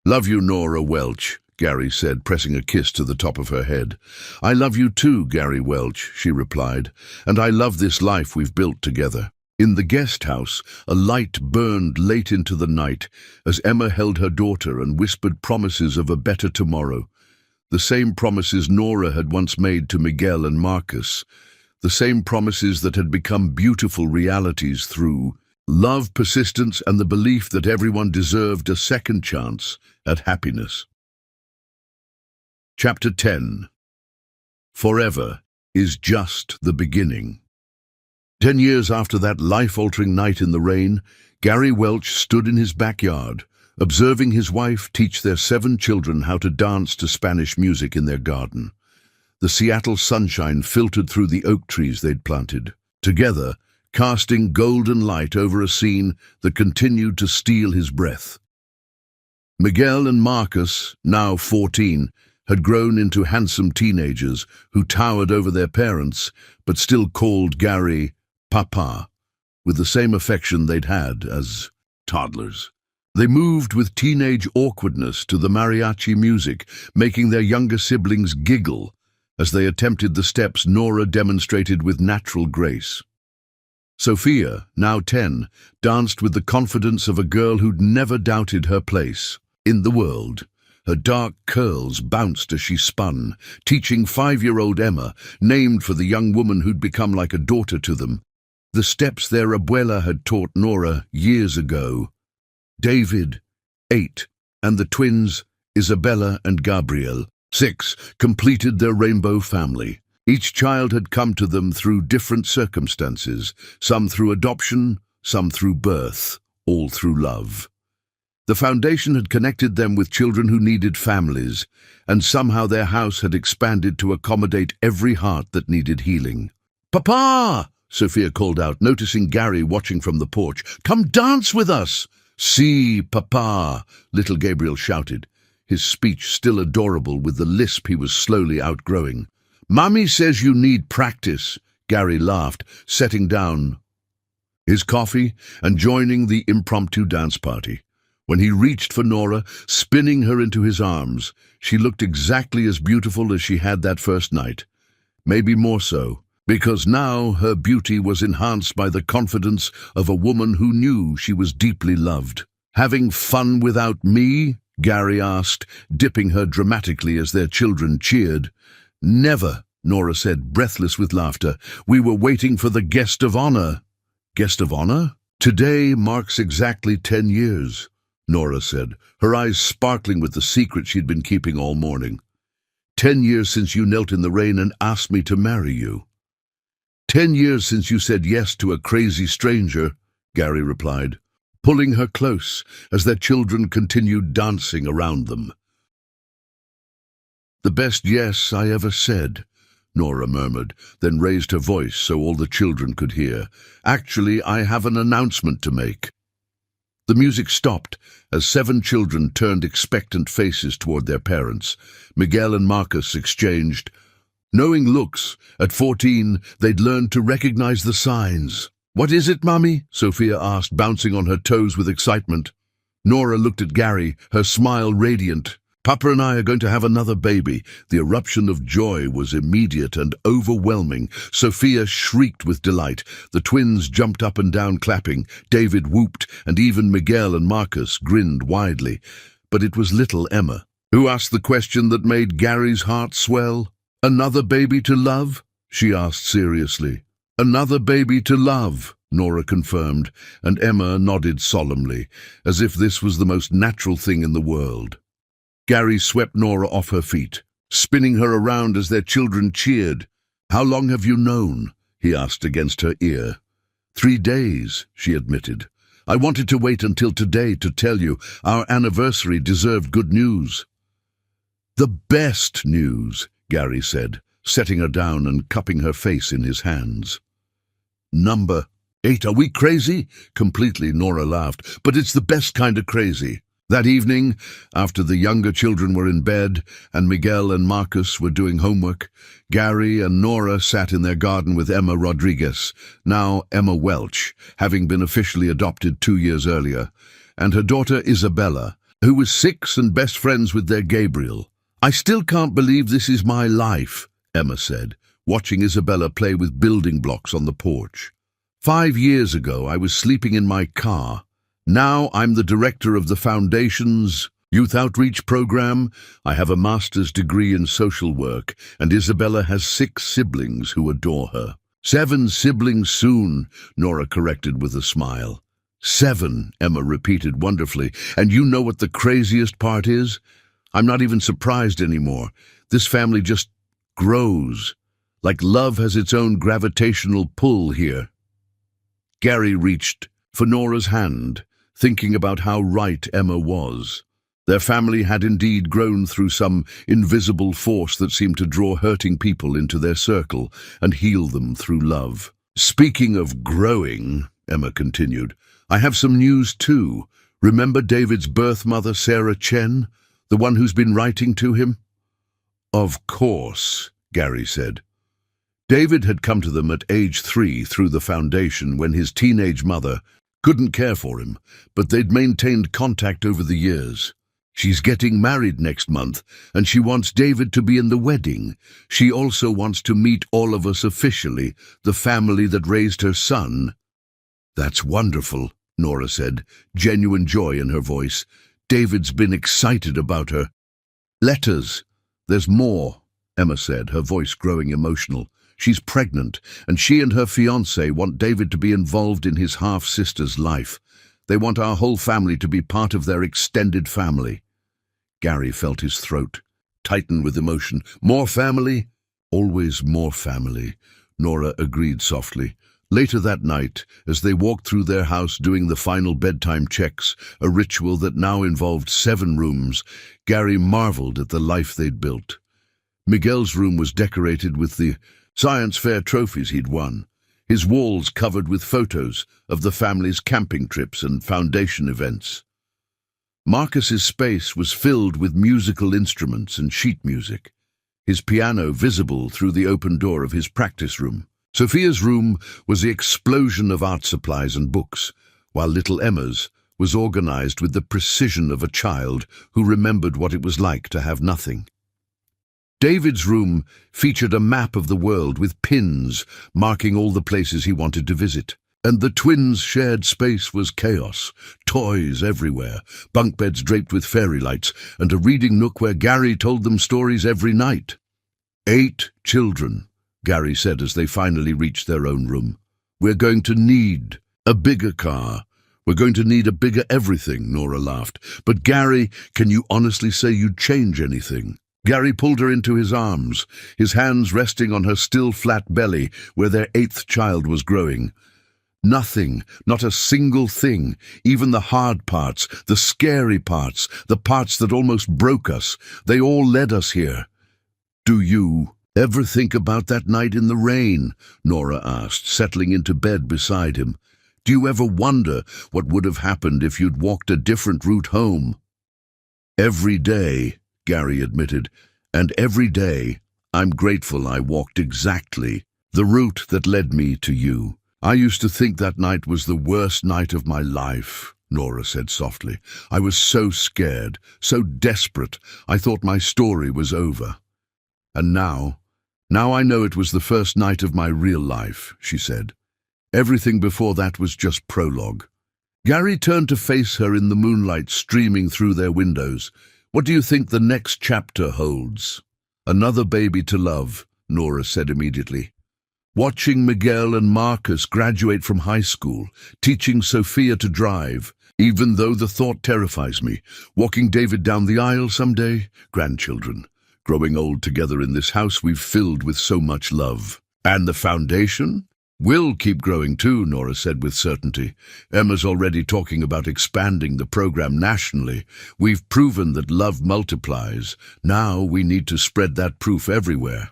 love you, Nora Welch," Gary said, pressing a kiss to the top of her head. "I love you too, Gary Welch," she replied, "and I love this life we've built together." In the guest house, a light burned late into the night as Emma held her daughter and whispered promises of a better tomorrow. The same promises Nora had once made to Miguel and Marcus. The same promises that had become beautiful realities through love, persistence, and the belief that everyone deserved a second chance at happiness. Chapter 10. Forever is just the beginning. 10 years after that life-altering night in the rain, Gary Welch stood in his backyard, observing his wife teach their 7 children how to dance to Spanish music in their garden. The Seattle sunshine filtered through the oak trees they'd planted, together casting golden light over a scene that continued to steal his breath. Miguel and Marcus, now 14, had grown into handsome teenagers who towered over their parents, but still called Gary Papa, with the same affection they'd had as toddlers. They moved with teenage awkwardness to the mariachi music, making their younger siblings giggle as they attempted the steps Nora demonstrated with natural grace. Sophia, now 10, danced with the confidence of a girl who'd never doubted her place in the world. Her dark curls bounced as she spun, teaching 5-year-old Emma, named for the young woman who'd become like a daughter to them, the steps their abuela had taught Nora years ago. David, 8, and the twins, Isabella and Gabriel, 6, completed their rainbow family. Each child had come to them through different circumstances, some through adoption, some through birth, all through love. The foundation had connected them with children who needed families, and somehow their house had expanded to accommodate every heart that needed healing. "Papa!" Sophia called out, noticing Gary watching from the porch. "Come dance with us!" "Si, Papa!" little Gabriel shouted, his speech still adorable with the lisp he was slowly outgrowing. "Mommy says you need practice," Gary laughed, setting down his coffee and joining the impromptu dance party. When he reached for Nora, spinning her into his arms, she looked exactly as beautiful as she had that first night. Maybe more so, because now her beauty was enhanced by the confidence of a woman who knew she was deeply loved. "Having fun without me?" Gary asked, dipping her dramatically as their children cheered. "Never," Nora said, breathless with laughter. "We were waiting for the guest of honor." "Guest of honor?" "Today marks exactly 10 years. Nora said, her eyes sparkling with the secret she'd been keeping all morning. 10 years since you knelt in the rain and asked me to marry you. 10 years since you said yes to a crazy stranger, Gary replied, pulling her close as their children continued dancing around them. "The best yes I ever said," Nora murmured, then raised her voice so all the children could hear. "Actually, I have an announcement to make." The music stopped as 7 children turned expectant faces toward their parents. Miguel and Marcus exchanged knowing looks. At 14, they'd learned to recognize the signs. "What is it, Mummy?" Sophia asked, bouncing on her toes with excitement. Nora looked at Gary, her smile radiant. "Papa and I are going to have another baby." The eruption of joy was immediate and overwhelming. Sophia shrieked with delight. The twins jumped up and down clapping. David whooped, and even Miguel and Marcus grinned widely. But it was little Emma who asked the question that made Gary's heart swell. "Another baby to love?" she asked seriously. "Another baby to love," Nora confirmed, and Emma nodded solemnly, as if this was the most natural thing in the world. Gary swept Nora off her feet, spinning her around as their children cheered. "How long have you known?" he asked against her ear. 3 days, she admitted. "I wanted to wait until today to tell you. Our anniversary deserved good news." "The best news," Gary said, setting her down and cupping her face in his hands. "Number 8, are we crazy?" Completely, Nora laughed. "But it's the best kind of crazy." That evening, after the younger children were in bed and Miguel and Marcus were doing homework, Gary and Nora sat in their garden with Emma Rodriguez, now Emma Welch, having been officially adopted 2 years earlier, and her daughter Isabella, who was 6 and best friends with their Gabriel. "I still can't believe this is my life," Emma said, watching Isabella play with building blocks on the porch. 5 years ago, I was sleeping in my car. Now I'm the director of the Foundation's Youth Outreach Program. I have a master's degree in social work, and Isabella has 6 siblings who adore her. 7 siblings soon, Nora corrected with a smile. 7, Emma repeated wonderfully. "And you know what the craziest part is? I'm not even surprised anymore. This family just grows. Like love has its own gravitational pull here." Gary reached for Nora's hand, thinking about how right Emma was. Their family had indeed grown through some invisible force that seemed to draw hurting people into their circle and heal them through love. "Speaking of growing," Emma continued, "I have some news too. Remember David's birth mother, Sarah Chen, the one who's been writing to him?" "Of course," Gary said. David had come to them at age 3 through the Foundation when his teenage mother couldn't care for him, but they'd maintained contact over the years. "She's getting married next month, and she wants David to be in the wedding. She also wants to meet all of us officially, the family that raised her son." "That's wonderful," Nora said, genuine joy in her voice. "David's been excited about her." "Letters. There's more," Emma said, her voice growing emotional. "She's pregnant, and she and her fiancé want David to be involved in his half-sister's life. They want our whole family to be part of their extended family." Gary felt his throat tighten with emotion. "More family?" "Always more family," Nora agreed softly. Later that night, as they walked through their house doing the final bedtime checks, a ritual that now involved 7 rooms, Gary marveled at the life they'd built. Miguel's room was decorated with the science fair trophies he'd won, his walls covered with photos of the family's camping trips and Foundation events. Marcus's space was filled with musical instruments and sheet music, his piano visible through the open door of his practice room. Sophia's room was the explosion of art supplies and books, while little Emma's was organized with the precision of a child who remembered what it was like to have nothing. David's room featured a map of the world with pins marking all the places he wanted to visit. And the twins' shared space was chaos, toys everywhere, bunk beds draped with fairy lights, and a reading nook where Gary told them stories every night. 8 children, Gary said as they finally reached their own room. "We're going to need a bigger car. We're going to need a bigger everything," Nora laughed. "But Gary, can you honestly say you'd change anything?" Gary pulled her into his arms, his hands resting on her still flat belly where their 8th child was growing. "Nothing, not a single thing, even the hard parts, the scary parts, the parts that almost broke us, they all led us here." "Do you ever think about that night in the rain?" Nora asked, settling into bed beside him. Do you ever wonder what would have happened if you'd walked a different route home? Every day, Gary admitted, and every day I'm grateful I walked exactly the route that led me to you. I used to think that night was the worst night of my life, Nora said softly. I was so scared, so desperate, I thought my story was over. And now I know it was the first night of my real life, she said. Everything before that was just prologue. Gary turned to face her in the moonlight streaming through their windows. What do you think the next chapter holds? Another baby to love, Nora said immediately. Watching Miguel and Marcus graduate from high school, teaching Sophia to drive, even though the thought terrifies me. Walking David down the aisle someday, grandchildren. Growing old together in this house we've filled with so much love. And the foundation? Will keep growing too, Nora said with certainty. Emma's already talking about expanding the program nationally. We've proven that love multiplies. Now we need to spread that proof everywhere.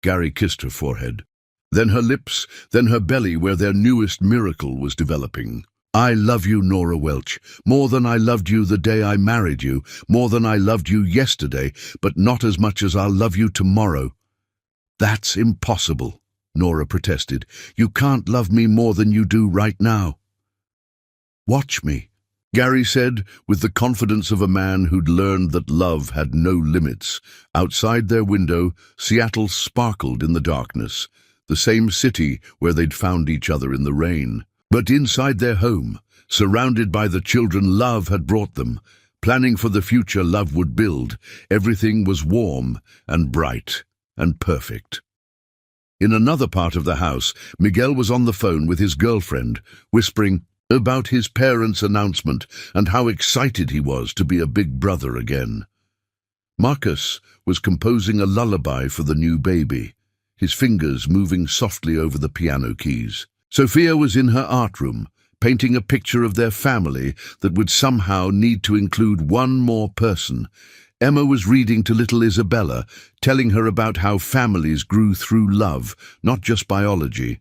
Gary kissed her forehead. Then her lips, then her belly where their newest miracle was developing. I love you, Nora Welch, more than I loved you the day I married you, more than I loved you yesterday, but not as much as I'll love you tomorrow. That's impossible, Nora protested. You can't love me more than you do right now. Watch me, Gary said, with the confidence of a man who'd learned that love had no limits. Outside their window, Seattle sparkled in the darkness, the same city where they'd found each other in the rain. But inside their home, surrounded by the children love had brought them, planning for the future love would build, everything was warm and bright and perfect. In another part of the house, Miguel was on the phone with his girlfriend, whispering about his parents' announcement and how excited he was to be a big brother again. Marcus was composing a lullaby for the new baby, his fingers moving softly over the piano keys. Sophia was in her art room, painting a picture of their family that would somehow need to include one more person. Emma was reading to little Isabella, telling her about how families grew through love, not just biology.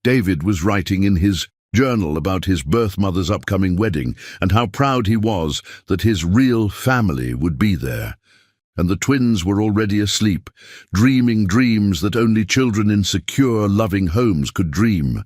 David was writing in his journal about his birth mother's upcoming wedding and how proud he was that his real family would be there. And the twins were already asleep, dreaming dreams that only children in secure, loving homes could dream.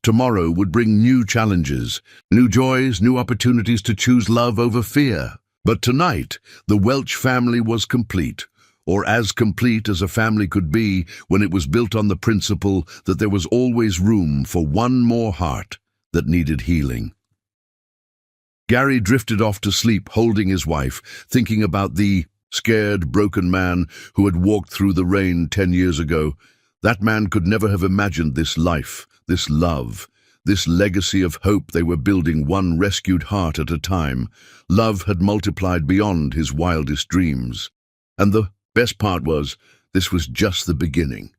Tomorrow would bring new challenges, new joys, new opportunities to choose love over fear. But tonight, the Welch family was complete, or as complete as a family could be when it was built on the principle that there was always room for one more heart that needed healing. Gary drifted off to sleep, holding his wife, thinking about the scared, broken man who had walked through the rain 10 years ago. That man could never have imagined this life, this love, this legacy of hope they were building one rescued heart at a time. Love had multiplied beyond his wildest dreams. And the best part was, this was just the beginning.